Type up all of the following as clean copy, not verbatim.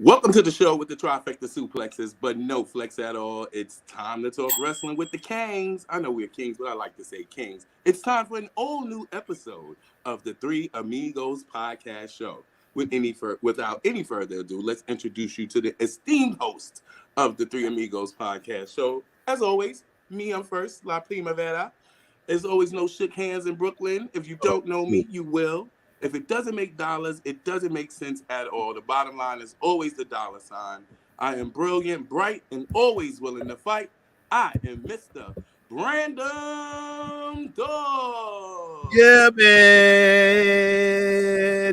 Welcome to the show with the trifecta suplexes, but no flex at all. It's time to talk wrestling with the Kings. I know we're kings, but I like to say kings. It's time for an all new episode of the Three Amigos podcast show. Without any further ado, let's introduce you to the esteemed host of the Three Amigos podcast show. As always, me, I'm first, La Primavera. There's always no shook hands in Brooklyn. If you don't know me, you will. If it doesn't make dollars, it doesn't make sense at all. The bottom line is always the dollar sign. I am brilliant, bright, and always willing to fight. I am Mr. Brandon Dog. Yeah, man.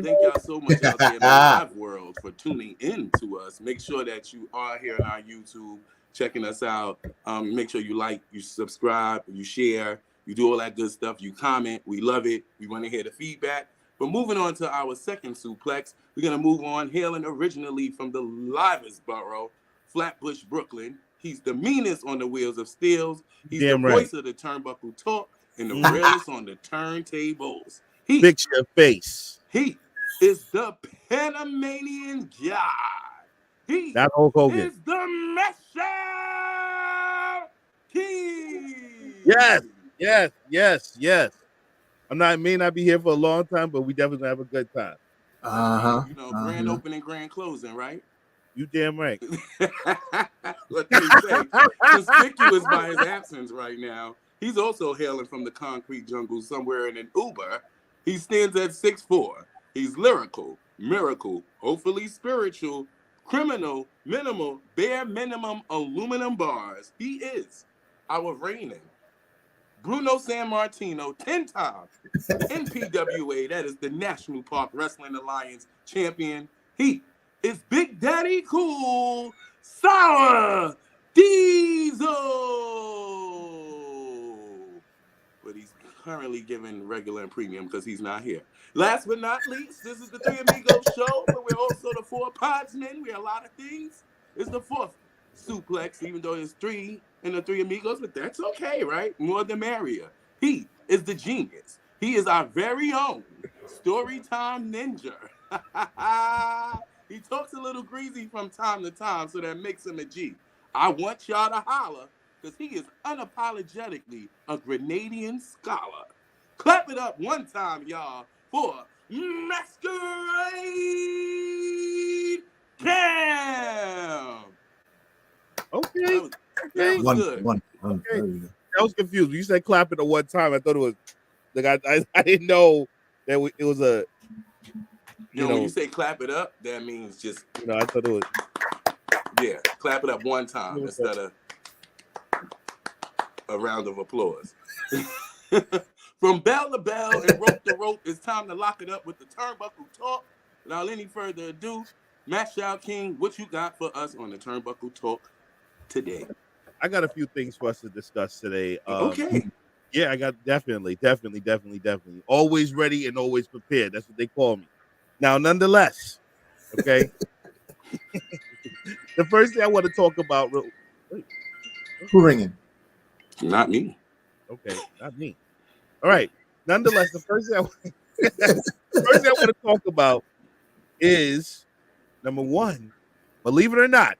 Thank y'all so much out there in the live world for tuning in to us. Make sure that you are here on our YouTube, checking us out. Make sure you like, you subscribe, you share, you do all that good stuff. You comment. We love it. We want to hear the feedback. But moving on to our second suplex, we're going to move on, hailing originally from the livest borough, Flatbush, Brooklyn. He's the meanest on the wheels of steels. He's the voice of the turnbuckle talk and the realest on the turntables. Fix your face. He is the Panamanian God. He Not Hulk Hogan. is the Messiah King. Yes. May not be here for a long time, but we definitely gonna have a good time. You know, grand opening, grand closing, right? You damn right. What can you say? Conspicuous by his absence right now. He's also hailing from the concrete jungle somewhere in an Uber. He stands at 6'4". He's lyrical, miracle, hopefully spiritual, criminal, minimal, bare minimum aluminum bars. He is our reigning Bruno Sammartino, 10 times NPWA, that is the National Park Wrestling Alliance champion. He is Big Daddy Cool Sour Diesel. But he's currently giving regular and premium because he's not here. Last but not least, this is the Three Amigos show, but we're also the Four Podsmen. We're a lot of things. It's the fourth suplex, even though there's three in the Three Amigos, but that's okay, right? More the merrier. He is the genius. He is our very own Storytime Ninja. He talks a little greasy from time to time, so that makes him a G. I want y'all to holler, because he is unapologetically a Grenadian scholar. Clap it up one time, y'all, for Masquerade Cam. Okay. That was good. Okay. I was confused. You said clap it at one time. I thought it was like I didn't know that it was a. When you say clap it up, that means just. I thought it was. Yeah, clap it up one time instead of a round of applause. From bell to bell and rope to rope, it's time to lock it up with the turnbuckle talk. Without any further ado, Mashout King, what you got for us on the turnbuckle talk today? I got a few things for us to discuss today. Okay. Yeah, I got definitely. Always ready and always prepared. That's what they call me. Now, nonetheless, okay. The first thing I want to talk about. Who ringing? Not me. Okay, not me. All right. Nonetheless, the first thing I want to talk about is number one. Believe it or not,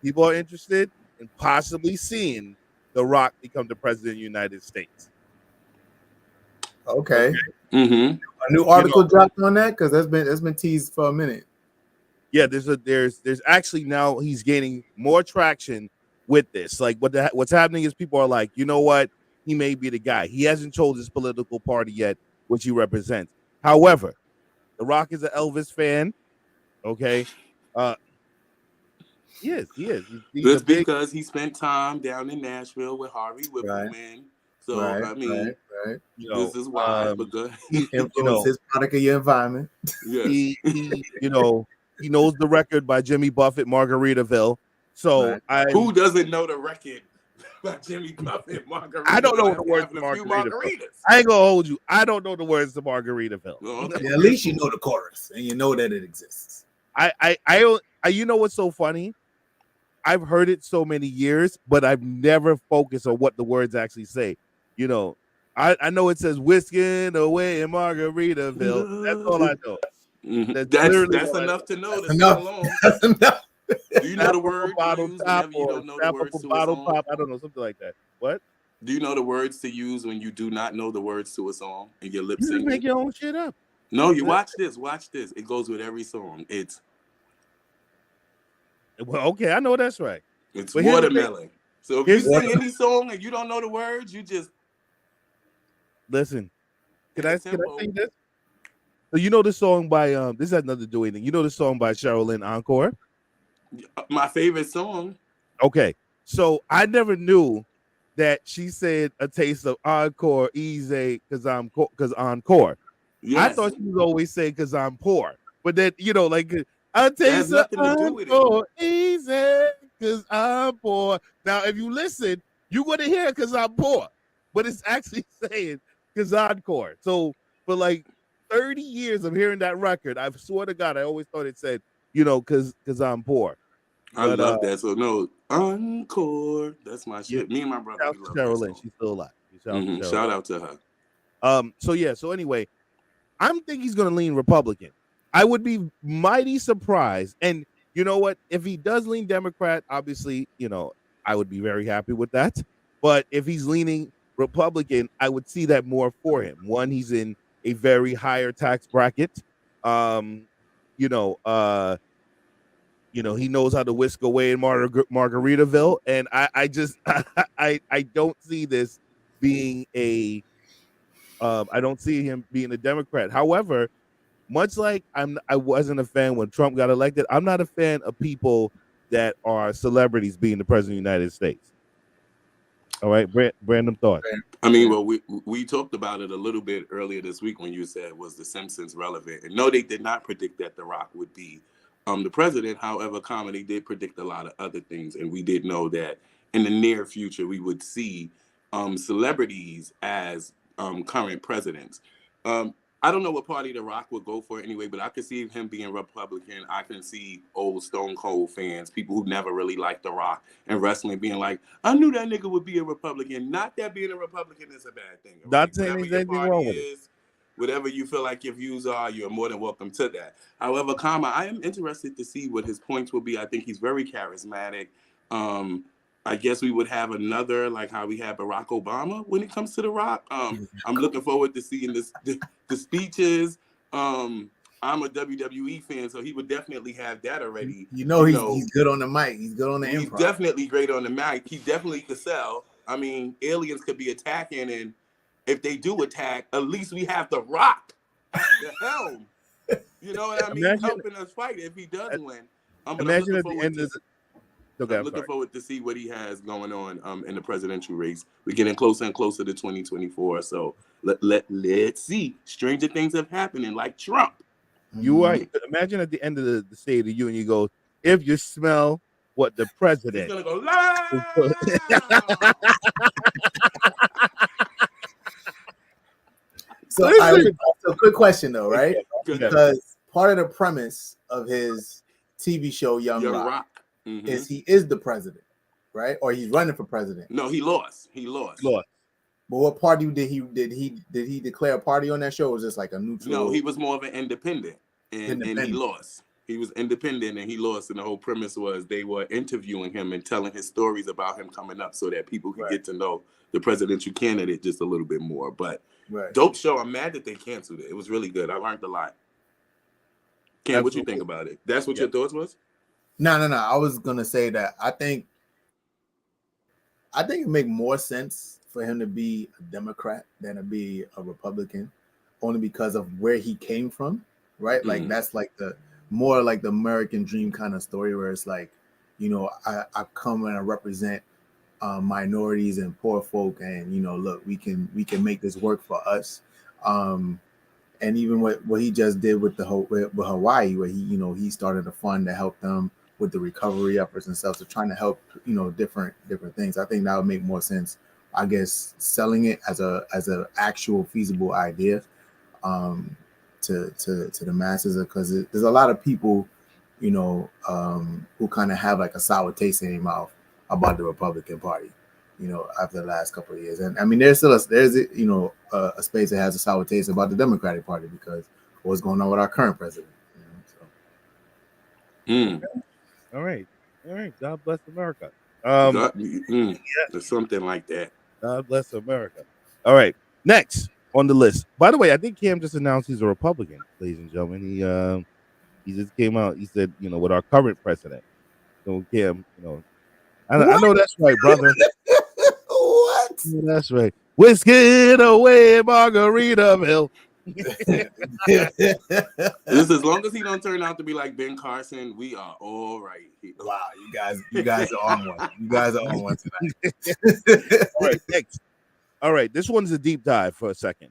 people are interested in possibly seeing The Rock become the president of the United States. Okay. Mm-hmm. A new article dropped on that because that's been teased for a minute. Yeah, there's actually now he's gaining more traction with this. Like what's happening is people are like, you know what, he may be the guy. He hasn't chosen his political party yet, which he represents. However, The Rock is an Elvis fan. Okay. He is. Just because he spent time down in Nashville with Harvey Whippleman. So, I mean, this is why. But good. He influenced his product of your environment. Yes. He knows the record by Jimmy Buffett, Margaritaville. So who doesn't know the record by Jimmy Buffett, Margaritaville? I don't know the words to Margaritaville. I ain't gonna hold you. I don't know the words to Margaritaville. Oh, okay. Yeah, at least you know the chorus and you know that it exists. I you know what's so funny? I've heard it so many years, but I've never focused on what the words actually say. I know it says whisking away in Margaritaville. That's all I know. Mhm. That's literally That's what I enough know. to know to That's sing enough. along. That's enough. Do you know Snap the up a word to bottle use top whenever you or don't know the snap up words a to a bottle song? pop. I don't know, something like that. What? Do you know the words to use when you do not know the words to a song and you're lip You just make syncing? your own shit up. No, you watch this. Watch this. It goes with every song. Well, okay, I know that's right. It's But here's the thing. watermelon. So if you Here's the sing thing. any song and you don't know the words, you just Listen, can I add tempo. sing this? So you know the song by this has nothing to do with anything. You know the song by Cheryl Lynn, Encore? My favorite song. Okay. So I never knew that she said a taste of Encore easy because Encore. I Yes. thought she was always saying because I'm poor. But then, like a That has taste of nothing to do with it. Encore easy because I'm poor. Now, if you listen, you're going to hear because I'm poor. But it's actually saying because Encore. So for like 30 years of hearing that record, I swear to God, I always thought it said, because I'm poor. I But love that. So no, Encore. That's my yeah, shit. Me and my brother, shout we out to love that Cheryl Lynn. song. She's still alive. Shout out to Cheryl Shout Lynn. out to her. So anyway, I'm thinking he's going to lean Republican. I would be mighty surprised. And you know what? If he does lean Democrat, obviously, I would be very happy with that. But if he's leaning Republican, I would see that more for him. One, he's in a very higher tax bracket. You know, he knows how to whisk away in Margaritaville, and I just I don't see this being a I don't see him being a Democrat. However, much like I wasn't a fan when Trump got elected, I'm not a fan of people that are celebrities being the president of the United States. All right, random thought. I mean, well, we talked about it a little bit earlier this week when you said, was The Simpsons relevant? And no, they did not predict that The Rock would be the president. However, comedy did predict a lot of other things. And we did know that in the near future, we would see celebrities as current presidents. I don't know what party The Rock would go for anyway, but I could see him being Republican. I can see old Stone Cold fans, people who never really liked The Rock and wrestling, being like, I knew that nigga would be a Republican. Not that being a Republican is a bad thing. Right? Not saying Whatever there's your anything party wrong with it. is, whatever you feel like your views are, you're more than welcome to that. However, I am interested to see what his points will be. I think he's very charismatic. I guess we would have another, like how we had Barack Obama when it comes to The Rock. I'm looking forward to seeing the speeches. I'm a WWE fan, so he would definitely have that already. He's good on the mic. He's good on the improv. He's definitely great on the mic. He definitely could sell. I mean, aliens could be attacking, and if they do attack, at least we have The Rock, the helm. You know what I mean? Helping us fight if he does win. But Imagine at the end of the. Okay, I'm looking forward to see what he has going on in the presidential race. We're getting closer and closer to 2024. So let's see. Stranger things have happened, like Trump. You are imagine at the end of the State of the Union, you go, if you smell what the president. He's gonna go loud. So quick question though, right? Okay. Because part of the premise of his TV show Young Rock. Is he is the president, right? Or he's running for president? No, he lost. Lost. But what party did he declare a party on that show? Or was this like a neutral? No, he was more of an independent, and he lost. He was independent and he lost. And the whole premise was they were interviewing him and telling his stories about him coming up so that people could get to know the presidential candidate just a little bit more. But dope show. I'm mad that they canceled it. It was really good. I learned a lot. Cam, what you think about it? That's what your thoughts was? No. I was gonna say that I think it make more sense for him to be a Democrat than to be a Republican, only because of where he came from, right? Like that's like the more like the American dream kind of story where it's like, I come and I represent minorities and poor folk, and look, we can make this work for us. And even what he just did with with Hawaii, where he started a fund to help them with the recovery efforts and stuff. So trying to help, different things. I think that would make more sense, I guess, selling it as a actual feasible idea to the masses, because there's a lot of people, who kind of have like a sour taste in their mouth about the Republican Party, after the last couple of years. And I mean, there's a space that has a sour taste about the Democratic Party, because what's going on with our current president. All right. God bless America. Or something like that. God bless America. All right. Next on the list. By the way, I think Cam just announced he's a Republican, ladies and gentlemen. He just came out. He said, with our current president. So Cam, I know that's right, brother. What? That's right. Whiskey away, Margaritaville. This, as long as he don't turn out to be like Ben Carson, we are all right. Wow, you guys are on one. You guys are on one tonight. All right, next. All right, this one's a deep dive for a second.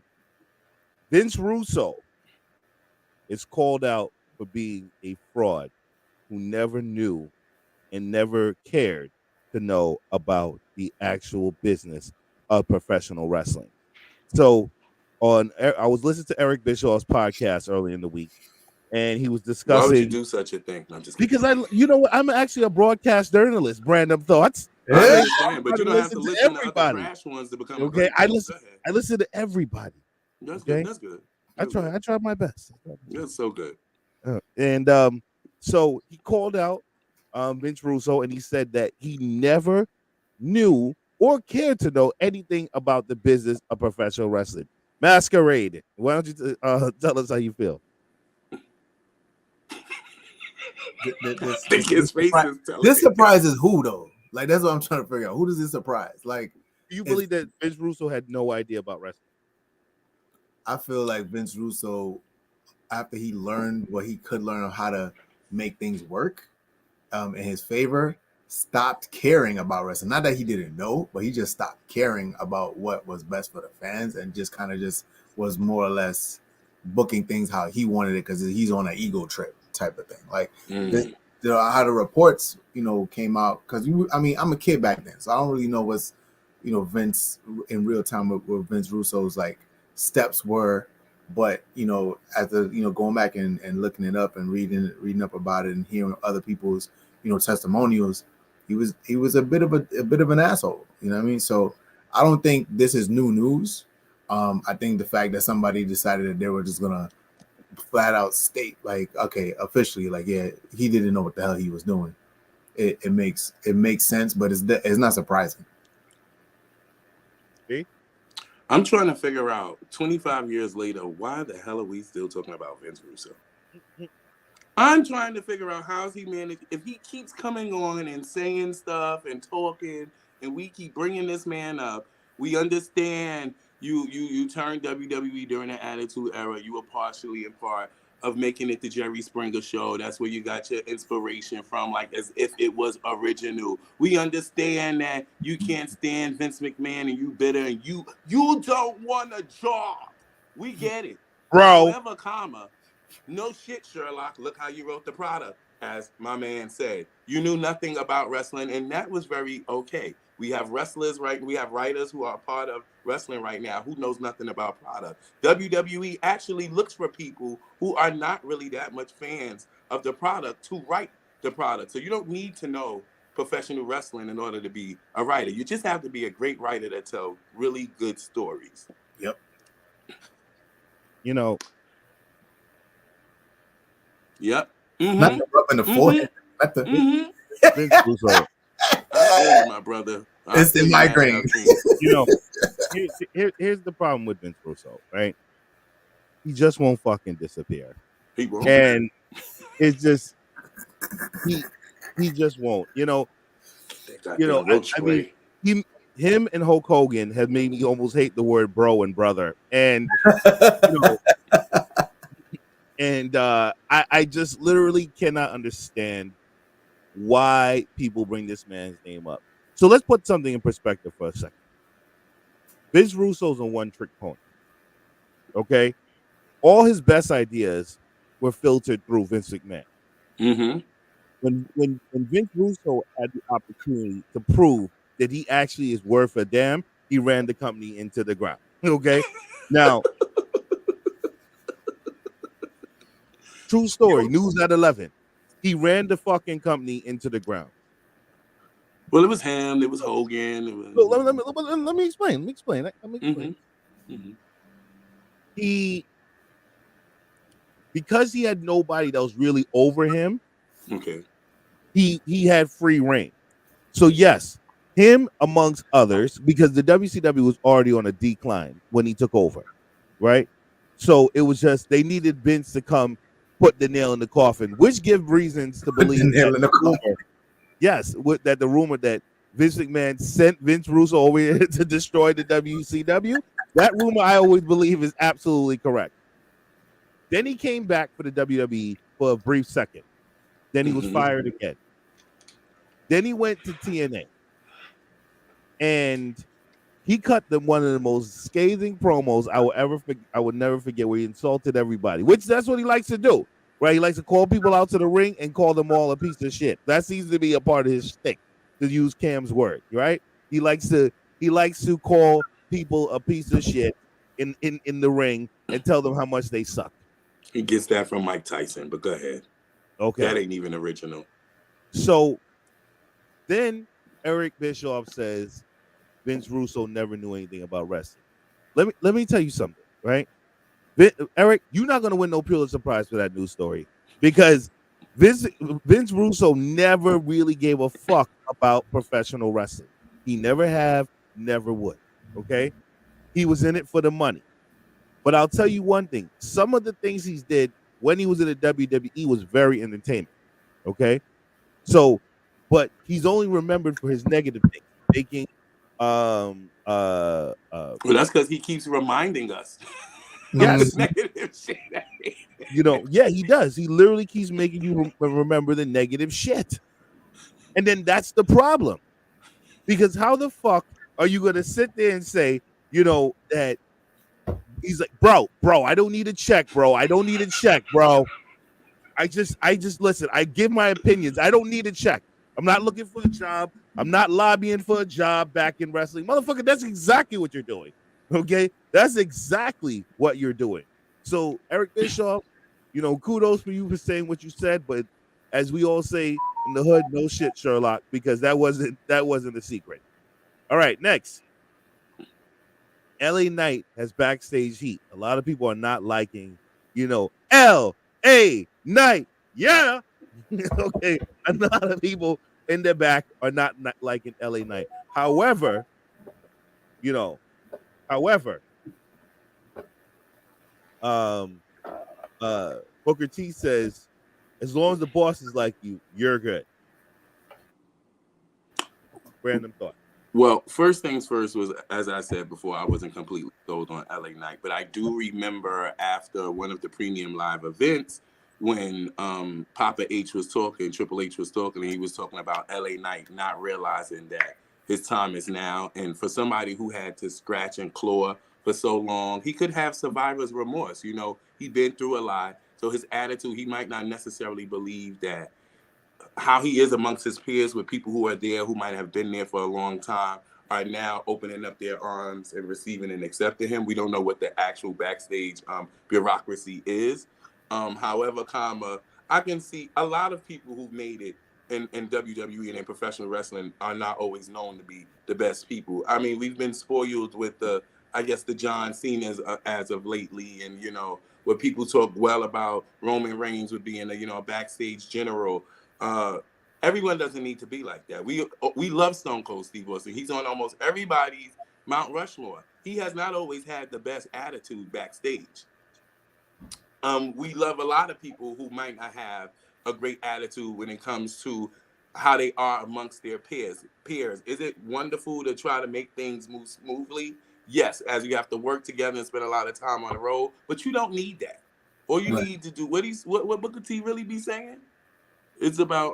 Vince Russo is called out for being a fraud who never knew and never cared to know about the actual business of professional wrestling. So I was listening to Eric Bischoff's podcast early in the week, and he was discussing. Why would you do such a thing? No, I'm just kidding. Because I'm actually a broadcast journalist, Random Thoughts. I understand, but you don't have to listen to other trash ones to become okay. I listen to everybody. That's okay? good. That's good. I try my best. That's so good. And so he called out Vince Russo, and he said that he never knew or cared to know anything about the business of professional wrestling. Masquerade. Why don't you tell us how you feel? This surprises who though? Like, that's what I'm trying to figure out. Who does this surprise? Like, do you believe that Vince Russo had no idea about wrestling? I feel like Vince Russo, after he learned what he could learn on how to make things work in his favor, stopped caring about wrestling. Not that he didn't know, but he just stopped caring about what was best for the fans and just kind of just was more or less booking things how he wanted it because he's on an ego trip type of thing. Like how the reports, came out, because I'm a kid back then, so I don't really know what's, Vince in real time what Vince Russo's like steps were, but after going back and looking it up and reading up about it and hearing other people's testimonials, he was a bit of an asshole. You know what I mean? So I don't think this is new news. I think the fact that somebody decided that they were just gonna flat out state, like, okay, officially, like, yeah, he didn't know what the hell he was doing. It makes sense, but it's not surprising. I'm trying to figure out 25 years later, why the hell are we still talking about Vince Russo? I'm trying to figure out how's he managed, if he keeps coming on and saying stuff and talking, and we keep bringing this man up. We understand you turned WWE during the Attitude Era. You were partially in part of making it the Jerry Springer show. That's where you got your inspiration from, like as if it was original. We understand that you can't stand Vince McMahon and you bitter and you don't want a job. We get it. Bro. However, no shit, Sherlock. Look how you wrote the product, as my man said. You knew nothing about wrestling, and that was very okay. We have wrestlers, right? We have writers who are a part of wrestling right now who knows nothing about product. WWE actually looks for people who are not really that much fans of the product to write the product. So you don't need to know professional wrestling in order to be a writer. You just have to be a great writer that tells really good stories. Yep. Yep. Not the rub in the forehead. Vince Russo. I my brother. It's the migraine. Here's the problem with Vince Russo, right? He just won't fucking disappear. He won't. And it's just he just won't. I mean, him and Hulk Hogan have made me almost hate the word bro and brother. And I just literally cannot understand why people bring this man's name up. So let's put something in perspective for a second. Vince Russo's a one-trick pony. Okay? All his best ideas were filtered through Vince McMahon. Mm-hmm. When Vince Russo had the opportunity to prove that he actually is worth a damn, he ran the company into the ground. Okay? Now, true story, news at 11. He ran the fucking company into the ground. Well, it was him. It was Hogan. It was... Let me explain. Mm-hmm. Mm-hmm. because he had nobody that was really over him. Okay. He had free reign. So yes, him amongst others, because the WCW was already on a decline when he took over, right? So it was just they needed Vince to come put the nail in the coffin, which give reasons to Put the believe nail that in the the coffin. rumor, yes, that the rumor that Vince McMahon sent Vince Russo over here to destroy the WCW, that rumor I always believe is absolutely correct. Then he came back for the WWE for a brief second. Then he was fired again. Then he went to TNA, and he cut one of the most scathing promos I would never forget, where he insulted everybody, which that's what he likes to do, right? He likes to call people out to the ring and call them all a piece of shit. That seems to be a part of his shtick, to use Cam's word, right? He likes to call people a piece of shit in the ring and tell them how much they suck. He gets that from Mike Tyson, but go ahead. Okay. That ain't even original. So then Eric Bischoff says Vince Russo never knew anything about wrestling. Let me tell you something, right? Eric, you're not going to win no Pulitzer Prize for that news story, because Vince Russo never really gave a fuck about professional wrestling. He never have, never would. Okay, he was in it for the money. But I'll tell you one thing: some of the things he did when he was in the WWE was very entertaining. Okay, so, but he's only remembered for his negative things, making Well, that's because he keeps reminding us. Yes. Negative shit. Yeah, he does. He literally keeps making you remember the negative shit. And then that's the problem. Because how the fuck are you going to sit there and say, that he's like, bro, I don't need a check, bro. I don't need a check, bro. I just listen, I give my opinions. I don't need a check. I'm not looking for a job. I'm not lobbying for a job back in wrestling. Motherfucker, that's exactly what you're doing. Okay? That's exactly what you're doing. So, Eric Bischoff, kudos for you for saying what you said, but as we all say in the hood, no shit, Sherlock, because that wasn't a secret. All right, next. LA Knight has backstage heat. A lot of people are not liking, LA Knight. Yeah. Okay. A lot of people in the back are not liking LA Knight. However, Booker T says, as long as the boss is like you, you're good. Random thought. Well, first things first was, as I said before, I wasn't completely sold on LA Knight, but I do remember after one of the premium live events when Papa H was talking, Triple H was talking, and he was talking about LA Knight not realizing that his time is now. And for somebody who had to scratch and claw for so long, he could have survivor's remorse. He'd been through a lot. So his attitude, he might not necessarily believe that how he is amongst his peers with people who are there, who might have been there for a long time, are now opening up their arms and receiving and accepting him. We don't know what the actual backstage bureaucracy is. However, I can see a lot of people who've made it in WWE and in professional wrestling are not always known to be the best people. I mean, we've been spoiled with the John Cena's as of lately, and where people talk well about Roman Reigns with being a backstage general. Everyone doesn't need to be like that. We love Stone Cold Steve Austin. He's on almost everybody's Mount Rushmore. He has not always had the best attitude backstage. We love a lot of people who might not have a great attitude when it comes to how they are amongst their peers. Is it wonderful to try to make things move smoothly? Yes, as you have to work together and spend a lot of time on the road, but you don't need that. All you need to do, what Booker T really be saying? It's about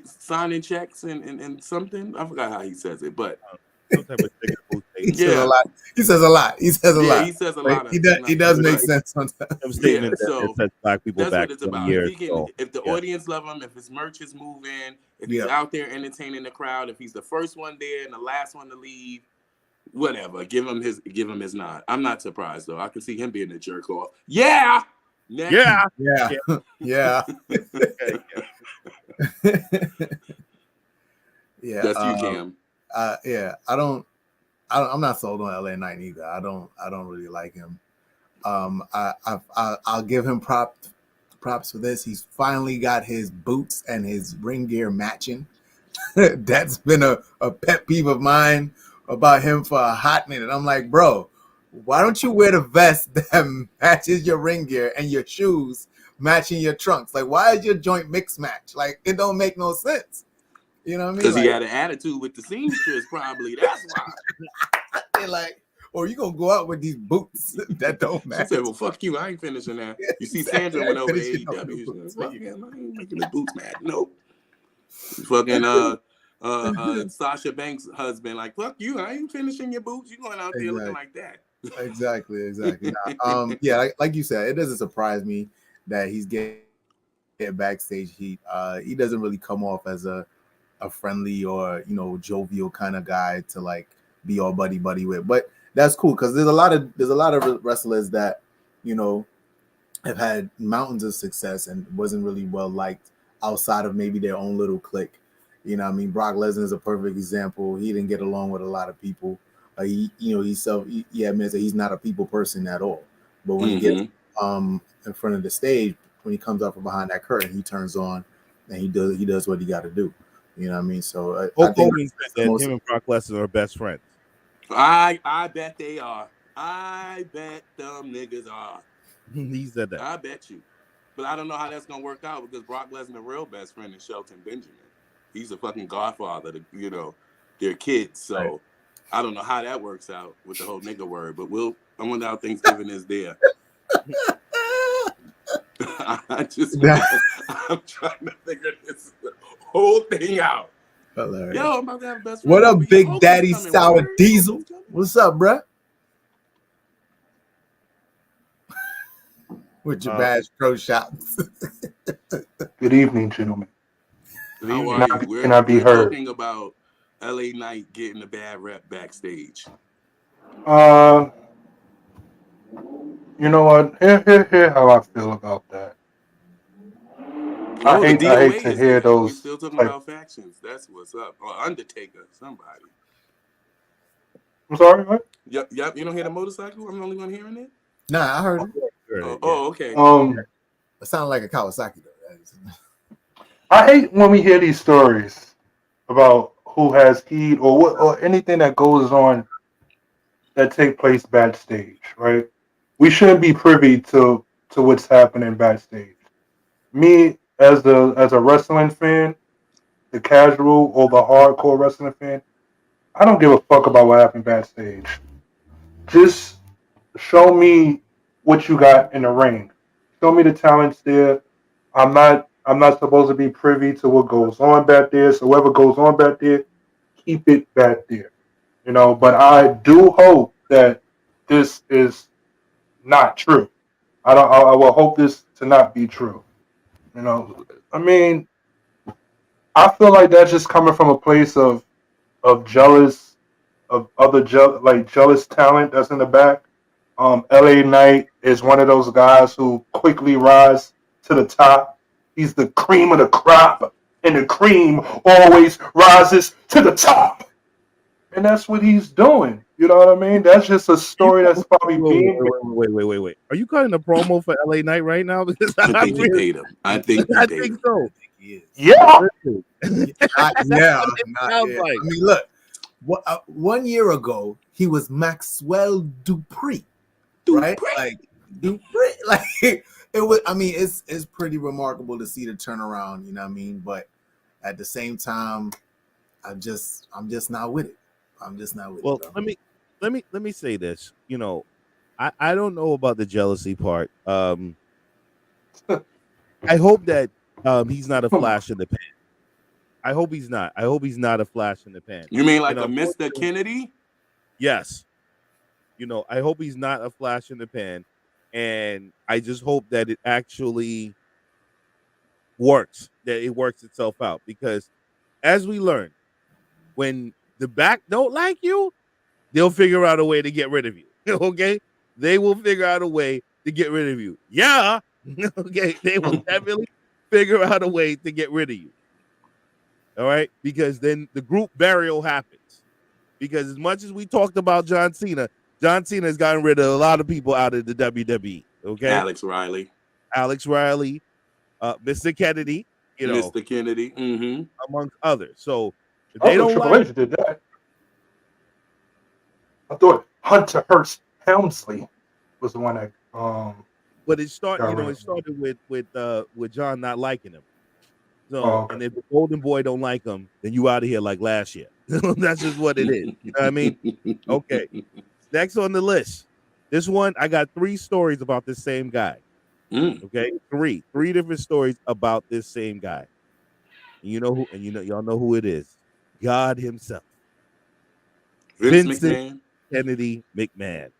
signing checks and something. I forgot how he says it, but some type of he says a lot. He says a lot. He says a lot. He does make sense sometimes. Statement that says black people that's back what it's 20 about. years. If the audience love him, if his merch is moving, if he's out there entertaining the crowd, if he's the first one there and the last one to leave, whatever. Give him his nod. I'm not surprised though. I can see him being a jerk off. Yeah. Next. Yeah. That's you, Cam. I'm not sold on LA Knight either. I don't really like him. I'll give him props for this. He's finally got his boots and his ring gear matching. That's been a pet peeve of mine about him for a hot minute. I'm like, bro, why don't you wear the vest that matches your ring gear and your shoes matching your trunks? Like, why is your joint mix match? Like, it don't make no sense. You know what I mean? Because like, he had an attitude with the seamstress, probably. That's why. They're like, or you gonna go out with these boots that don't match? She said, "Well, fuck you. I ain't finishing that." Yeah, You see, exactly. Sandra went over to AEW. She said, "Fuck you, I ain't making the boots mad." Nope. Fucking Sasha Banks' husband, like, fuck you. I ain't finishing your boots. You going out there looking like that. Exactly. Yeah, like you said, it doesn't surprise me that he's getting backstage heat. He doesn't really come off as a friendly or jovial kind of guy to like be all buddy with. But that's cool because there's a lot of wrestlers that have had mountains of success and wasn't really well liked outside of maybe their own little clique. You know what I mean? Brock Lesnar is a perfect example. He didn't get along with a lot of people. He admits that he's not a people person at all. But when he gets in front of the stage, when he comes up from behind that curtain, he turns on and he does what he got to do. You know what I mean? So I think Hogan said that him and Brock Lesnar are best friends. I bet they are. I bet them niggas are. He said that. I bet you. But I don't know how that's gonna work out because Brock Lesnar's real best friend is Shelton Benjamin. He's a fucking godfather to their kids. So right. I don't know how that works out with the whole nigga word. But I wonder how Thanksgiving is there. I'm trying to figure this whole thing out. Hilarious. Yo, I'm about to have a best friend. What up, Big Daddy Sour Diesel? What's up, bruh? With your Bass Pro Shops. Good evening, gentlemen. How are you? Can I be heard? Talking about LA Knight getting a bad rep backstage. You know what? Here how I feel about that. I hate to hear those. We're still talking about factions. That's what's up. Or Undertaker, somebody. I'm sorry, what? Yep. You don't hear the motorcycle? I'm the only one hearing it? Nah, I heard it. Okay. It sounded like a Kawasaki though. I hate when we hear these stories about who has heat or anything that goes on that take place backstage, right? We shouldn't be privy to what's happening backstage. Me as a wrestling fan, the casual or the hardcore wrestling fan, I don't give a fuck about what happened backstage. Just show me what you got in the ring. Show me the talents there. I'm not supposed to be privy to what goes on back there. So whatever goes on back there, keep it back there. But I do hope that this is not true. I will hope this to not be true. I mean, I feel like that's just coming from a place of jealous of other jealous talent that's in the back. LA Knight is one of those guys who quickly rise to the top. He's the cream of the crop, and the cream always rises to the top. And that's what he's doing. You know what I mean? That's just a story that's probably being. Wait. Are you cutting a promo for LA Knight right now? Because I think he paid him. I think so. Yeah. Yeah. I mean, look. 1 year ago, he was Maxwell Dupree. Right? Like Dupree. Like it was. I mean, it's pretty remarkable to see the turnaround. You know what I mean? But at the same time, I'm just not with it. I'm just not with it. Well, let me say this. I don't know about the jealousy part. I hope that he's not a flash in the pan. I hope he's not. I hope he's not a flash in the pan. You mean like a Mr. Kennedy? Yes. I hope he's not a flash in the pan. And I just hope that it actually works, that it works itself out. Because as we learn, when the back don't like you, they'll figure out a way to get rid of you. Okay? They will figure out a way to get rid of you. Yeah. Okay. They will definitely figure out a way to get rid of you. All right? Because then the group burial happens. Because as much as we talked about John Cena John Cena has gotten rid of a lot of people out of the WWE. Okay, Alex Riley, Mr. Kennedy, Mr. Kennedy. Mm-hmm. amongst others. So if I they thought don't Triple like, H did that. I thought Hunter Hearst Helmsley was the one that but it got rid of him. started with John not liking him. So, Okay. and if the Golden Boy don't like him, then you out of here like last year. That's just what it is. You know what I mean? Okay. Next on the list, this one I got 3 stories about this same guy. Okay, three different stories about this same guy. And you know who? And y'all know who it is. God himself, Vincent McMahon. Kennedy McMahon.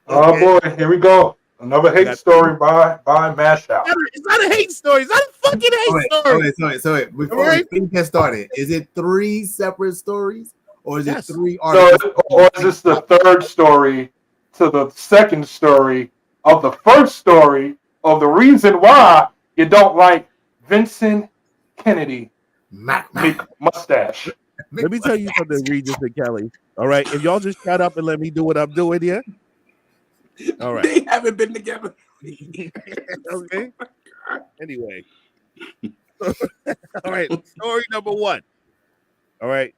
Oh Okay? boy, here we go. Another I hate got story by Mash Out. It's not a hate story. It's not a fucking hate story. So wait. Before we get started, is it 3 separate stories, or is it Yes. 3 So, articles? or is this the third story to the second story of the first story of the reason why you don't like Vincent Kennedy McMustache? Let me tell you something, Regis and Kelly. All right, if y'all just shut up and let me do what I'm doing here. All right. They haven't been together. Okay. Anyway. All right. Story number 1. All right.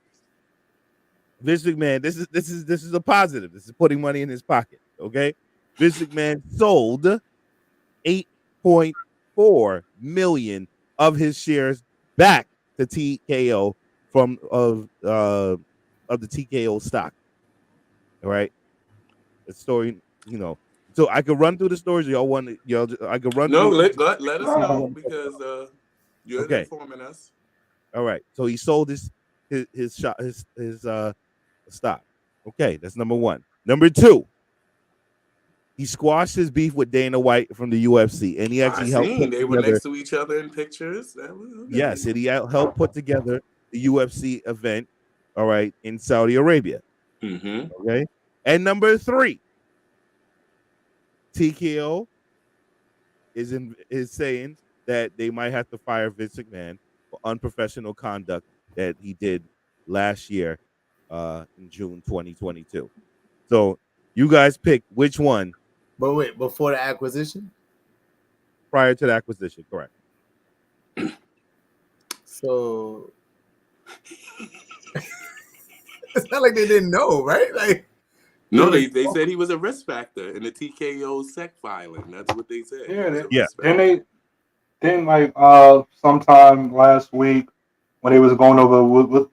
Vince McMahon. This is a positive. This is putting money in his pocket. Okay. Vince McMahon sold 8.4 million of his shares back to TKO of the TKO stock. All right. The story, So I could run through the stories. Y'all want I could run No, through. let us know because you're informing us. All right. So he sold his stock. Okay, that's number 1. Number 2, he squashed his beef with Dana White from the UFC, and he actually helped. They were next to each other in pictures. That was okay. Yes, and he helped put together the UFC event. All right, in Saudi Arabia. Mm-hmm. Okay, and number 3, TKO is saying that they might have to fire Vince McMahon for unprofessional conduct that he did last year in June 2022. So you guys pick which one. But wait, before the acquisition? Prior to the acquisition, correct. So it's not like they didn't know, right? Like, no, they said he was a risk factor in the TKO SEC filing. That's what they said. Then like sometime last week when they was going over what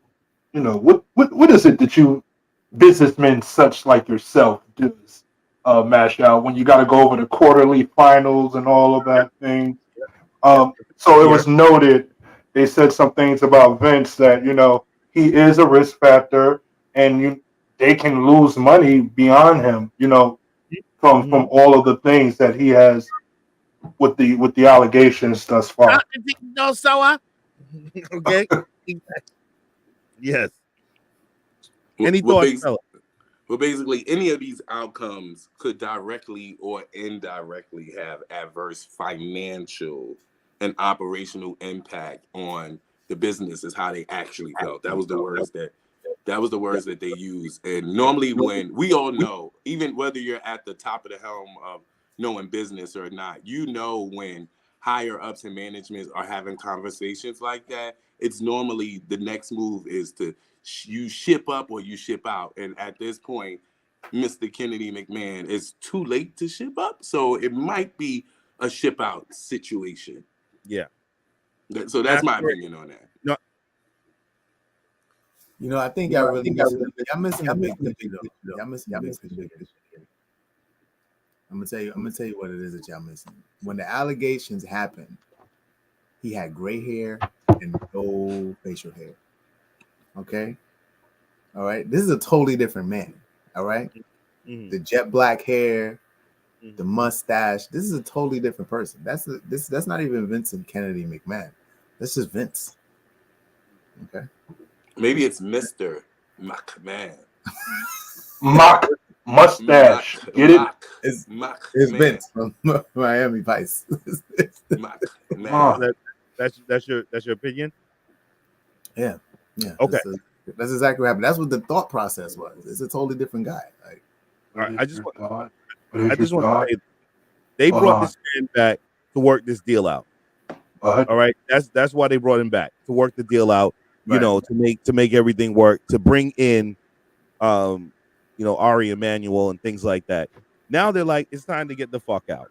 is it that you businessmen such like yourself do Mash Out when you got to go over the quarterly finals and all of that thing. So it was noted. They said some things about Vince that he is a risk factor and they can lose money beyond him. From all of the things that he has with the allegations thus far. Okay. Yes. Any thoughts? Well, basically, any of these outcomes could directly or indirectly have adverse financial and operational impact on the business. Is how they actually felt. That was the words that they used. And normally, when we all know, even whether you're at the top of the helm of knowing business or not, when higher ups and managements are having conversations like that, it's normally the next move is to you ship up or you ship out. And at this point, Mr. Kennedy McMahon, is too late to ship up. So it might be a ship out situation. Yeah. So that's my opinion on that. No. I think y'all really missing the big picture though. Y'all missing the big picture. I'm gonna tell you what it is that y'all missing. When the allegations happened, he had gray hair and no facial hair. Okay. All right. This is a totally different man. All right. Mm-hmm. The jet black hair, the mustache. This is a totally different person. That's not even Vincent Kennedy McMahon. That's just Vince. Okay. Maybe it's Mr. McMahon. Mock mustache. Get it? It's Vince from Miami Vice. That's your opinion? Yeah. Okay. That's exactly what happened. That's what the thought process was. It's a totally different guy. Like, All right, What I is just your want thought? I just want to say they Hold brought on. this man back to work this deal out. But All right, that's why they brought him back to work the deal out. You Right. know, to make everything work, to bring in, Ari Emanuel and things like that. Now they're like, it's time to get the fuck out.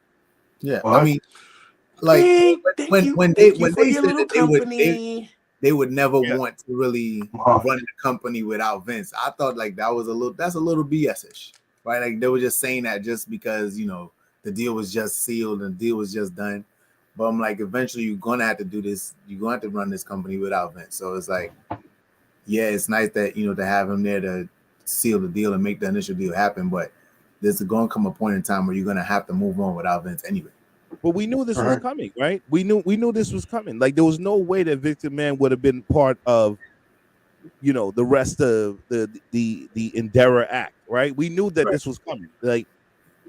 Yeah, I what? mean, like Hey, thank you when for they your said little that company. they would never Yeah. want to really Huh. run the company without Vince. I thought like that's a little BS-ish, right? Like they were just saying that just because the deal was just sealed and the deal was just done. But I'm like, eventually you're gonna have to do this. You're gonna have to run this company without Vince. So it's like, yeah, it's nice that to have him there to seal the deal and make the initial deal happen. But there's going to come a point in time where you're gonna have to move on without Vince anyway. But we knew this was Right. coming, right? We knew this was coming. Like there was no way that Victor Man would have been part of, the rest of the Endera act, right? We knew that Right. this was coming. Like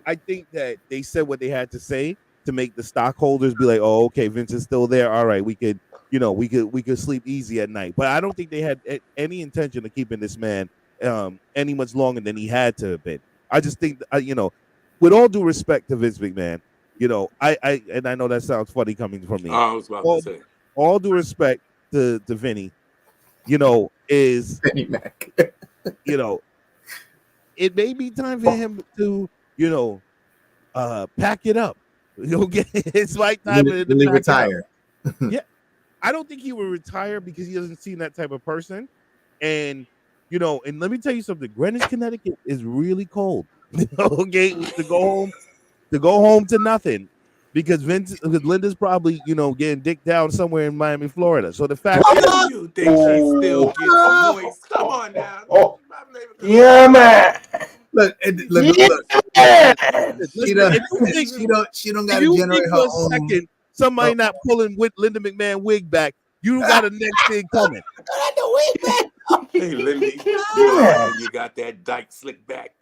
I think that they said what they had to say to make the stockholders be like, "Oh, okay, Vince is still there. All right, we could, we could sleep easy at night." But I don't think they had any intention of keeping this man any much longer than he had to have been. I just think, with all due respect to Vince McMahon, I know that sounds funny coming from me. I was about All, to say. all due respect to Vinny, is Penny Mac. it may be time for him to, pack it up. It's like time for him to Really pack it up. retire. Yeah, I don't think he will retire because he doesn't seem that type of person. And and let me tell you something. Greenwich, Connecticut is really cold. Okay, to go home to nothing because Linda's probably getting dick down somewhere in Miami, Florida. So the fact is, You think she still gets moist? Come on now. Oh, She probably not even yeah, man. Look, Yeah. she listen, don't, if you think she don't if got to you generate think her for a own. second somebody not pulling with Linda McMahon wig back, you got a next thing coming. Hey, Lindy, you all right when you got that dyke slick back?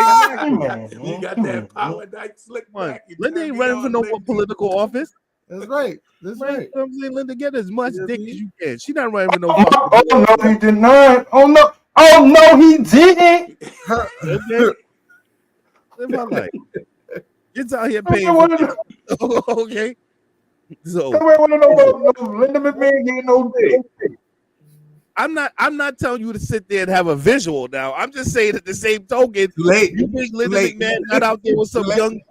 Exactly. You got that power dyke slick Come on. back. You Linda turn ain't me running for on, no more Lindy. political office. That's right. That's Right? right. You know what I'm saying? Linda, get as much You know dick what I as mean? you can. She not running for no Oh, fucking no, he did not. Oh no, he didn't. Her, okay. Live my life. It's out here paying for Nobody it. Okay. So want to know about no Linda McMahon getting no dick. I'm not telling you to sit there and have a visual now. I'm just saying at the same token, too late. you think Linda late. McMahon not out there with some Too late.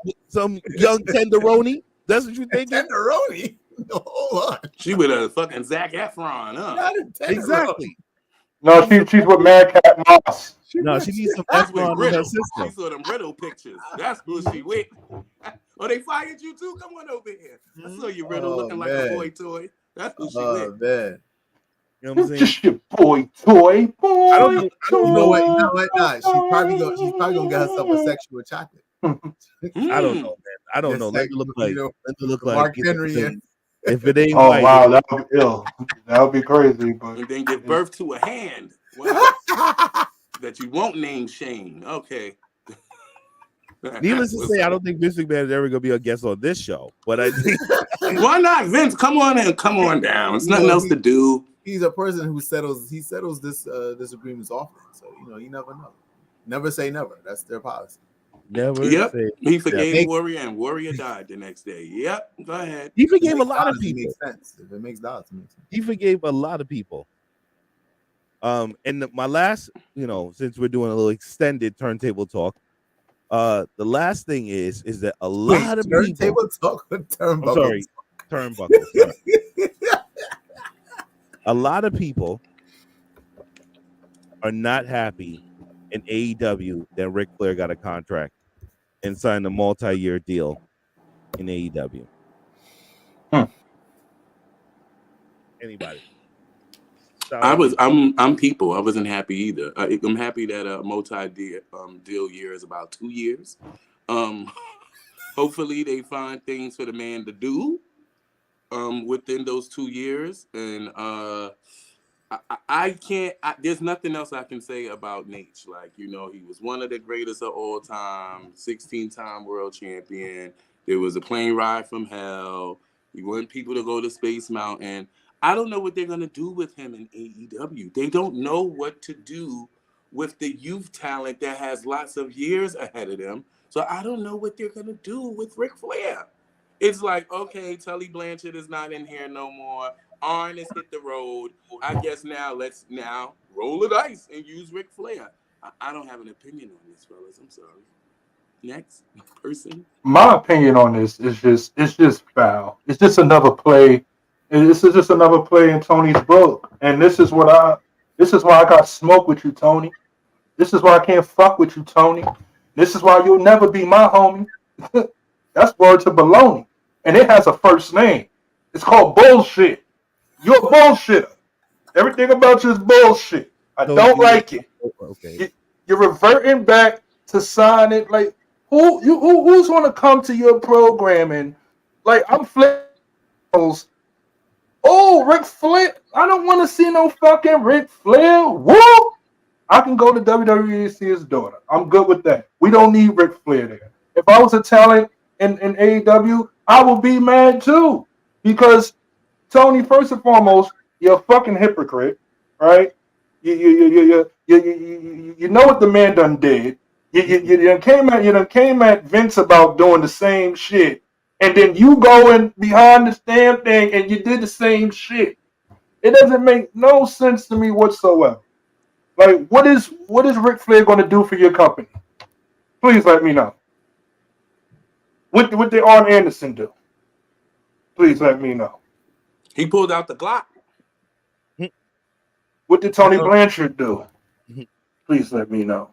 young tenderoni? That's what you thinking? Tenderoni. No, hold on. She with a fucking Zac Efron, huh? Not a tenderoni. Exactly. No, she's with Madcap Moss. No, she needs some She's with Efron in her Riddle. system. She saw them Riddle pictures. That's who she with. Oh, they fired you too? Come on over here. I saw you, Riddle, looking like a boy toy. That's who she with. Oh man. You know what I'm saying? Just your boy toy. Boy, I don't know. You know what? Nah, she's probably gonna get herself a sexual chocolate. I don't know, man. I don't know. Linda look like Mark Henry. If it ain't Oh white, wow, that would be ill. That would be crazy, but And then give birth to a hand. Wow. That you won't name Shane. Okay. needless to say, I don't think Vince McMahon is ever gonna be a guest on this show. But I think Why not, Vince? Come on in. Come on down. It's nothing else to do. He's a person who settles this disagreements often. So you never know. Never say never. That's their policy. never Yep. say He forgave Yeah. Warrior, and Warrior died the next day. Yep. Go ahead. he If it forgave a makes lot of dollars, it people. makes sense. If it makes dollars, it makes sense. He forgave a lot of people. And my last, since we're doing a little extended turntable talk, the last thing is that a lot of people. Turntable talk or turnbuckle? I'm sorry, turnbuckle. Sorry. A lot of people are not happy in AEW that Ric Flair got a contract and signed a multi-year deal in AEW. Anybody? I'm people. I wasn't happy either. I'm happy that a multi-deal year is about 2 years. Hopefully they find things for the man to do within those 2 years. And I can't. There's nothing else I can say about Nate. Like, he was one of the greatest of all time, 16-time world champion. There was a plane ride from hell. He wanted people to go to Space Mountain. I don't know what they're going to do with him in AEW. They don't know what to do with the youth talent that has lots of years ahead of them. So I don't know what they're gonna do with Ric Flair. It's like, okay, Tully Blanchard is not in here no more. Arn has hit the road. I guess now let's now roll the dice and use Ric Flair. I don't have an opinion on this, fellas. I'm sorry. Next person. My opinion on this is just foul. It's just another play. This is just another play in Tony's book. And this is why I got smoke with you, Tony. This is why I can't fuck with you, Tony. This is why you'll never be my homie. That's word to baloney. And it has a first name. It's called bullshit. You're a bullshitter. Everything about you is bullshit. I don't like it. Okay. You're reverting back to sign it. Like, who's going to come to your programming? Like, I'm flipping. Oh, Ric Flair. I don't want to see no fucking Ric Flair. Woo! I can go to WWE and see his daughter. I'm good with that. We don't need Ric Flair there. If I was a talent in AEW, I would be mad too. Because, Tony, first and foremost, you're a fucking hypocrite, right? You know what the man done did. You done came at Vince about doing the same shit. And then you going behind this damn thing and you did the same shit. It doesn't make no sense to me whatsoever. Like, what is Ric Flair going to do for your company? Please let me know. What did Arn Anderson do? Please let me know. He pulled out the Glock. What did Tony Blanchard do? Please let me know.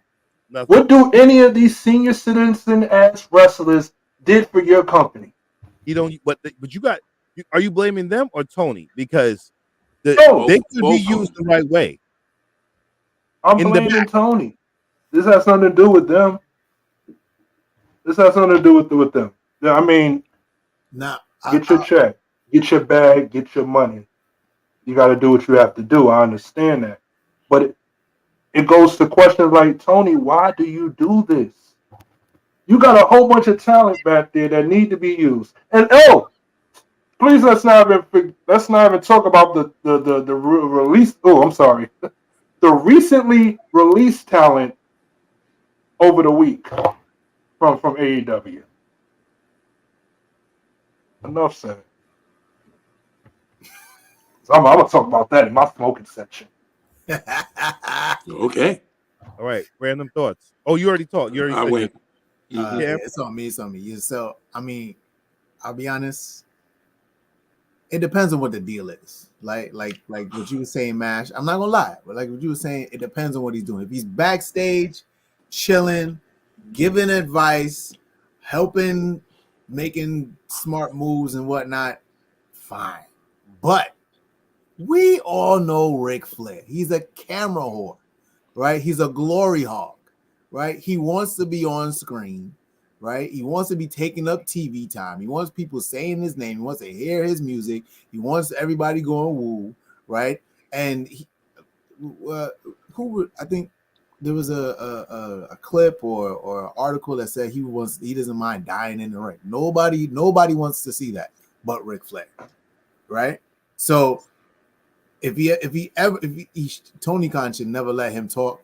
Nothing. What do any of these senior citizen ass wrestlers did for your company? You don't. But you got. Are you blaming them or Tony? Because they could be used the right way. I'm blaming Tony. This has nothing to do with them. This has nothing to do with them. I mean, get your check, get your bag, get your money. You got to do what you have to do. I understand that. But it goes to questions like, Tony, why do you do this? You got a whole bunch of talent back there that need to be used. And please let's not even talk about the release. Oh, I'm sorry. The recently released talent over the week from AEW. Enough said. So I'm gonna talk about that in my smoking section. Okay. All right. Random thoughts. Oh, you already talked. You already said went. Yeah, it's on me. It's on me. Yeah, so I mean, I'll be honest. It depends on what the deal is. Like what you were saying, Mash. I'm not gonna lie, but like what you were saying, it depends on what he's doing. If he's backstage, chilling, giving advice, helping, making smart moves and whatnot, fine. But we all know Ric Flair. He's a camera whore, right? He's a glory hog, right? He wants to be on screen, right? He wants to be taking up TV time. He wants people saying his name. He wants to hear his music. He wants everybody going woo, right? And I think there was a clip or an article that said he doesn't mind dying in the ring. Nobody wants to see that but Ric Flair, right? So if Tony Khan should never let him talk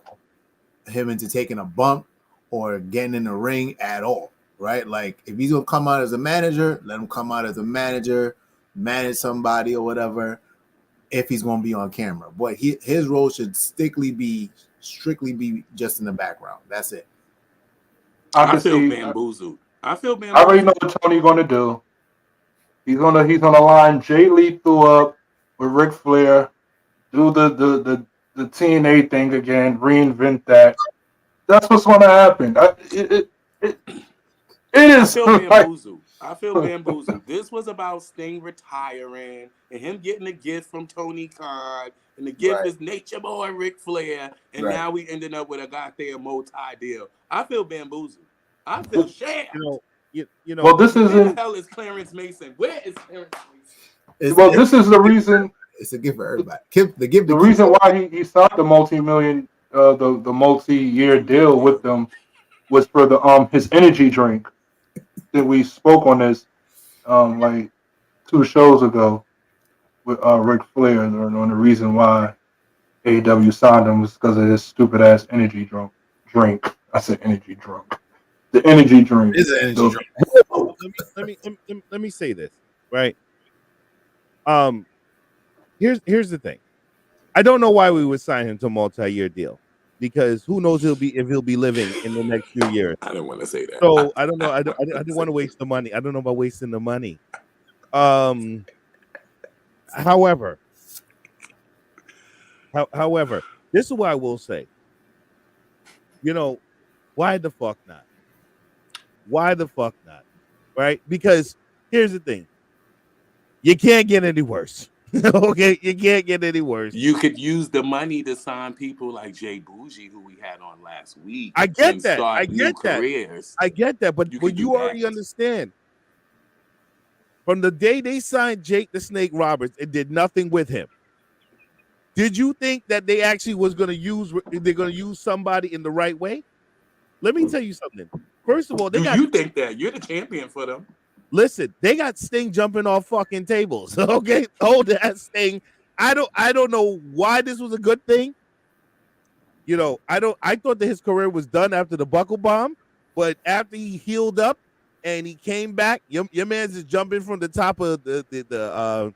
him into taking a bump or getting in the ring at all, right? Like if he's gonna come out as a manager, let him come out as a manager, manage somebody or whatever. If he's gonna be on camera, but his role should strictly be just in the background. That's it. I feel bamboozled. I already know what Tony's gonna do. He's gonna line Jay Lethal up with Ric Flair, do the TNA thing again, reinvent that. That's what's gonna happen. It is. I feel bamboozled. This was about Sting retiring and him getting a gift from Tony Khan, and the gift is Nature Boy Ric Flair, and now we ended up with a goddamn multi-deal. I feel bamboozled. I feel shared. You know. Well, this isn't. Where the hell is Clarence Mason? Where is Clarence Mason? This is the reason. It's a gift for everybody. The reason why he signed the multi-year deal with them was for the his energy drink that we spoke on this like 2 shows ago with Ric Flair on the reason why AEW signed him was because of his stupid ass energy drink. I said energy drunk. The energy drink. It's an energy So, drink. Let me say this, right? Um, here's the thing. I don't know why we would sign him to a multi-year deal because who knows if he'll be living in the next few years. I didn't want to say that. So I don't know. I didn't want to waste the money. I don't know about wasting the money. However, this is what I will say. You know, why the fuck not? Why the fuck not? Right? Because here's the thing. You can't get any worse. Okay, you can't get any worse. You could use the money to sign people like Jay Bougie, who we had on last week. I get and that. Start I new get that. careers. I get that. But You when could do you already that. understand, from the day they signed Jake the Snake Roberts, it did nothing with him. Did you think that they actually was going to use somebody in the right way? Let me tell you something. First of all, Do you think that you're the champion for them? Listen, they got Sting jumping off fucking tables. Okay, hold that Sting. I don't know why this was a good thing. You know, I thought that his career was done after the buckle bomb, but after he healed up and he came back, your man's just jumping from the top of the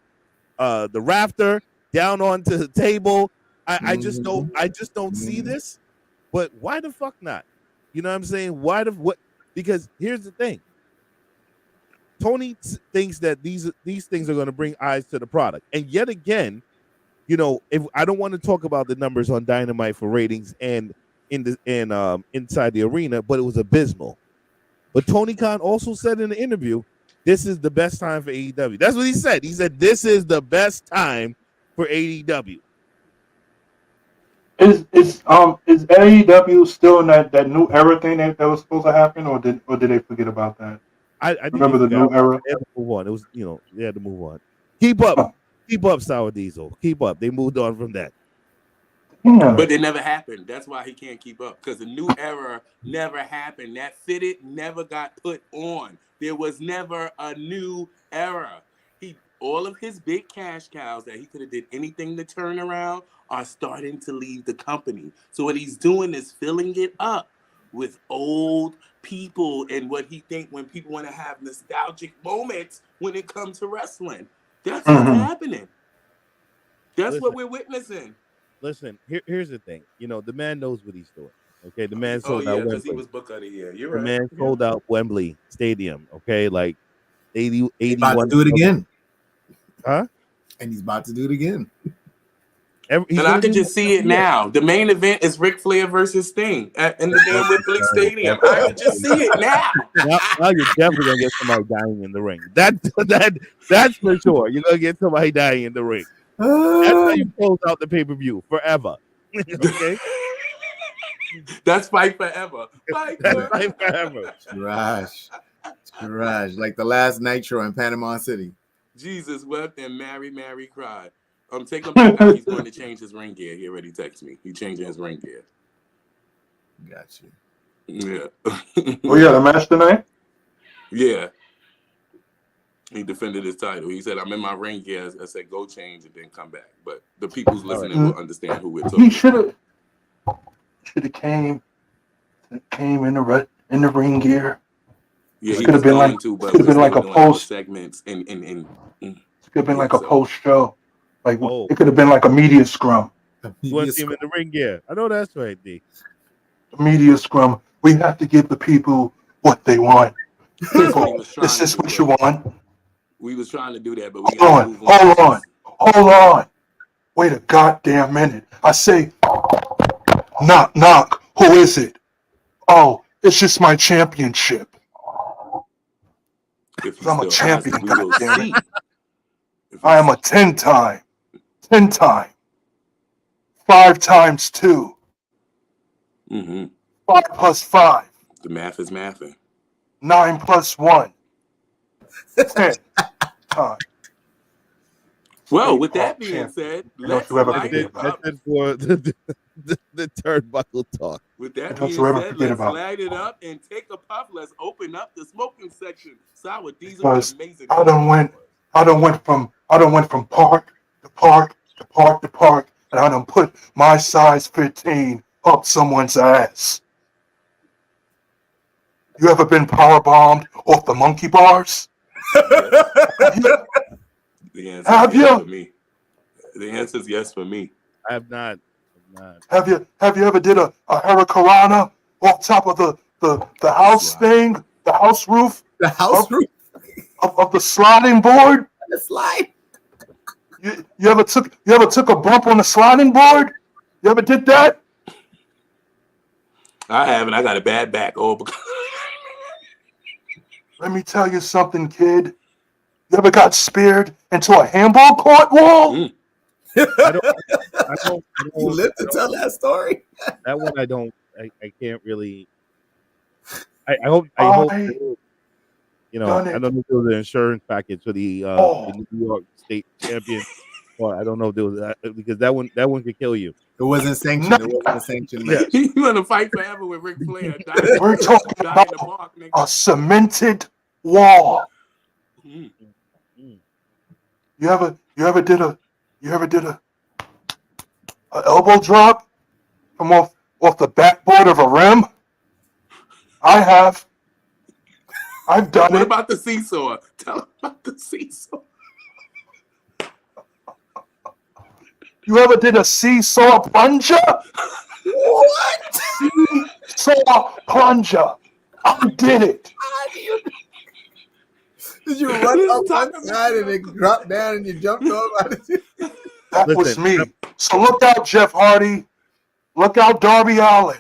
rafter down onto the table. I just don't see this. But why the fuck not? You know what I'm saying? What? Because here's the thing. Tony thinks that these things are going to bring eyes to the product, and yet again, you know, if I don't want to talk about the numbers on Dynamite for ratings and inside the arena, but it was abysmal. But Tony Khan also said in the interview, "This is the best time for AEW." That's what he said. He said, "This is the best time for AEW." is AEW still in that new era thing that was supposed to happen, or did they forget about that? I think Remember the new era? They had to move on. It was, you know, they had to move on. Keep up, Sour Diesel. Keep up. They moved on from that. Yeah. But it never happened. That's why he can't keep up, because the new era never happened. That fitted never got put on. There was never a new era. All of his big cash cows that he could have did anything to turn around are starting to leave the company. So what he's doing is filling it up with old people and what he think when people want to have nostalgic moments when it comes to wrestling. That's what's happening. That's what we're witnessing. Listen, here's the thing. You know, the man knows what he's doing. Okay, the man sold out because Wembley. he was book of the year. You're the right. man sold out Wembley Stadium. Okay, like 81. About to do it again. Huh? And he's about to do it again. And I can just see it now. The main event is Ric Flair versus Sting in the damn Wembley Stadium. I can just see it now. Now you're definitely gonna get somebody dying in the ring. That's for sure. You're gonna get somebody dying in the ring. That's how you close out the pay-per-view forever. Okay. That's Fight Forever. Fight forever. Trash. Like the last Nitro in Panama City. Jesus wept and Mary cried. Take him back out. He's going to change his ring gear. He already texted me. He's changing his ring gear. Got you. Yeah. Oh yeah, the match tonight? Yeah. He defended his title. He said, "I'm in my ring gear." I said, "Go change and then come back." But the people who's listening will understand who we're talking He about. should have came in the ring gear. Yeah, It could have been like a post segments and it could have been like a post show. Like it could have been like a media scrum. You want to see him in the ring gear? I know that's right, D. The media scrum. We have to give the people what they want. People, is this what you want? We was trying to do that, but we hold on. Wait a goddamn minute. I say, knock. Who is it? Oh, it's just my championship. I'm a champion, goddammit. I am a 10-time. 5 times 2. 5 plus 5. The math is mathing. 9 plus 1. 10 times. Well, with that being said, let's light it up. That's for the turnbuckle talk. With that being said, let's light it up and take a puff. Let's open up the smoking section. Sour Diesel is amazing. I done went from park to park to park to park, and I done put my size 15 up someone's ass. You ever been power bombed off the monkey bars? The answer Have is yes you? for me. The answer is yes for me. I have not. Have you ever did a hurricanrana off top of the house Slide. thing, the house roof The house roof, of the sliding board? the slide. You ever took a bump on the sliding board? You ever did that? I haven't. I got a bad back. Oh, because Let me tell you something, kid. You ever got speared into a handball court wall? I don't. You live to tell that story. That one I don't. I can't really. I hope. You know, done I it. don't know if there was an insurance package for the New York State champion. Well, I don't know if there was that, because that one could kill you. It wasn't sanctioned. It wasn't a sanctioned match. Yeah. you want to fight forever with Ric Flair. We're talking Die in the about park, nigga. a cemented wall. Mm. You ever did a elbow drop from off the backboard of a rim? I have. I've done What it. about the seesaw? Tell him about the seesaw. You ever did a seesaw plunger? What? Seesaw plunger. I did it. Did you run up one side and then drop down and you jumped over? That was Listen, me. So look out, Jeff Hardy. Look out, Darby Allin.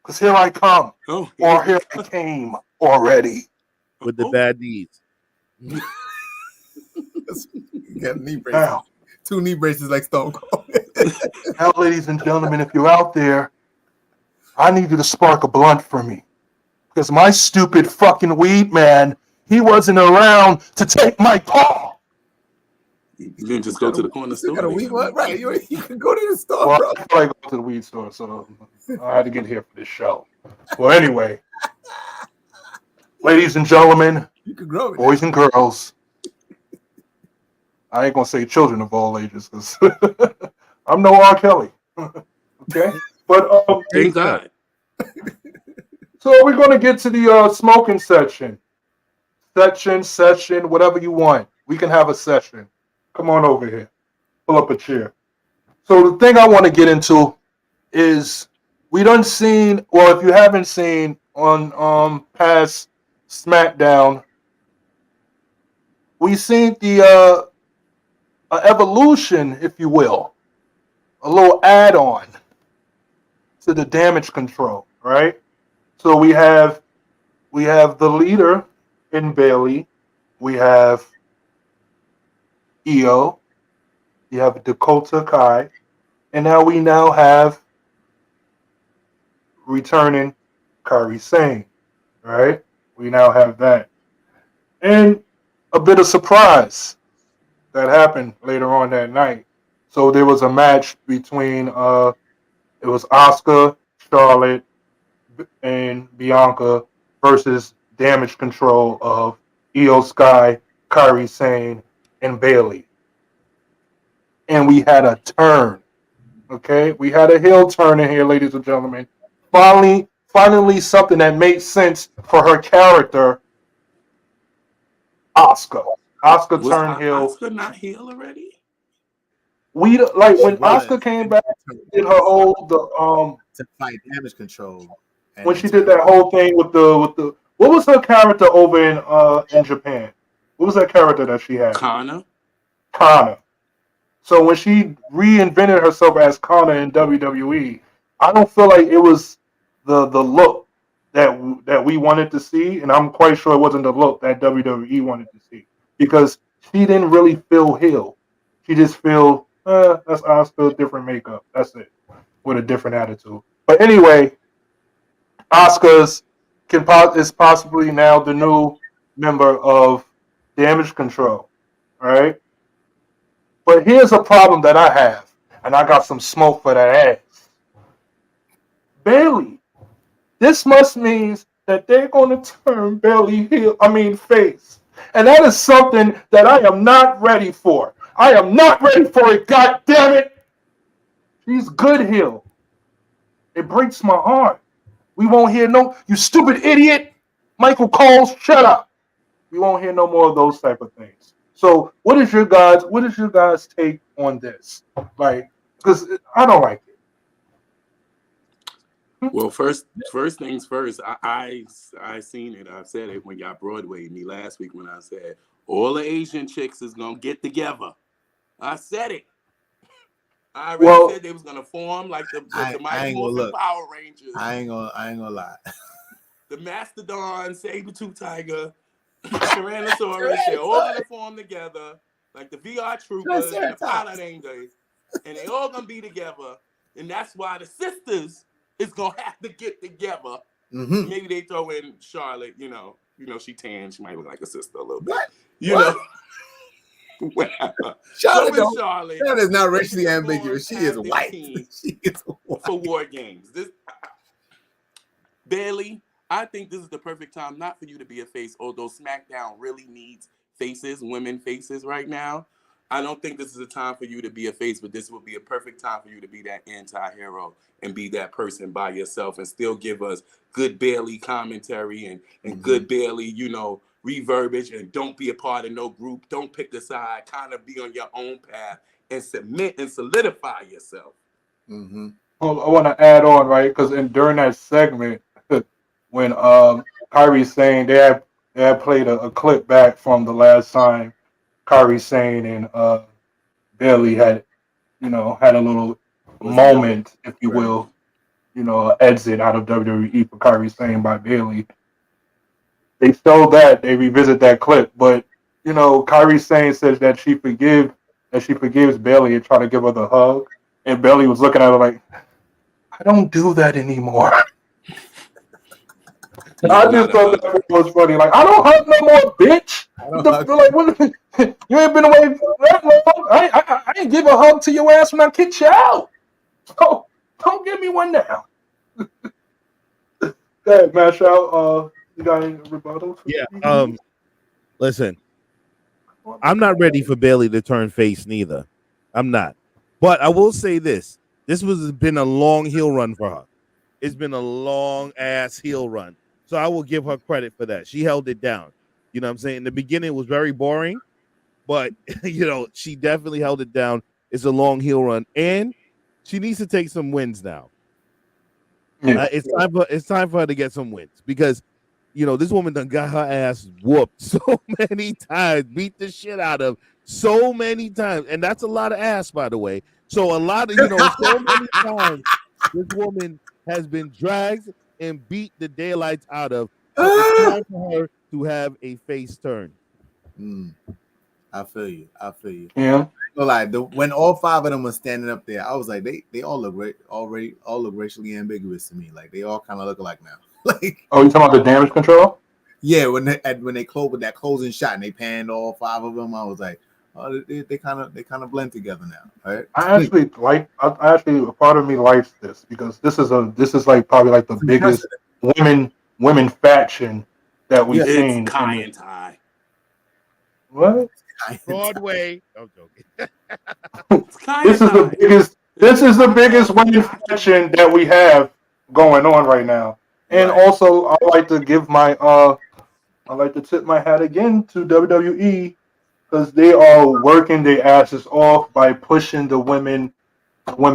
Because here I come. Oh, Or here I came already. with the bad knees. You got knee braces. Now, 2 knee braces like Stone Cold. now, ladies and gentlemen, if you're out there, I need you to spark a blunt for me. Because my stupid fucking weed man, he wasn't around to take my call. You didn't just go to the corner You store. got a weed one? Right. You can go to the store, Well, bro. I feel like I go to the weed store, so I had to get here for this show. Well, anyway, ladies and gentlemen, You can grow it. boys and girls, I ain't gonna say children of all ages, because I'm no R. Kelly. Okay, but Thank God. so we're gonna get to the smoking session, whatever you want. We can have a session. Come on over here. Pull up a chair. So the thing I want to get into is we done seen, well, if you haven't seen on past SmackDown, we seen the evolution, if you will, a little add-on to the damage control, right? So we have the leader in Bailey, we have Io, you have Dakota Kai, and now we have returning Kairi Sane, right? We now have that. And a bit of surprise that happened later on that night. So there was a match between it was Asuka, Charlotte, and Bianca versus Damage Control of Io Sky, Kairi Sane, and Bailey. And we had a turn. Okay? We had a heel turn in here, ladies and gentlemen. Finally something that made sense for her character, Asuka. Asuka Was turned heel. Oscar not heel already? We like when Was. Asuka came back, did her whole To fight damage control. when she did that whole thing with the what was her character over in Japan? What was that character that she had? Kana? Kana. So when she reinvented herself as Kana in WWE, I don't feel like it was the look that we wanted to see, and I'm quite sure it wasn't the look that WWE wanted to see, because she didn't really feel heel. She just feel that's Asuka, different makeup. That's it, with a different attitude. But anyway, Asuka's is possibly now the new member of Damage Control, right? But here's a problem that I have, and I got some smoke for that ass. Bailey, this must mean that they're going to turn Bailey face. And that is something that I am not ready for. I am not ready for it, God damn it. She's good heel. It breaks my heart. We won't hear no, you stupid idiot. Michael Cole, shut up. We won't hear no more of those type of things. So what is your guys take on this? Like, because I don't like it. Well, first things first. I seen it. I said it when y'all Broadwayed me last week when I said all the Asian chicks is gonna get together. I said it. I already said they was gonna form like the Mighty Morphin Power Rangers. I ain't gonna lie. The Mastodon, Saber-Tooth Tiger, Tyrannosaurus, they're all gonna form together, like the VR Troopers and the Power Rangers, and they all gonna be together. And that's why the sisters is gonna have to get together. Mm-hmm. Maybe they throw in Charlotte, you know, she tan, she might look like a sister a little bit. What? You know. Whatever. Charlotte is not racially ambiguous. She is white. She is white. For War Games. Bailey, I think this is the perfect time not for you to be a face, although SmackDown really needs faces, women faces right now. I don't think this is a time for you to be a face, but this would be a perfect time for you to be that anti-hero and be that person by yourself and still give us good Bailey commentary and good Bailey, reverbage, and don't be a part of no group. Don't pick a side. Kind of be on your own path and submit and solidify yourself. Mm-hmm. Well, I want to add on, right? Because during that segment, when Kyrie's saying they had played a clip back from the last time Kyrie Sane and Bailey had a little moment, if you will, exit out of WWE for Kyrie Sane by Bailey. They showed that, they revisit that clip, but Kyrie Sane says that she forgives Bailey and try to give her the hug, and Bailey was looking at her like, I don't do that anymore. I just thought that was funny. Like, I don't hug no more, bitch. You ain't been away for that long. I ain't give a hug to your ass when I kicked you out. So don't give me one now. Go ahead, Mash out. You got any rebuttals? Yeah. Listen, I'm not ready for Bailey to turn face neither. I'm not. But I will say this. This has been a long heel run for her. It's been a long ass heel run. So I will give her credit for that. She held it down. You know what I'm saying? In the beginning, it was very boring, but, she definitely held it down. It's a long heel run. And she needs to take some wins now. Yeah. It's time for her to get some wins because, this woman done got her ass whooped so many times, beat the shit out of so many times. And that's a lot of ass, by the way. So a lot of, so many times this woman has been dragged and beat the daylights out of. So it's time for her to have a face turn. I feel you. Yeah. When all five of them were standing up there, I was like, they all look all look racially ambiguous to me. Like they all kind of look alike now. Like, oh, you talking about the damage control? Yeah, when they closed with that closing shot and they panned all five of them, I was like, oh, they kind of blend together now, right? I actually a part of me likes this because this is like probably like the biggest women faction that we've seen. It's Kai and Ty. What? Broadway. I'm joking. This is the biggest women faction that we have going on right now. And also, I like to tip my hat again to WWE because they are working their asses off by pushing the women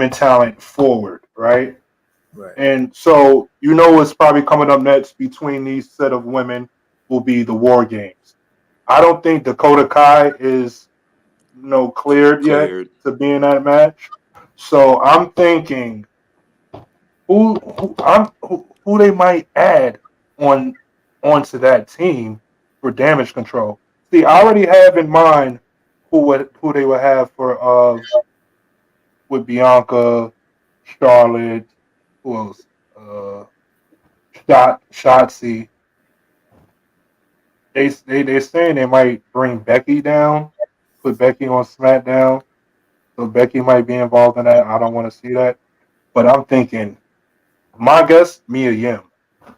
talent forward, right? Right. And so what's probably coming up next between these set of women will be the War Games. I don't think Dakota Kai is cleared yet to be in that match. So I'm thinking who they might add onto that team for damage control. See, I already have in mind who they would have for with Bianca, Charlotte, who else? Shotzi. They're saying they might bring Becky down, put Becky on SmackDown. So Becky might be involved in that. I don't want to see that. But I'm thinking, my guess, Mia Yim. I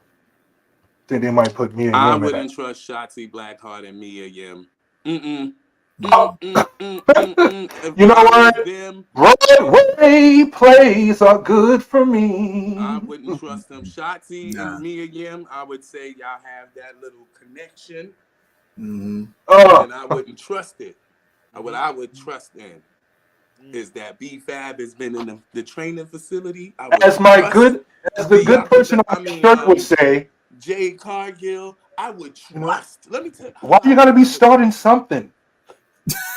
think they might put Mia Yim in I wouldn't that. trust Shotzi Blackheart and Mia Yim. If You know I was what? them, Broadway plays are good for I me. wouldn't trust them. Shotzi and Nah. Mia Yim, I would say y'all have that little connection, Mm-hmm. Oh, and I wouldn't trust it. What I would trust in is that B Fab has been in the training facility. I would as my trust good, as the good person on my shirt would say, Jay Cargill. I would you know, trust. Let me tell you, why you got to be starting something?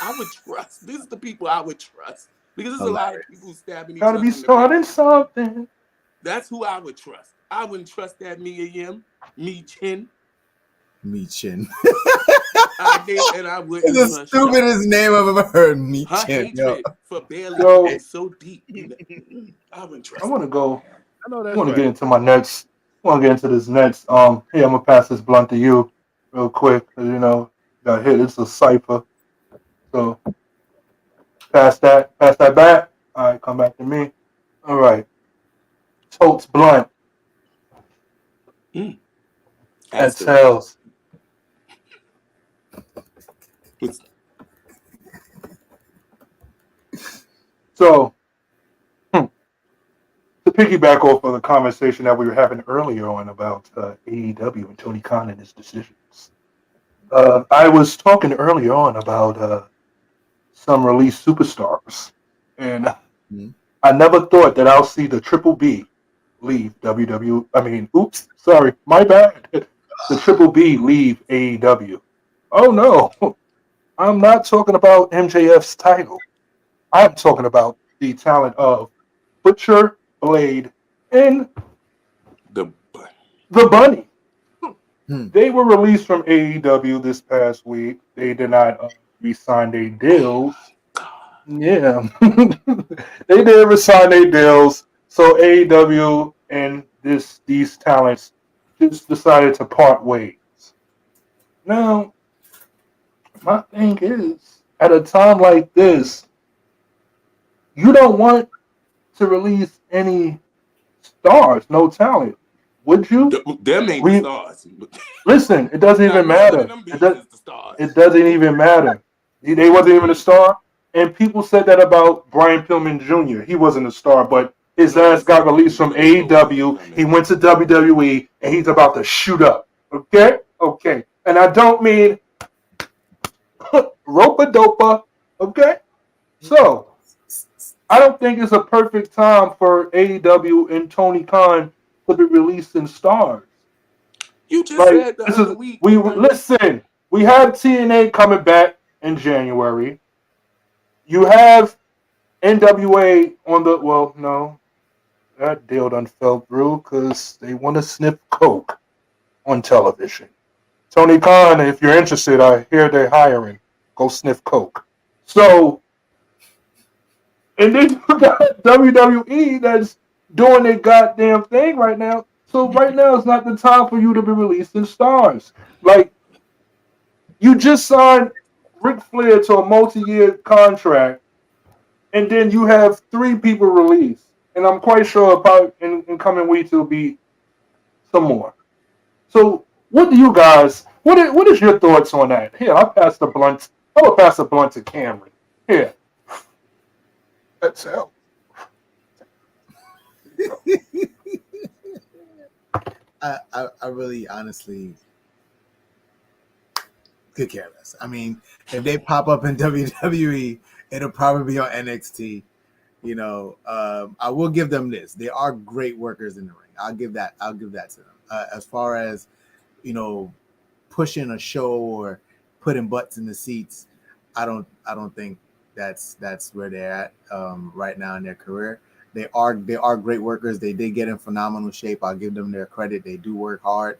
I would trust. These are the people I would trust because there's a lot of Hilarious. people stabbing each Got to be other in the back. starting something. That's who I would trust. I wouldn't trust that Mia Yim, Me Chin. Meechin. I did, and I wouldn't It's the trust Shotzi. stupidest name I've ever heard. Her Meechin. Yo. hatred for Bailey So is so deep. I wouldn't I trust want to it. go. I know I that's want to right. get into my Nets. I want to get into this Nets. Hey, I'm gonna pass this blunt to you real quick. 'Cause, you know, got hit. It's a cipher. So pass that back. All right, come back to me. All right, totes blunt. Mm. Asterisk. Exhales. It's, So to piggyback off of the conversation that we were having earlier on about AEW and Tony Khan and his decisions, I was talking earlier on about some released superstars, and Mhm. I never thought that I'll see the Triple B leave WW. I mean, oops, sorry, my bad. The Triple B leave AEW. Oh no, I'm not talking about MJF's title. I'm talking about the talent of Butcher, Blade, and the the Bunny. Hmm. They were released from AEW this past week. They did not re-sign their deals. Yeah, they did resign their deals. So AEW and these talents just decided to part ways. Now, my thing is, at a time like this, you don't want to release any stars, no talent, would you? them ain't the We stars. listen. It doesn't Now even none of matter. them bees is the stars. It doesn't even matter. They wasn't even a star. And people said that about Brian Pillman Jr. He wasn't a star, but his No, they ass got said that released he from couldn't hold Brian AEW. He Pillman. went to WWE, and he's about to shoot up. Okay? Okay. And I don't mean ropa dopa. Okay? So, I don't think it's a perfect time for AEW and Tony Khan to be releasing stars. You just Like, said the this other is, week. we listen, we have TNA coming back in January. You have NWA on the no, that deal done fell through because they want to sniff coke on television. Tony Khan, if you're interested, I hear they're hiring. Go sniff coke. So, and then you got WWE that's doing their goddamn thing right now. So right now is not the time for you to be releasing stars. Like you just signed Ric Flair to a multi-year contract, and then you have three people released. And I'm quite sure about in coming weeks it'll be some more. So what do you guys? What is your thoughts on that? Here, I'll pass the blunt. I will pass the blunt to Cameron. Here, that's how. I really honestly could care less. I mean, if they pop up in WWE, it'll probably be on NXT. You know, I will give them this. They are great workers in the ring. I'll give that to them. As far as, you know, pushing a show or putting butts in the seats, I don't think that's where they're at right now in their career. They are great workers. They did get in phenomenal shape. I'll give them their credit. They do work hard.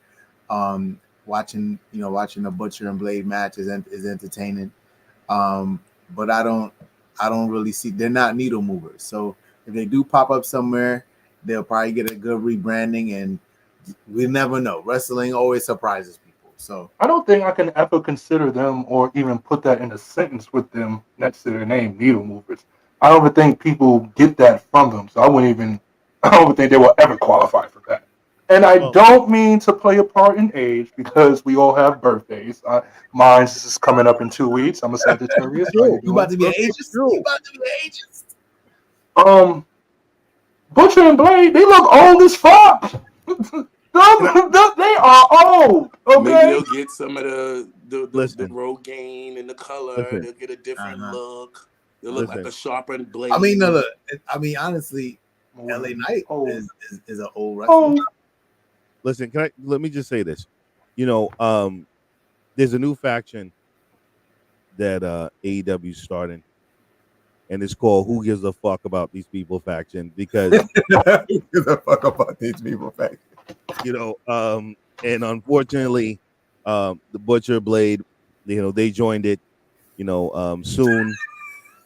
Watching a Butcher and Blade match is entertaining. But I don't really see, they're not needle movers. So if they do pop up somewhere, they'll probably get a good rebranding, and we never know. Wrestling always surprises people. So I don't think I can ever consider them or even put that in a sentence with them next to their name, needle movers. I don't even think people get that from them. So I wouldn't even. I don't even think they will ever qualify for that. And I Well, don't mean to play a part in age because we all have birthdays. Mine's is coming up in 2 weeks. I'm a Sagittarius. How you You about doing? to be an okay, ageist? true. You about to be an ageist? Butcher and Blade, they look old as fuck. Can I They are old. Maybe Okay. they'll get some of the listen? Rogaine and the color. Listen, They'll get a different Uh-huh. look. They'll look like listen. a sharpened blade. I mean, no, look. I mean, honestly, LA Knight Old. is an old wrestler. Old. Listen, let me just say this. There's a new faction that AEW starting, and it's called "Who Gives a Fuck About These People" faction because Who gives a fuck about these people? Fact. and unfortunately, the Butcher Blade, they joined it. Soon,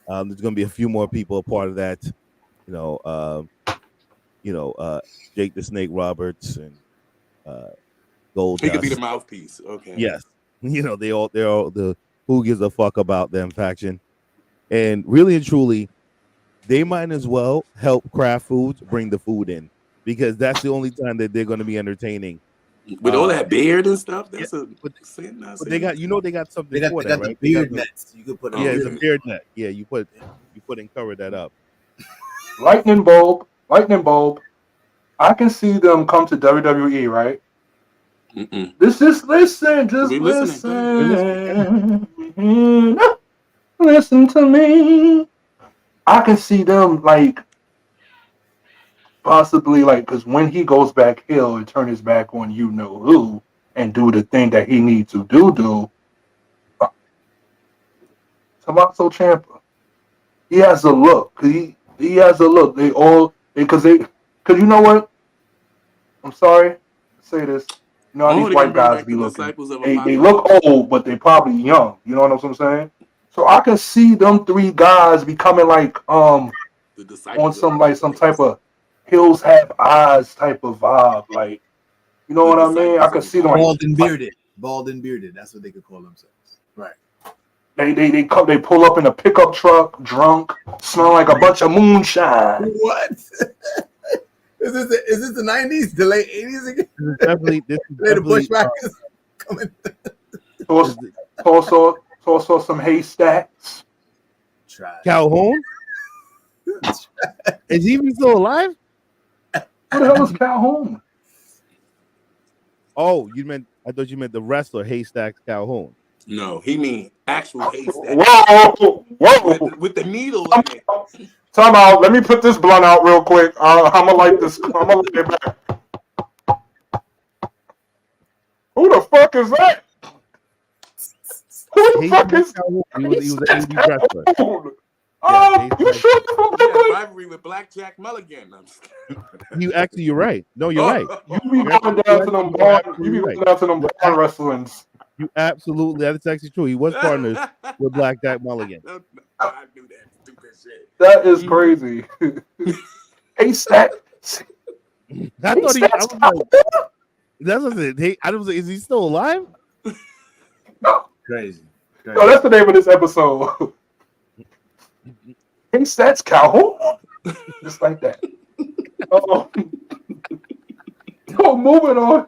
there's gonna be a few more people a part of that. You know, Jake the Snake Roberts and Gold He could be the Dust. mouthpiece. Okay. Yes, they're all the Who Gives a Fuck About Them faction, and really and truly, they might as well help Craft Foods bring the food in because that's the only time that they're going to be entertaining. With all that beard and stuff, that's yeah, a but sin. But they got they got something They got, for they that, got the right? beard nets. You could put Yeah, it's a okay. beard net. Yeah, you put and cover that up. Lightning bulb. I can see them come to WWE, right? Mm-mm. Just listen. We listening. Go ahead. Listen to me. I can see them possibly because when he goes back, he'll turn his back on you know who and do the thing that he needs to do. Tommaso Ciampa, he has a look. He has a look. Because you know what? I'm sorry to say this. You know how Oh, these they're gonna white bring guys back be the looking. disciples of They Apollo. look old, but they probably young. You know what I'm saying? So I can see them three guys becoming The on disciples of some type Apocalypse. of hills have eyes type of vibe. You know The what I mean? I disciples could of see them Apocalypse. Bald and bearded. That's what they could call themselves. Right. they pull up in a pickup truck, drunk, smell like a bunch of moonshine. What? Is this the 90s? The late 80s again? This is definitely The Bushwhackers coming. Also some haystacks. Try. Calhoun. Is he even still alive? Who the hell is Calhoun? Oh, I thought you meant the wrestler Haystacks Calhoun. No, he mean actual haystack Whoa! with the needle in it. Time out. Let me put this blunt out real quick. I'm gonna light this. I'm gonna light it back. Who the fuck is that? Who the fuck is? He was an indie wrestler. You sure you're from He had a Brooklyn? rivalry with Blackjack Mulligan. I'm just kidding. You're right. No, you're right. You be going down to them barn wrestlings. You absolutely. That's actually true. He was partners with Blackjack Mulligan. No, I knew that stupid shit. That is crazy. Haystack. I thought he. I was like, that's what it. Hey, I was like, is he still alive? Crazy. No, that's the name of this episode. Haystacks Calhoun. Just like that. Oh, moving on.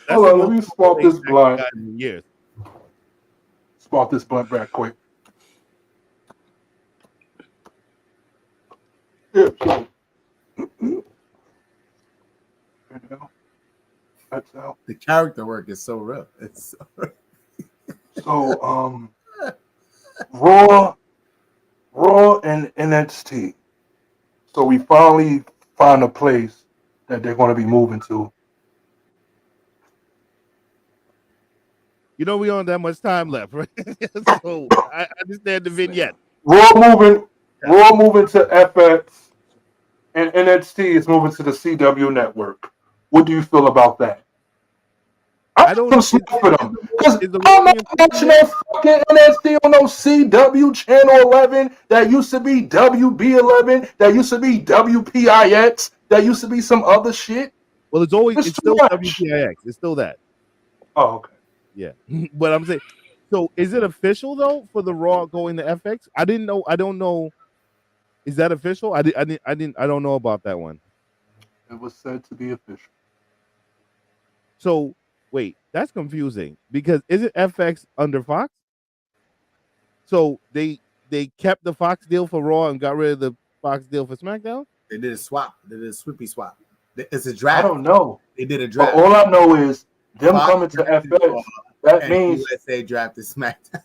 Hold on, let me spark this blunt. Years. Spark this blunt back quick. Yeah. That's out. The character work is so rough. It's so Raw and NXT. So we finally found a place that they're going to be moving to. We don't have much time left, right? So I understand the vignette. Raw moving to FX, and NXT is moving to the CW network. What do you feel about that? I don't know for them because I'm not watching that fucking NXT on no CW channel 11 that used to be WB11, that used to be WPIX, that used to be some other shit. Well, it's still WPIX. It's still that. Oh, okay. Yeah, but I'm saying, so is it official though for the Raw going to FX? I didn't know. I don't know. Is that official? I don't know about that one. It was said to be official. So wait, that's confusing because isn't FX under Fox? So they kept the Fox deal for Raw and got rid of the Fox deal for SmackDown. They did a swap. They did a swippy swap. It's a I draft. don't know, They did a but draft. all I know is them Fox coming to drafted Raw FX. That and means USA drafted SmackDown.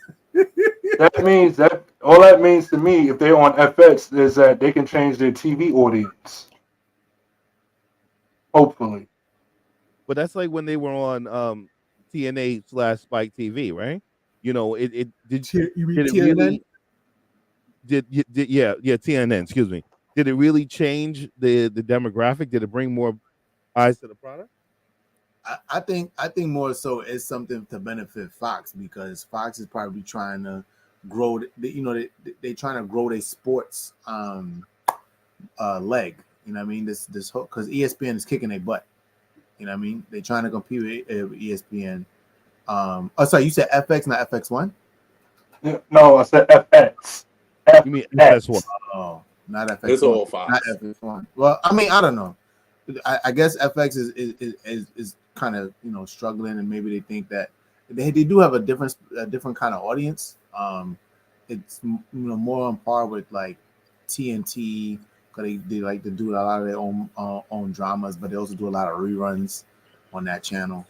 that all that means to me, if they're on FX, is that they can change their TV audience. Hopefully, But that's like when they were on TNA/Spike TV, right? You know, it You mean did it TNN? really did yeah TNN, excuse me. Did it really change the demographic? Did it bring more eyes to the product? I think more so it's something to benefit Fox because Fox is probably trying to grow. They trying to grow their sports leg. You know what I mean? This whole because ESPN is kicking their butt. You know what I mean? They're trying to compete with ESPN. Oh, sorry, you said FX, not FX1? no, I said FX. You mean FS1? Oh, not FX1. It's all Not Fox. FX1. Well, I mean, I don't know. I guess FX is kind of struggling, and maybe they think that they do have a different kind of audience. It's more on par with like TNT because they like to do a lot of their own dramas, but they also do a lot of reruns on that channel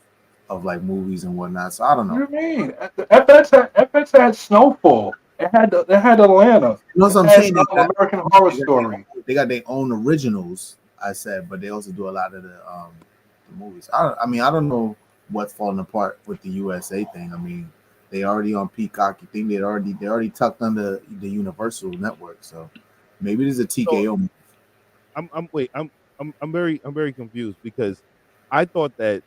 of like movies and whatnot. So I don't know. What do you mean? FX had Snowfall. It had Atlanta. You know what I'm It had saying? American Horror Story. They got their own originals. I said, but they also do a lot of the movies. I mean, I don't know what's falling apart with the USA thing. I mean, they already on Peacock. You think they already tucked under the Universal network. So maybe there's a TKO. So, I'm very confused because I thought that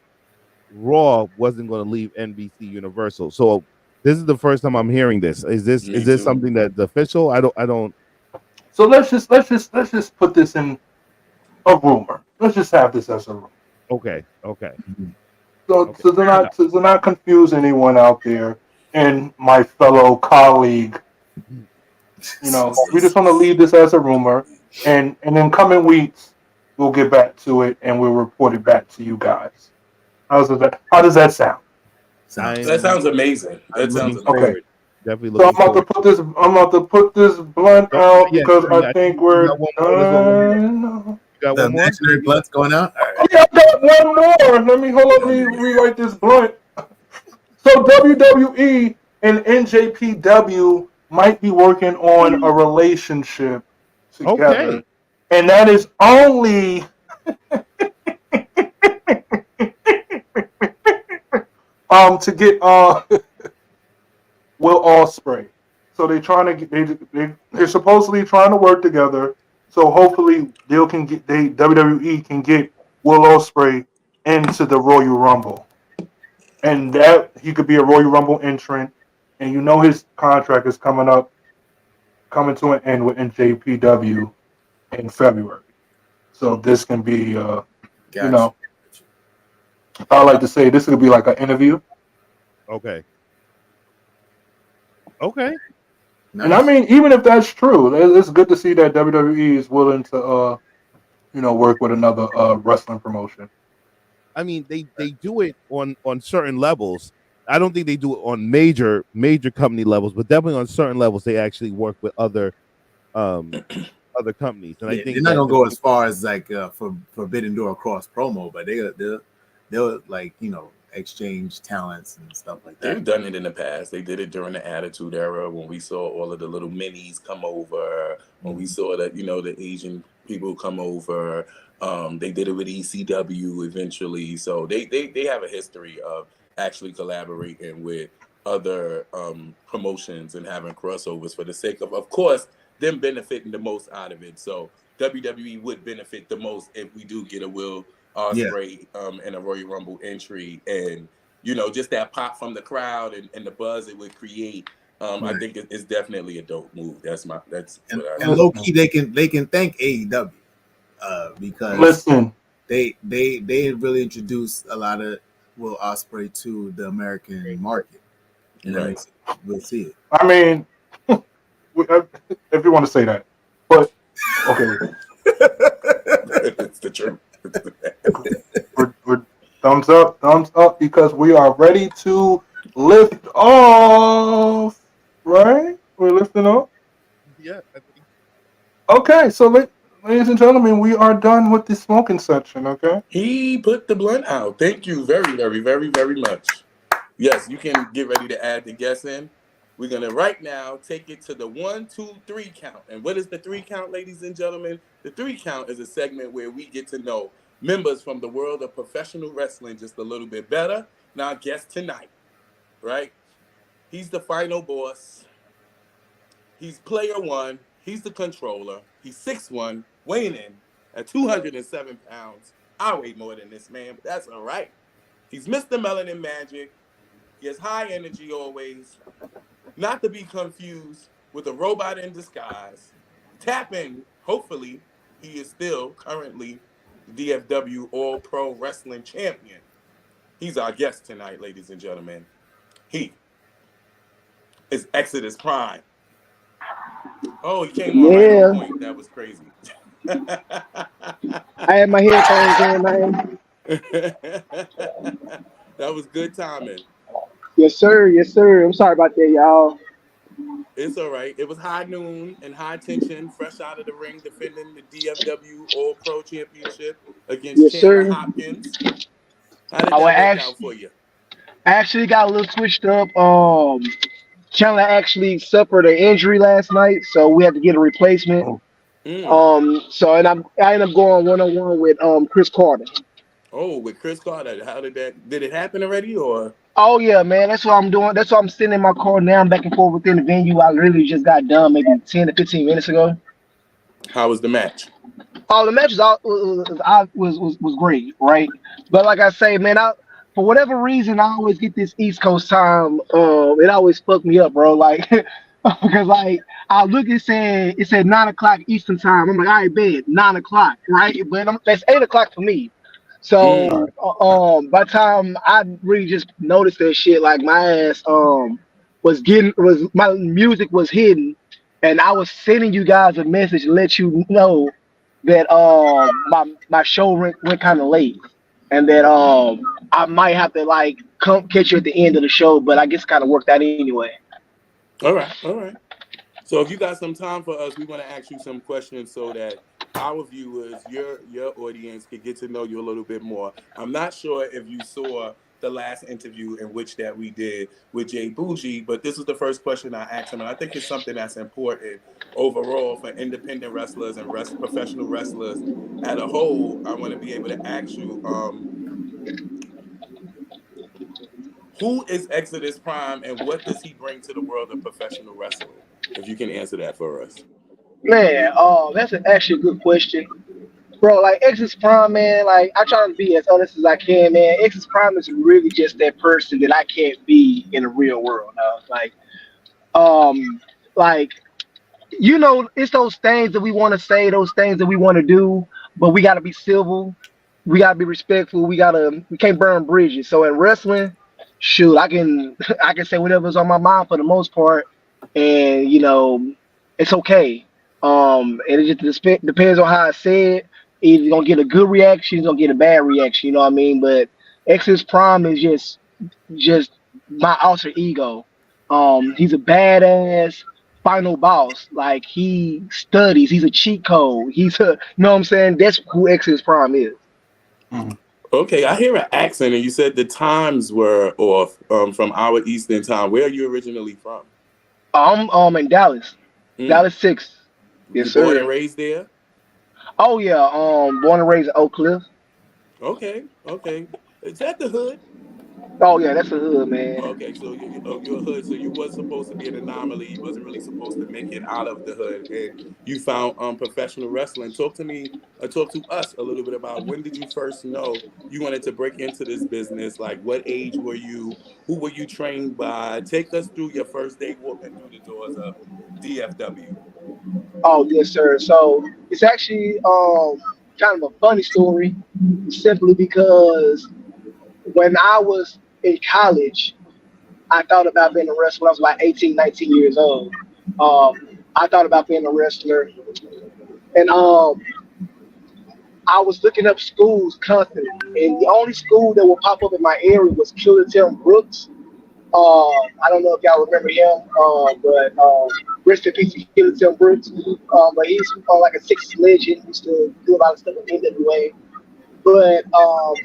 Raw wasn't going to leave NBC Universal. So this is the first time I'm hearing this. Is this too. something that's official? I don't. So let's just put this in a rumor. Let's just have this as a rumor. Okay. So Okay. to not confuse anyone out there and my fellow colleague, we just want to leave this as a rumor, and in coming weeks we'll get back to it and we'll report it back to you guys. How does that sound? That sounds amazing. That sounds amazing. Okay. Definitely. So I'm about to put this blunt out because I think we're done. You got The one more? imaginary blood's going out. Yeah, I got one more. Let me rewrite this blunt. So WWE and NJPW might be working on a relationship together, Okay. and that is only to get Will Ospreay. So they're supposedly trying to work together. So hopefully WWE can get Will Ospreay into the Royal Rumble, and that he could be a Royal Rumble entrant. And his contract is coming to an end with NJPW in February. So this can be, Gotcha. I like to say this could be like an interview. Okay. Nice. And I mean, even if that's true, it's good to see that WWE is willing to, work with another wrestling promotion. I mean, they do it on certain levels. I don't think they do it on major company levels, but definitely on certain levels, they actually work with other companies. And I think they're not gonna go as far as like for Forbidden Door cross promo, but they'll like exchange talents and stuff like that. They've done it in the past. They did it during the Attitude Era when we saw all of the little minis come over. When we saw that the Asian people come over. They did it with ECW eventually. So they have a history of actually collaborating with other promotions and having crossovers for the sake of course, them benefiting the most out of it. So WWE would benefit the most if we do get a Will Ospreay and a Royal Rumble entry, and just that pop from the crowd and the buzz it would create. I think it's definitely a dope move. That's what I. And low key, they can thank AEW because Listen, they really introduced a lot of Will Ospreay to the American market. Right. We'll see it. I mean, if you want to say that, but okay. It's the truth. thumbs up, because we are ready to lift off. Right? We're lifting off. Yeah, I think. Okay, so ladies and gentlemen, we are done with the smoking section. Okay. He put the blunt out. Thank you very, very, very, very much. Yes, you can get ready to add the guess in. We're gonna right now take it to the 1, 2, 3 count. And what is the 3 count, ladies and gentlemen? The 3 count is a segment where we get to know members from the world of professional wrestling just a little bit better. Now, guest tonight, right? He's the final boss. He's player one. He's the controller. He's 6'1", weighing in at 207 pounds. I weigh more than this man, but that's all right. He's Mr. Melanin Magic. He has high energy always, not to be confused with a robot in disguise. Tap in, hopefully, he is still currently the DFW All Pro Wrestling Champion. He's our guest tonight, ladies and gentlemen. He is Exodus Prime. Oh, he came on right on Yeah, point. That was crazy. I had my headphones in, man. That was good timing. Yes, sir. Yes, sir. I'm sorry about that, y'all. It's all right. It was high noon and high tension, fresh out of the ring, defending the DFW All Pro Championship against Yes, Chandler sir. Hopkins. How did I was that work out for actually you? actually got a little switched up. Chandler actually suffered an injury last night, so we had to get a replacement. Oh, Mm. So I ended up going 1-on-1 with Chris Carter. Oh, with Chris Carter, how did that? Did it happen already, or Oh yeah, man. That's what I'm doing. That's what I'm sitting in my car now. I'm back and forth within the venue. I literally just got done maybe 10 to 15 minutes ago. how was the match? Oh, the match was great, right? But like I say, man, for whatever reason I always get this East Coast time. It always fuck me up, bro. Like because like I look and it said 9 o'clock Eastern time. I'm like, all right, bed 9 o'clock, right? But that's 8 o'clock for me. Mm. all So right. by the time I really just noticed that shit, like my ass was my music was hidden, and I was sending you guys a message to let you know that my show went kind of late, and that I might have to like come catch you at the end of the show, but I guess kind of worked out anyway. All right, all right. So if you got some time for us, we want to ask you some questions so that our viewers, your audience, can get to know you a little bit more. I'm not sure if you saw the last interview in which that we did with Jay Bougie, but this is the first question I asked him, and I think it's something that's important overall for independent wrestlers and professional wrestlers at a whole. I want to be able to ask you, who is Exodus Prime, and what does he bring to the world of professional wrestling? If you can answer that for us. Man, that's actually a good question. Bro, like Ex's Prime, man, like I try to be as honest as I can, man. Ex's Prime is really just that person that I can't be in the real world. Um, like it's those things that we want to say, those things that we want to do, but we got to be civil, we got to be respectful, we can't burn bridges. So in wrestling, shoot, I can I can say whatever's on my mind for the most part, and it's okay. And it just depends on how I say it. Either you're gonna get a good reaction, you're gonna get a bad reaction. You know what I mean? But X's Prime is just my alter ego. He's a badass final boss. Like he studies. He's a cheat code. You know what I'm saying? That's who X's Prime is. Mhm. Okay, I hear an accent, and you said the times were off from our Eastern time. Where are you originally from? I'm in Dallas, Mm. Dallas 6. Yes, You born and sir. raised there? Oh yeah. Born and raised in Oak Cliff. Okay, okay. Is that the hood? Oh yeah, that's the hood, man. Okay, so you're a hood. So you was supposed to be an anomaly. You wasn't really supposed to make it out of the hood, and you found professional wrestling. Talk to me, talk to us a little bit about when did you first know you wanted to break into this business? Like, what age were you? Who were you trained by? Take us through your first day walking through the doors of DFW. Oh yes, sir. So it's actually kind of a funny story, simply because when I was in college, I thought about being a wrestler when I was like 18, 19 years old. I thought about being a wrestler, and I was looking up schools constantly, and the only school that would pop up in my area was Tim Brooks. I don't know if y'all remember him, but rest in peace to Tim Brooks. But he's like a Sixers legend. He used to do a lot of stuff with NWA. But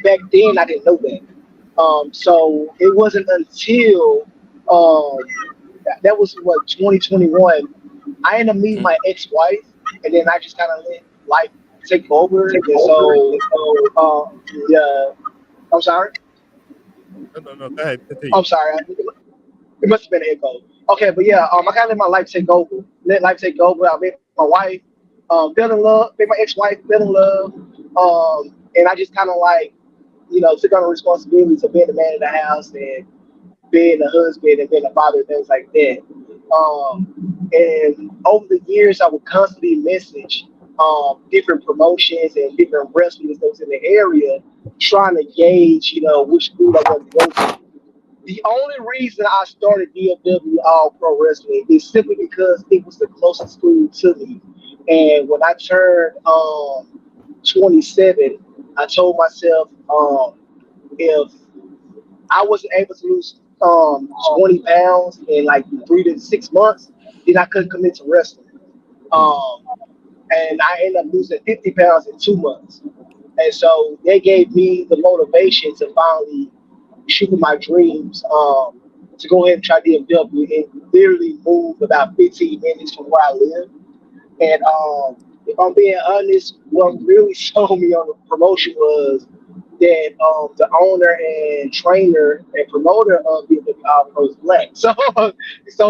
back then, I didn't know that. So it wasn't until that was what 2021. I ended up meeting Mm. my ex-wife, and then I just kind of let life take over. And so, yeah, I'm sorry. No. Go ahead, continue. I'm sorry. It must have been an echo. Okay, but yeah, I kind of let my life take over. Let life take over. I met my wife, fell in love. Met my ex-wife, fell in love, and I just kind of like, took on the responsibilities of being the man in the house and being a husband and being a father and things like that. And over the years, I would constantly message different promotions and different wrestlers that was in the area, trying to gauge, which school I wanted to go to. The only reason I started DFW All Pro Wrestling is simply because it was the closest school to me. And when I turned 27, I told myself if I wasn't able to lose 20 pounds in like 3 to 6 months, then I couldn't commit to wrestling. Um, and I ended up losing 50 pounds in 2 months. And so they gave me the motivation to finally shoot for my dreams, to go ahead and try DFW and literally move about 15 minutes from where I live. And if I'm being honest, what really sold me on the promotion was that the owner and trainer and promoter of the was black. So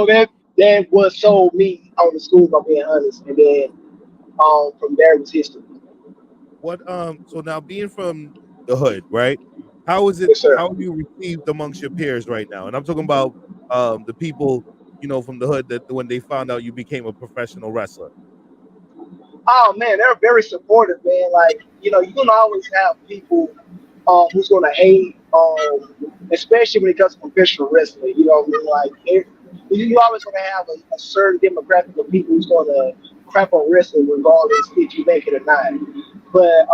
that was sold me on the school. If I'm being honest, and then from there was history. What so now being from the hood, right? How is it Yes, sir. how are you received amongst your peers right now? And I'm talking about the people, from the hood that when they found out you became a professional wrestler. Oh man, they're very supportive, man. Like you're gonna always have people who's gonna hate, especially when it comes to professional wrestling. You know what I mean? Like you always gonna have a certain demographic of people who's gonna crap on wrestling, regardless if you make it or not. But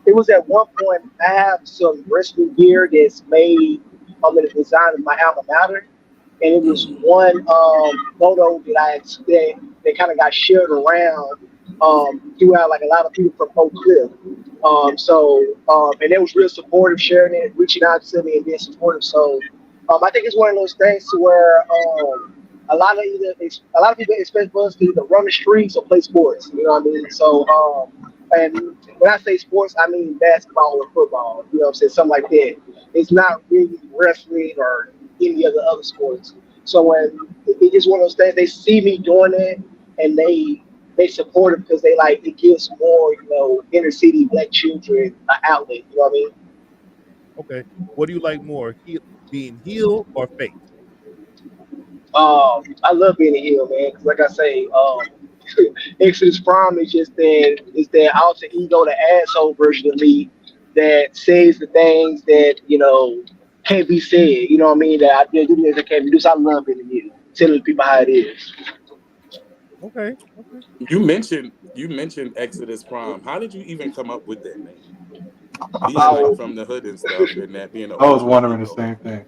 it was at one point I have some wrestling gear that's made in the design of my alma mater, and it was Mm. one photo that kind of got shared around throughout like a lot of people from Oak Cliff. And it was real supportive, sharing it, reaching out to me and being supportive. So I think it's one of those things to where a lot of people expect us to either run the streets or play sports. You know what I mean? So and when I say sports, I mean basketball or football. You know what I'm saying? Something like that. It's not really wrestling or any of the other sports. So when it's just one of those things, they see me doing it and they support it because they like it gives more, inner city black children an outlet. You know what I mean? Okay. What do you like more? Being heel or face? I love being a heel, man. 'Cause like I say, Exodus Prime is that alter ego, the asshole version of me that says the things that can't be said. You know what I mean? That I do things that can't be done. So I love being a heel, telling people how it is. Okay. Okay. You mentioned Exodus Prime. How did you even come up with that name? Being like Oh from the hood and stuff, and that being an I was alter wondering the ego. same thing.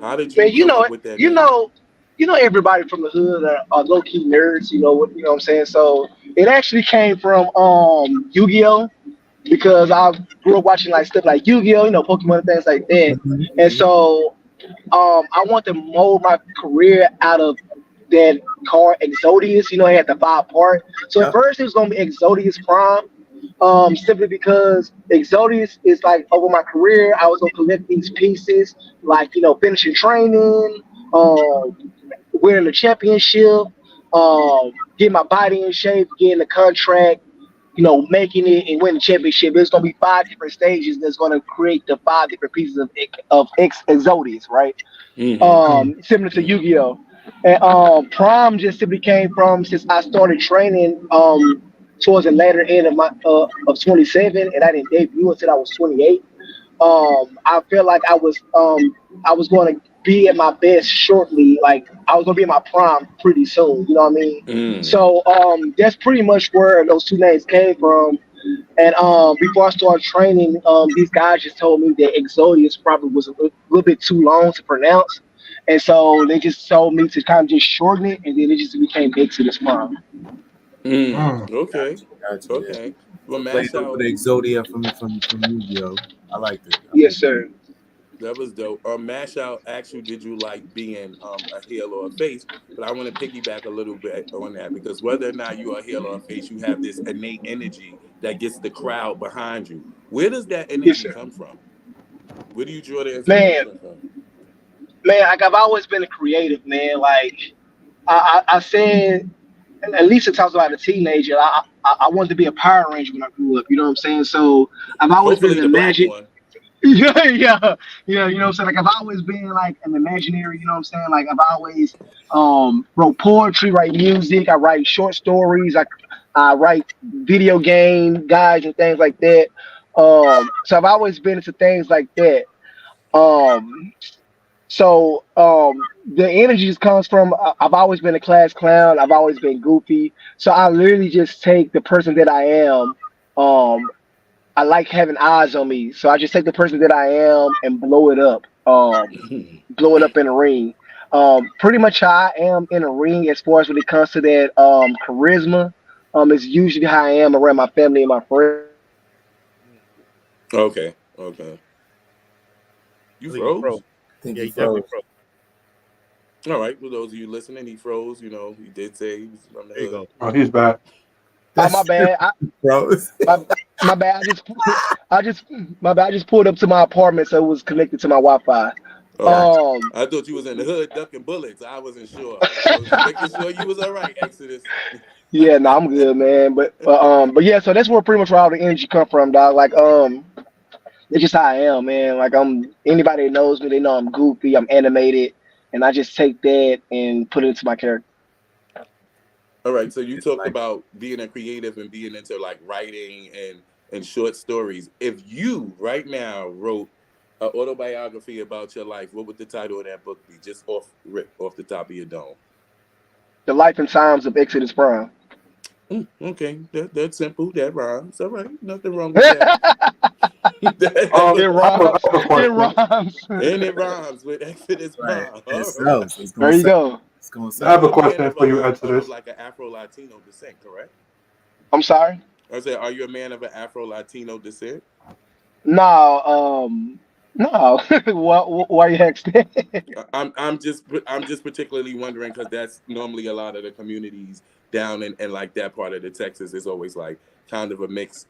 How did man, you come up with that name? everybody from the hood are low key nerds. What I'm saying. So it actually came from Yu-Gi-Oh, because I grew up watching like stuff like Yu-Gi-Oh, Pokemon and things like that. And Mhm. so I want to mold my career out of that card Exodius. It had the 5 part. So at Yeah. first it was gonna be Exodius Prime, simply because Exodius is like over my career. I was gonna collect these pieces, like finishing training, winning the championship, getting my body in shape, getting the contract, making it and winning the championship. There's gonna be 5 different stages that's gonna create the 5 different pieces of Exodius, right? Mm-hmm. Similar to Mm-hmm. Yu-Gi-Oh. And Prime just simply came from since I started training towards the later end of my of 27, and I didn't debut until I was 28. I felt like I was going to be at my best shortly. Like I was going to be in my prime pretty soon. You know what I mean? Mm. So that's pretty much where those two names came from. And before I started training, these guys just told me that Exodius probably was a little bit too long to pronounce, and so they just told me to kind of just shorten it, and then it just became Exodus Prime. Mm, Mm. okay, Got you. Yeah. okay. Well, So playing Mash over Out, the Exodia from Yu-Gi-Oh. I liked it. I Yes, liked it. sir. that was dope. Mash Out asked you, did you like being a heel or a face? But I want to piggyback a little bit on that because whether or not you are a heel or a face, you have this innate energy that gets the crowd behind you. Where does that Yes, energy sir. come from? Where do you draw the Man, inspiration from? man, like I've always been a creative man. Like I said, at least since I was about a teenager, I wanted to be a Power Ranger when I grew up. You know what I'm saying? So I've always been Hopefully, an the black imagine. one. Yeah, yeah, yeah. You know what I'm saying? Like I've always been like an imaginary. You know what I'm saying? Like I've always wrote poetry, write music, I write short stories, I write video game guides and things like that. So I've always been into things like that. Um, so the energy just comes from I've always been a class clown. I've always been goofy. So I literally just take the person that I am. Um, I like having eyes on me, so I just take the person that I am and blow it up. Blow it up in a ring. Pretty much how I am in a ring as far as when it comes to that charisma. Is usually how I am around my family and my friends. Okay, okay. You I think he froze. froze? I think Yeah, he he definitely froze. froze. All right. For those of you listening, he froze. He did say he was from the There you hood. go. Oh, he's back. My That's bad. froze. My, my bad. I just, my bad. I just pulled up to my apartment, so it was connected to my Wi-Fi. Oh, Gotcha. Um, I thought you was in the hood ducking bullets. I wasn't sure. I was just making sure you was all right, Exodus. yeah, no, I'm good, man. But yeah, so that's where pretty much where all the energy come from, dog. Like, it's just how I am, man. Like, anybody that knows me, they know I'm goofy, I'm animated, and I just take that and put it into my character. All right. So you It's talked like about being a creative and being into like writing and short stories. If you right now wrote an autobiography about your life, what would the title of that book be? Just off the top of your dome. The life and times of Exodus Prime. Okay, that's simple. That rhymes. All right, nothing wrong with that. it I rhymes. have a It question. rhymes. And it rhymes with Exodus right. Prime. It All right. sells. It's There gonna you sell. go. It's gonna Now I have sell. a you're a man question of for you, Exodus. like an Afro Latino descent, correct? I'm sorry. I said, are you a man of an Afro Latino descent? No, no. Why you asked that? I'm just particularly wondering because that's normally a lot of the communities down in like that part of the Texas is always like kind of a mixed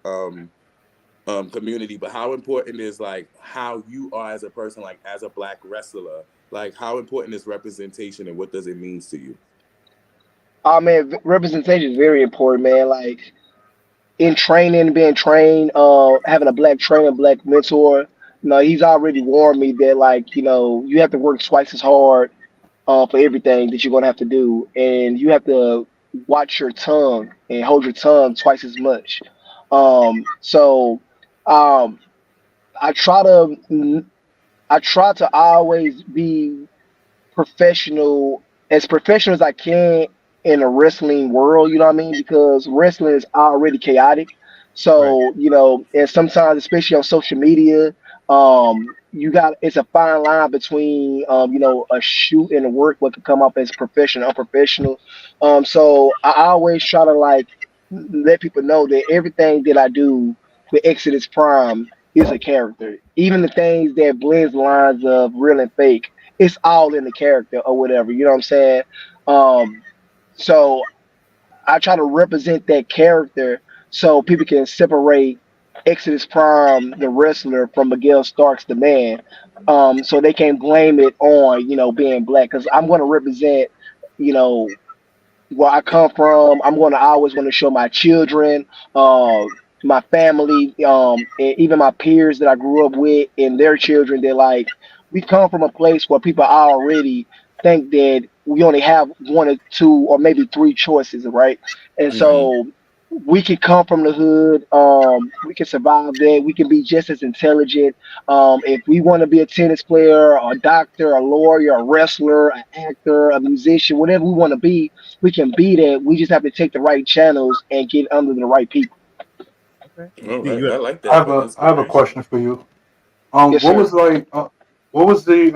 community. But how important is like how you are as a person, like as a black wrestler, like how important is representation and what does it mean to you? Oh man, representation is very important, man. Like in training, being trained, having a black trainer, black mentor. He's already warned me that like you have to work twice as hard for everything that you're gonna have to do, and you have to watch your tongue and hold your tongue twice as much. So um, I try to I try to always be professional as I can in the wrestling world, you know what I mean? Because wrestling is already chaotic. Right. So, and sometimes, especially on social media, it's a fine line between, a shoot and a work, what could come up as professional, unprofessional. So I always try to like let people know that everything that I do with Exodus Prime is a character. Even the things that blends the lines of real and fake, it's all in the character or whatever. You know what I'm saying? Um, so I try to represent that character so people can separate Exodus Prime, the wrestler, from Miguel Starks, the man. So they can blame it on being black because I'm going to represent you know where I come from. I'm going to always want to show my children, my family, and even my peers that I grew up with and their children. That like we come from a place where people already think that we only have one or two or maybe three choices, right? And Hmm. so we can come from the hood. We can survive that. We can be just as intelligent. If we want to be a tennis player, a doctor, a lawyer, a wrestler, an actor, a musician, whatever we want to be, we can be that. We just have to take the right channels and get under the right people. All Yeah, right, you I like I that. have a I have a Inspiration. question for you. Yes, What sir. was like what was the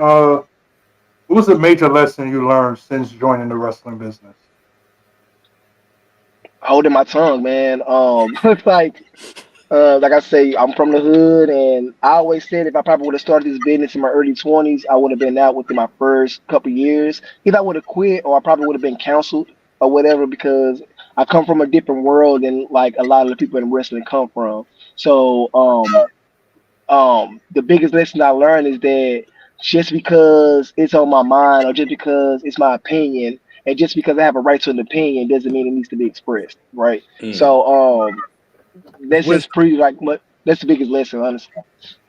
what was the major lesson you learned since joining the wrestling business? Holding my tongue, man. It's like I say, I'm from the hood, and I always said if I probably would have started this business in my early 20s, I would have been out within my first couple years. Either I would have quit, or I probably would have been counseled or whatever, because I come from a different world than like a lot of the people in wrestling come from. So, the biggest lesson I learned is that just because it's on my mind, or just because it's my opinion, and just because I have a right to an opinion, doesn't mean it needs to be expressed, right? Mm. So, that's that's just wisdom. pretty like what that's the biggest lesson, honestly.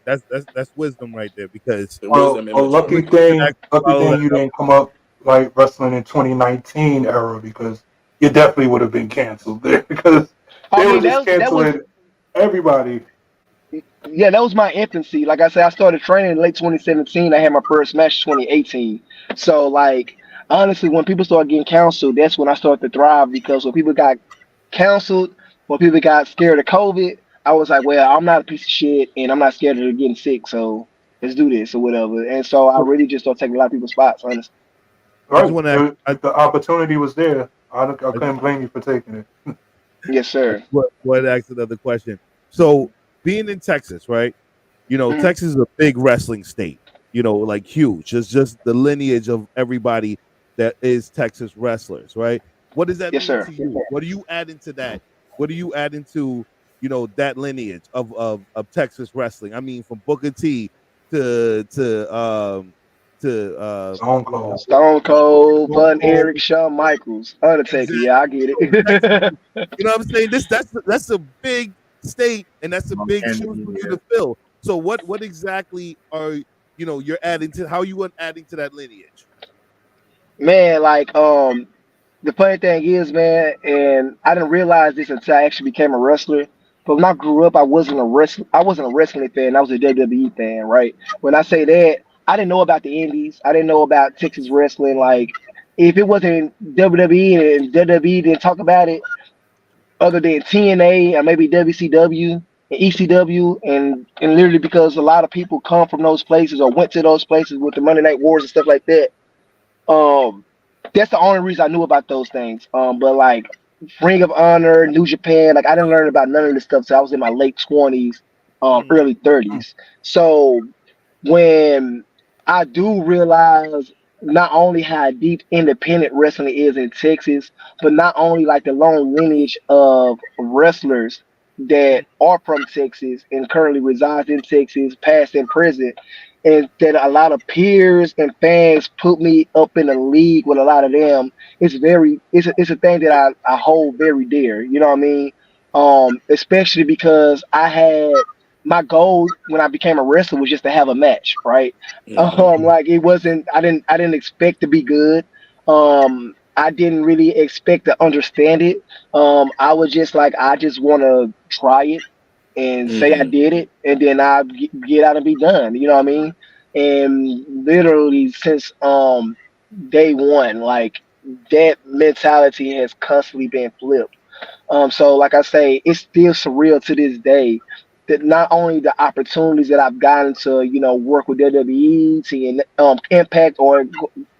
That's wisdom right there because And Well, wisdom and a you maturity. should actually lucky follow thing that you up. didn't come up like wrestling in 2019 era because you definitely would have been canceled there because I they were mean, just that was canceling everybody. yeah, that was my infancy. Like I said, I started training in late 2017. I had my first match 2018. So like honestly, when people started getting counseled, that's when I started to thrive, because when people got counseled, when people got scared of COVID, I was like, well, I'm not a piece of shit, and I'm not scared of getting sick. So let's do this or whatever. And so I really just started taking a lot of people's spots, honestly. I just Right, want to if the opportunity was there, I I, couldn't blame you for taking it. Yes, I sir. just want to ask another question. So being in Texas, right? Mhm. Texas is a big wrestling state. Like huge. It's just the lineage of everybody that is Texas wrestlers, right? What does that Yes, mean sir. to you? What do you add into that? What do you add into that lineage of Texas wrestling? I mean, from Booker T to Stone you know Cold. Stone Cold, Stone Button, Cold. Eric, Shawn Michaels, Undertaker. Exactly. Yeah, I get So Texas, it. what I'm saying? That's a big state, and that's a big And shoes for you yeah. to fill. So what exactly are you're adding to? How you adding to that lineage? Man, like the funny thing is, man, and I didn't realize this until I actually became a wrestler. But when I grew up, I wasn't a wrestling fan. I was a WWE fan, right? When I say that, I didn't know about the Indies. I didn't know about Texas wrestling. Like, if it wasn't WWE and WWE didn't talk about it, other than TNA or maybe WCW and ECW, and literally because a lot of people come from those places or went to those places with the Monday Night Wars and stuff like that. Um, that's the only reason I knew about those things. But like Ring of Honor, New Japan, like I didn't learn about none of this stuff till I was in my late 20s, Mm, early 30s. So when I do realize not only how deep independent wrestling is in Texas, but not only like the long lineage of wrestlers that are from Texas and currently resides in Texas, past and present, and that a lot of peers and fans put me up in a league with a lot of them. It's a thing that I hold very dear. You know what I mean? Especially because I had my goal when I became a wrestler was just to have a match, right? Mm-hmm. Like it wasn't. I didn't expect to be good. I didn't really expect to understand it. I was just like, I just want to try it and say I Mm-hmm. did it, and then I get out and be done. You know what I mean? And literally since day one, like that mentality has constantly been flipped. So like I say, it's still surreal to this day that not only the opportunities that I've gotten to, work with WWE, Impact, or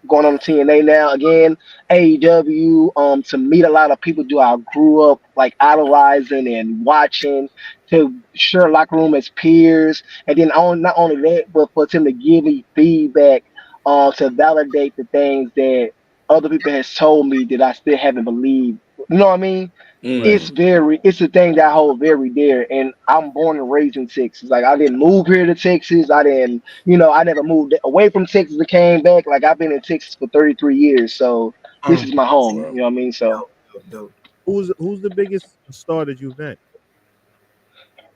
going on to TNA now again, AEW, to meet a lot of people who I grew up like idolizing and watching, to share locker room as peers, and then not only that, but for them to give me feedback, to validate the things that other people has told me that I still haven't believed. You know what I mean? right. Mm-hmm. It's a thing that I hold very dear, and I'm born and raised in Texas. Like I didn't move here to Texas. I didn't, I never moved away from Texas and came back. Like I've been in Texas for 33 years, so this Mm. is my home. Wow. You know what I mean? So Dope. Who's the biggest star that you've met?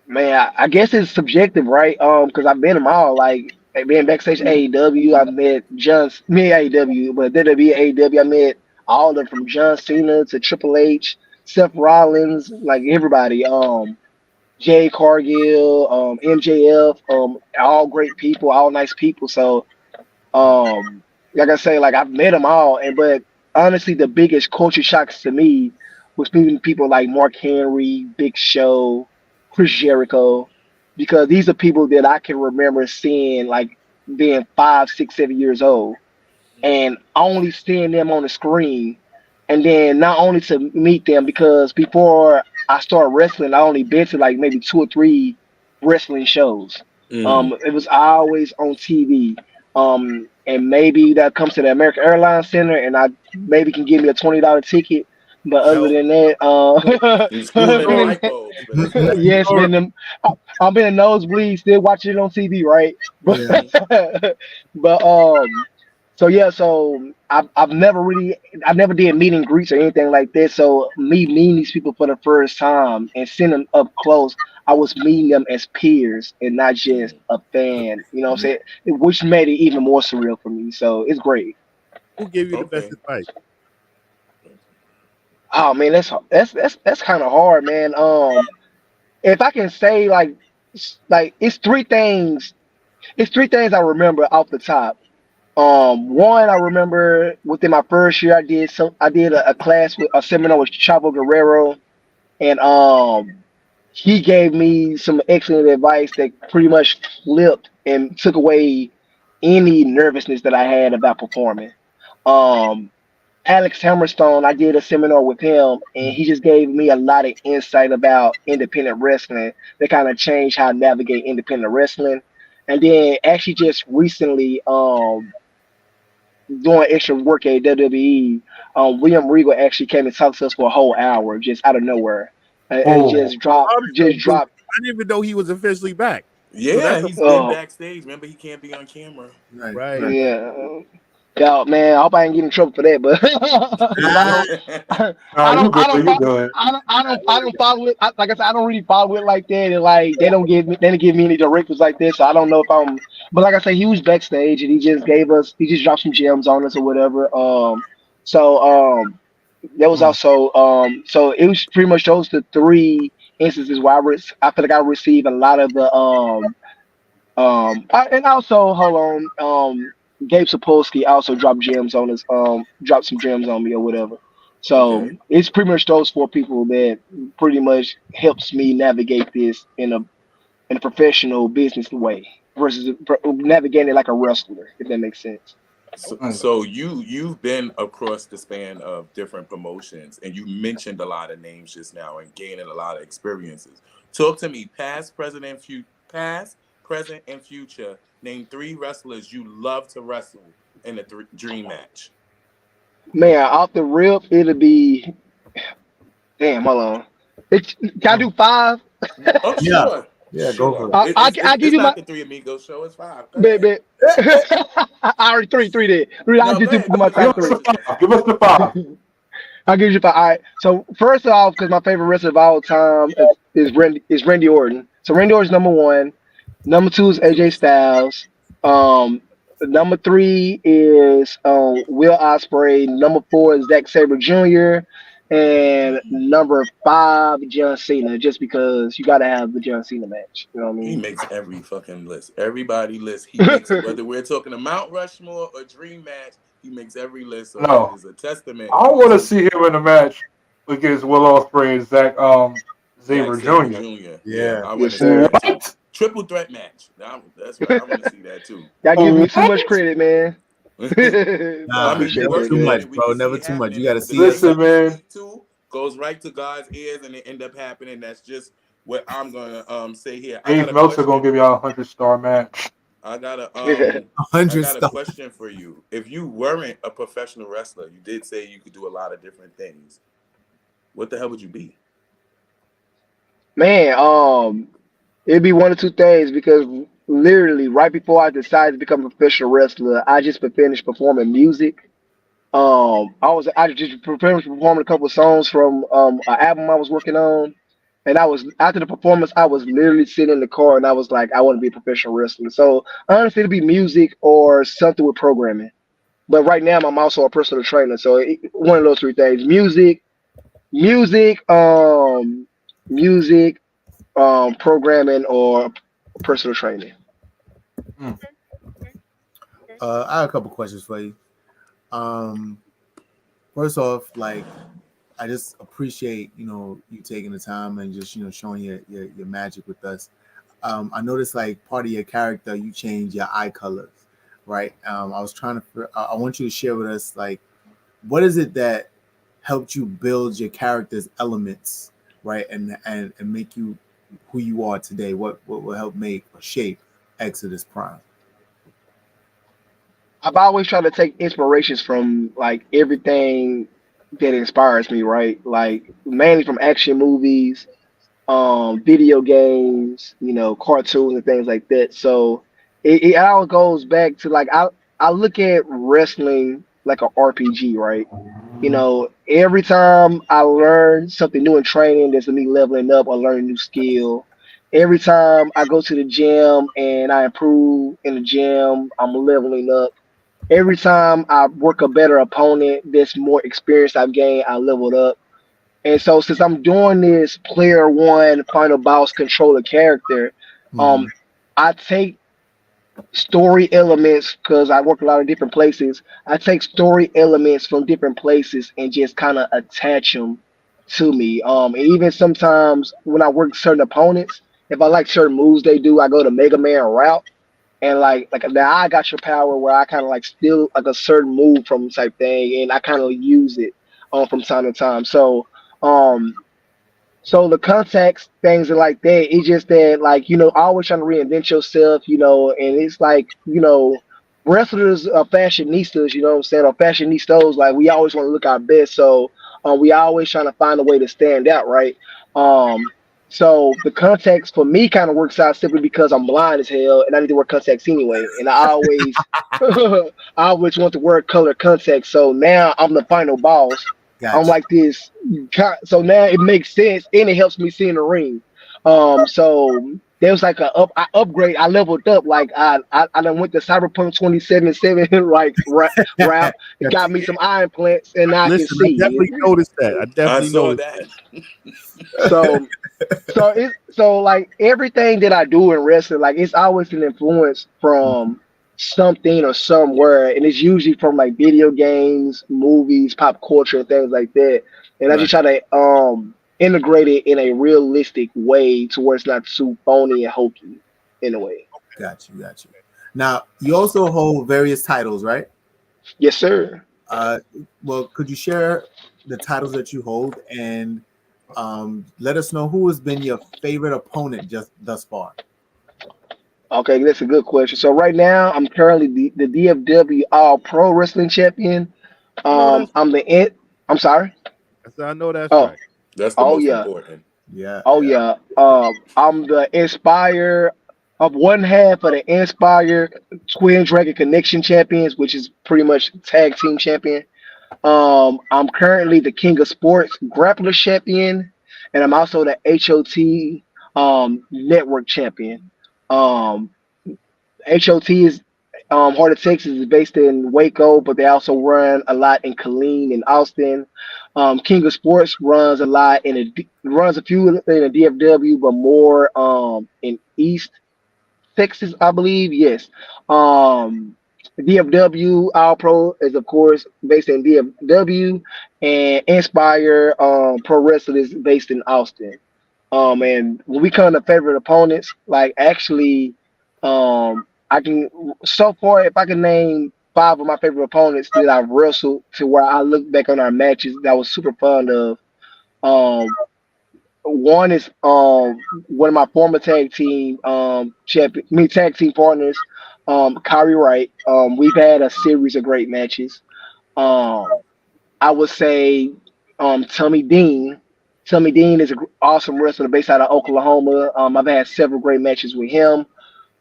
man, I guess it's subjective, right? Because I've been them all. Like being backstage at AEW, I met me AEW, but WWE AEW, I met all of them from John Cena to Triple H, Seth Rollins, like everybody. Jay Cargill, MJF, all great people, all nice people. So, like I say, like I've met them all, and but honestly, the biggest culture shocks to me was meeting people like Mark Henry, Big Show. Chris Jericho, because these are people that I can remember seeing like being 5, 6, 7 years old and only seeing them on the screen. And then not only to meet them, because before I started wrestling, I only been to like maybe 2 or 3 wrestling shows. Mm. It was always on TV. And maybe that comes to the American Airlines Center, and I maybe can give me a $20 ticket. But other Help. than that, You screwing in the other light bulbs, but that's Yeah. it. yes, man. I'm in a nosebleed, still watching it on TV, right? But Yeah. Mhm. but so yeah, so I've never did meet and greets or anything like that. So me meeting these people for the first time and seeing them up close, I was meeting them as peers and not just Mm. a fan. You know what I'm Mhm. saying? Which made it even more surreal for me. So it's great. Who gave you the best Okay. advice? Oh man, that's kind of hard, man. If I can say like it's three things I remember off the top. One I remember within my first year, I did a class with a seminar with Chavo Guerrero, and he gave me some excellent advice that pretty much flipped and took away any nervousness that I had about performing. Um, Alex Hammerstone, I did a seminar with him, and he just gave me a lot of insight about independent wrestling that kind of changed how I navigate independent wrestling. And then actually just recently, doing extra work at WWE, William Regal actually came and talked to us for a whole hour just out of nowhere, and Oh, I'm so just blue. dropped. I didn't even know he was officially back. So Yeah, that's a he's been Oh backstage. Remember, he can't be on camera. Right. right. Right. yeah, yeah, man. I hope I ain't get in trouble for that, but because I don't, nah, you good, you good. I don't follow it. Like I said, I don't really follow it like that, and like they don't give me any directives like this, so I don't know if I'm. But like I said, he was backstage and he just dropped some gems on us or whatever. So there was Mm. also so it was pretty much those the three instances where I feel like I received a lot of the and also hold on. Gabe Sapolsky also dropped some gems on me or whatever. So Okay. it's pretty much those 4 people that pretty much helps me navigate this in a professional business way versus navigating it like a wrestler, if that makes sense. So, Mm. so you've been across the span of different promotions, and you mentioned a lot of names just now, and gaining a lot of experiences. Talk to me, past, present, and future. Name 3 wrestlers you love to wrestle in a dream match. Man, off the rip, it'll be damn. Hold on. Can I Mm. do 5? Oh, Yeah. sure, Yeah. Go sure. for it. I give It's you not my the Three Amigos show. It's 5. Go ahead. baby. I already three there. Three. I No, just go did ahead. Give my us your Give top us three. the suggestions. five. Give us the 5. I'll give you 5. All right. So first off, because my favorite wrestler of all time is Randy Orton. So Randy Orton's number one. Number two is AJ Interesting. Styles. Um, number three is Will Ospreay. Number four is Zack Sabre Jr. And number five, John Cena. Just because you got to have the John Cena match. You know what I He mean? makes every fucking list. Everybody list, he makes it. Whether we're talking a Mount Rushmore or Dream Match, he makes every list. So that No, is a testament I want to to see him in a match against Will Ospreay and Zach Zack Xavier Sabre Jr. Jr. Yeah, Yeah. I want Yes, to see sir. that too. What? Triple threat match. That's right. I want to see that too. Y'all give me too much What? credit, man. I Nah, appreciate We never too working that, on much, it. We bro. can see Never it too much. You happening. got to The see it. things Listen, that we man. speak to goes right to God's ears, and it end up happening. That's just what I'm gonna say here. I got Dave a Meltzer gonna question. give y'all a 100-star match. I got a man. A I hundred got a stuff. question for you. If you weren't a professional wrestler, you did say you could do a lot of different things. What the hell would you be? Man, it'd be one of two things because literally right before I decided to become a professional wrestler, I just finished performing music. I just finished performing a couple of songs from an album I was working on, and I was after the performance, I was literally sitting in the car and I was like, I want to be a professional wrestler. So honestly, it'd be music or something with programming. But right now, I'm also a personal trainer, so one of those 3 things: music, music, programming or personal training. Mm. I have a couple questions for you. Um, First off, like I just appreciate you taking the time and just showing your magic with us. I noticed like part of your character, you change your eye colors, right? I was trying to. I want you to share with us like what is it that helped you build your character's elements, right, and make you who you are today. What will help make or shape Exodus Prime? I've always tried to take inspirations from like everything that inspires me, right? Like mainly from action movies, video games, cartoons and things like that. So it all goes back to like I look at wrestling like an RPG, right? Every time I learn something new in training, there's me leveling up or learning a new skill. Every time I go to the gym and I improve in the gym, I'm leveling up. Every time I work a better opponent, that's more experience I've gained, I leveled up. And so since I'm doing this player one final boss controller character, Mm-hmm. um, I take story elements because I work a lot of different places. I take story elements from different places and just kind of attach them to me. And even sometimes when I work certain opponents, if I like certain moves they do, I go to Mega Man route and like now I got your power where I kind of like steal like a certain move from type thing and I kind of use it from time to time. Um so the context things are like that. It's just that like always trying to reinvent yourself, and it's like wrestlers are fashionistas, you know what I'm saying, or fashionistas. Like we always want to look our best, so we always trying to find a way to stand out, right? Um, so the context for me kind of works out simply because I'm blind as hell and I need to wear contacts anyway, and I always I always want to wear color contacts. So now I'm the final boss. I'm Gotcha. like this so now it makes sense and it helps me see in the ring. So there was like I upgrade. I leveled up. Like I done went to Cyberpunk 2077 like route. It got me some eye implants and now I can Listen, I see. definitely noticed that. I I definitely saw noticed. that. So so like everything that I do in wrestling, like it's always an influence from something or somewhere, and it's usually from like video games, movies, pop culture, and things like that. And I Right. just try to integrate it in a realistic way to where it's not too phony and hokey in a way. Got you. Got you. Now you also hold various titles, right? Yes, sir. Uh, well, could you share the titles that you hold and let us know who has been your favorite opponent just thus far? Okay, that's a good question. So right now, I'm currently the DFW All Pro Wrestling Champion. I know that's I'm the it. I'm sorry. I know that's Oh, right. That's the oh most yeah. important. Yeah, Oh yeah. yeah. I'm the Inspire of one half of the Inspire Twin Dragon Connection Champions, which is pretty much tag team champion. I'm currently the King of Sports Grappler Champion, and I'm also the HOT Network Champion. Um, HOT is Heart of Texas is based in Waco, but they also run a lot in Killeen and Austin. King of Sports runs a lot runs a few in the DFW, but more in East Texas, I believe. Yes. Um, DFW All Pro is of course based in DFW, and Inspire Pro Wrestling is based in Austin. And when we come to favorite opponents, like actually, I can so far if I can name five of my favorite opponents that I've wrestled to where I look back on our matches that I was super fond of. Um, One is one of my former tag team tag team partners, Kyrie Wright. We've had a series of great matches. Um, I would say Tommy Dean. Tommy Dean is an awesome wrestler based out of Oklahoma. I've had several great matches with him.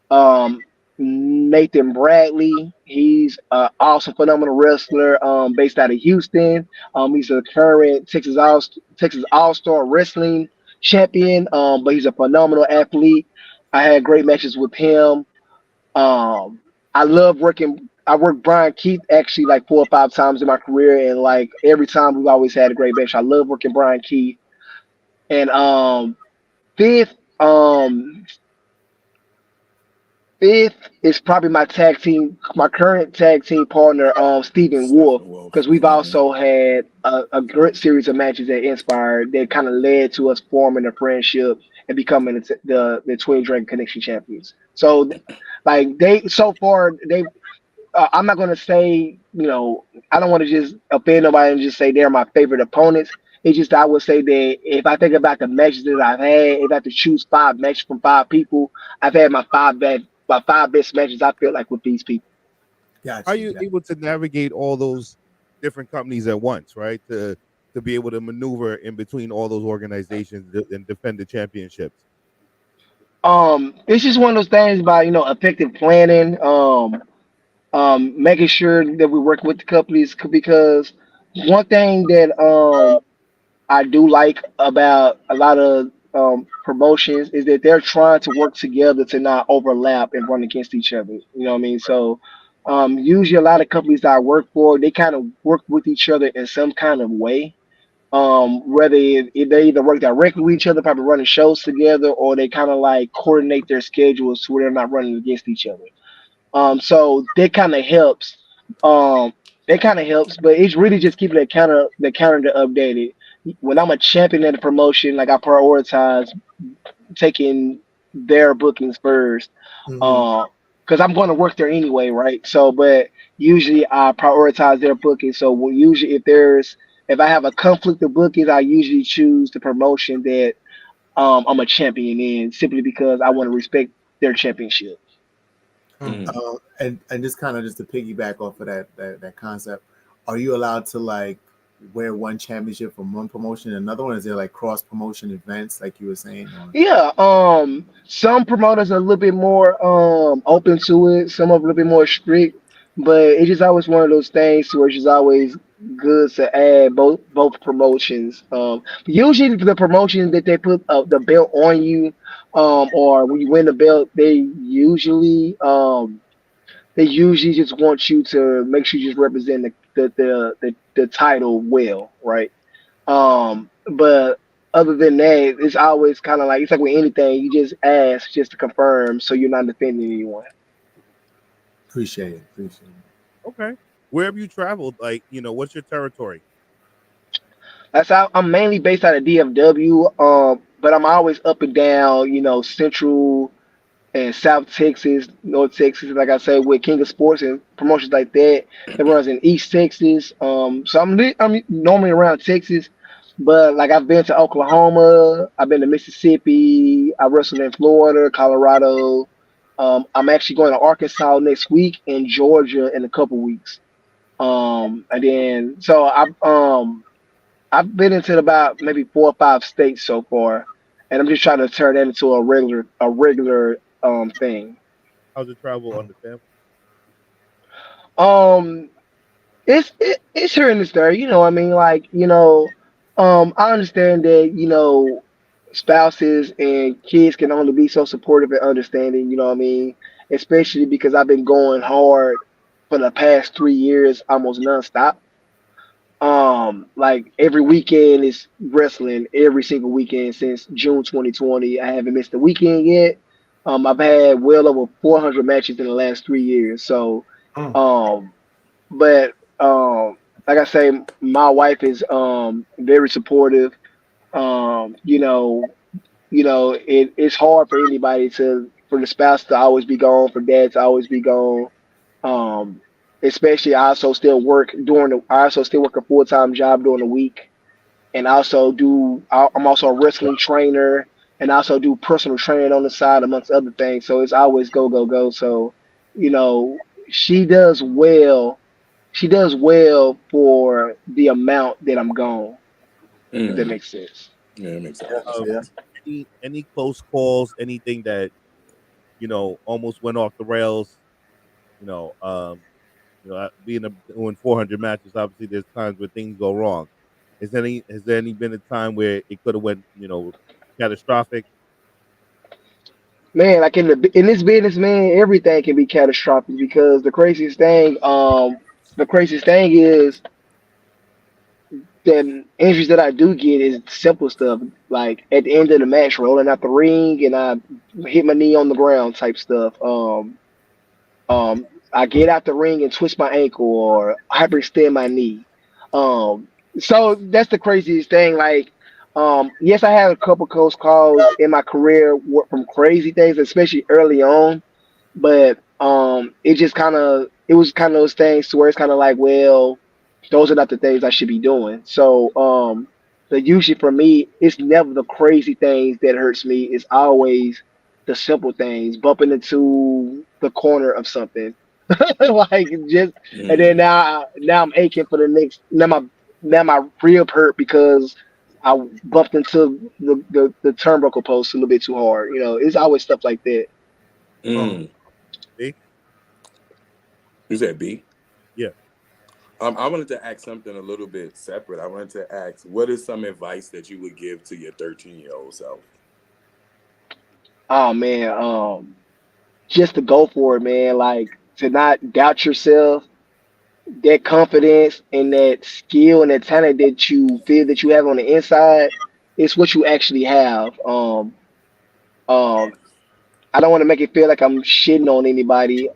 Um, Nathan Bradley, he's an awesome, phenomenal wrestler based out of Houston. He's a current Texas All Star Wrestling champion, but he's a phenomenal athlete. I had great matches with him. Um, I love working. I worked Brian Keith actually like 4 or 5 times in my career, and like every time we've always had a great match. I love working Brian Keith. And fifth, fifth is probably my tag team, my current tag team partner, Stephen Wolf, Stephen Wolf. because we've also had a great series of matches that inspired that kind of led to us forming a friendship and becoming the Twin Dragon Connection champions. So, like they so far they I'm not gonna say, I don't want to just offend nobody and just say they're my favorite opponents. It's just I would say that if I think about the matches that I've had, if I have to choose five matches from five people, I've had my five best matches. I feel like with these people. Are Got you. you able to navigate all those different companies at once, right? To be able to maneuver in between all those organizations and defend the championships. It's just one of those things by effective planning. Making sure that we work with the companies because one thing that I do like about a lot of promotions is that they're trying to work together to not overlap and run against each other. You know what I mean? So usually a lot of companies that I work for, they kind of work with each other in some kind of way. Whether they either work directly with each other, probably running shows together, or they kind of like coordinate their schedules to where they're not running against each other. So that kind of helps. Um, that kind of helps, but it's really just keeping the calendar updated. When I'm a champion in the promotion, like I prioritize taking their bookings first, Hmm. because I'm going to work there anyway, right? So, but usually I prioritize their bookings. So usually if I have a conflict of bookings, I usually choose the promotion that I'm a champion in, simply because I want to respect their championship. Mm. And just kind of just to piggyback off of that concept, are you allowed to like wear one championship from one promotion and another one? Is there like cross promotion events like you were saying? Or Yeah, some promoters are a little bit more open to it, some are a little bit more strict, but it's just always one of those things to where it's just always good to add both promotions. Usually the promotions that they put the belt on you, or when you win the belt, they usually just want you to make sure you just represent the title well, right? But other than that, it's always kind of like it's like with anything, you just ask just to confirm, so you're not defending anyone. appreciate it, appreciate it. Okay. Where have you traveled? Like, what's your territory? That's how I'm mainly based out of DFW, but I'm always up and down, Central and South Texas, North Texas. Like I said, with King of Sports and promotions like that, that runs in East Texas. So I'm normally around Texas, but like I've been to Oklahoma, I've been to Mississippi, I wrestled in Florida, Colorado. I'm actually going to Arkansas next week and Georgia in a couple weeks. And then so I've been into about maybe 4 or 5 states so far, and I'm just trying to turn that into a regular thing. How's the travel on the family? Um, it's here and it's there. I mean, like I understand that spouses and kids can only be so supportive and understanding. You know what I mean? Especially because I've been going hard for the past 3 years, almost nonstop. Like every weekend is wrestling every single weekend since June 2020. I haven't missed a weekend yet. I've had well over 400 matches in the last 3 years. So, Mm. um, but like I say, my wife is very supportive. Um, you know, it's hard for anybody for the spouse to always be gone, for dad to always be gone. Um, Especially I also still work a full-time job during the week, and I'm also a wrestling trainer, and I also do personal training on the side amongst other things. So it's always go go go. So you know she does well. She does well for the amount that I'm gone, if that Mm. makes sense. Yeah, it makes a lot of Yes, Um, yeah. sense. any close calls, anything that almost went off the rails. You know, um, doing 400 matches, obviously there's times where things go wrong. Has there any been a time where it could have went catastrophic? Man, like in this business, man, everything can be catastrophic because the craziest thing is the injuries that I do get is simple stuff, like at the end of the match, rolling out the ring and I hit my knee on the ground type stuff. I get out the ring and twist my ankle or hyperextend my knee. Um, so that's the craziest thing. Like, yes, I had a couple close calls in my career from crazy things, especially early on. But it was kind of those things to where it's kind of like, well, those are not the things I should be doing. So, the usually for me, it's never the crazy things that hurts me. It's always the simple things, bumping into the corner of something, like just, and then Mm. now I'm aching for the next. Now my rib hurt because I bumped into the turnbuckle post a little bit too hard. It's always stuff like that. Oh, Mm. See? You said B? Yeah. I wanted to ask something a little bit separate. I wanted to ask, what is some advice that you would give to your 13-year-old self? Oh man, just to go for it, man. Like to not doubt yourself, that confidence and that skill and that talent that you feel that you have on the inside, it's what you actually have. Um, I don't want to make it feel like I'm shitting on anybody.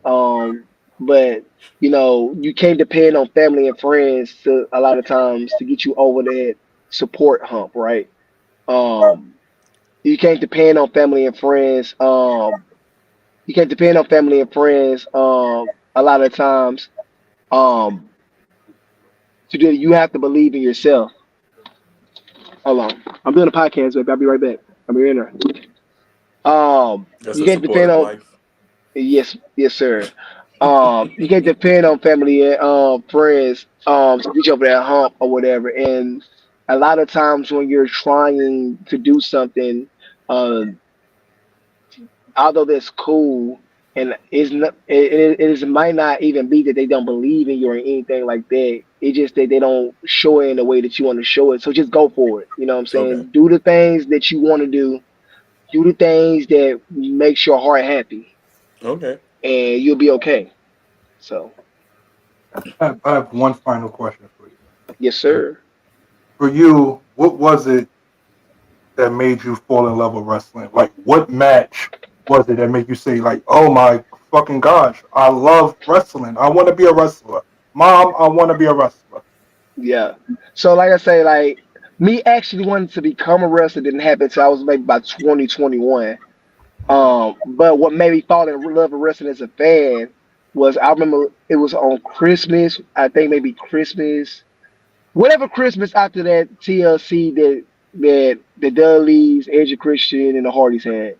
But you can't depend on family and friends to a lot of times to get you over that support hump, right? Um, you can't depend on family and friends. You can't depend on family and friends. A lot of times, um, to do you have to believe in yourself. Hold on, I'm doing a podcast, baby. I'll be right back. I'll be in there. That's You a can't depend supportive on. wife. Yes, yes, sir. You can't depend on family and friends to get you over that hump or whatever. And a lot of times when you're trying to do something, uh, although that's cool, and it's not, it might not even be that they don't believe in you or anything like that. It's just that they don't show it in the way that you want to show it. So just go for it. You know what I'm Okay. saying? Do the things that you want to do. Do the things that makes your heart happy, Okay. and you'll be okay. So. I have one final question for you. Yes, Right? sir. For you, what was it that made you fall in love with wrestling? Like, what match was it that made you say, like, oh my fucking gosh, I love wrestling. I want to be a wrestler. Mom, I want to be a wrestler. Yeah. So, like I say, like me actually wanting to become a wrestler didn't happen until I was maybe about 2021. But what made me fall in love with wrestling as a fan was I remember it was on Christmas. I think maybe Christmas, whatever Christmas after that TLC that the Dudleys, Edge of Christian, and the Hardys had.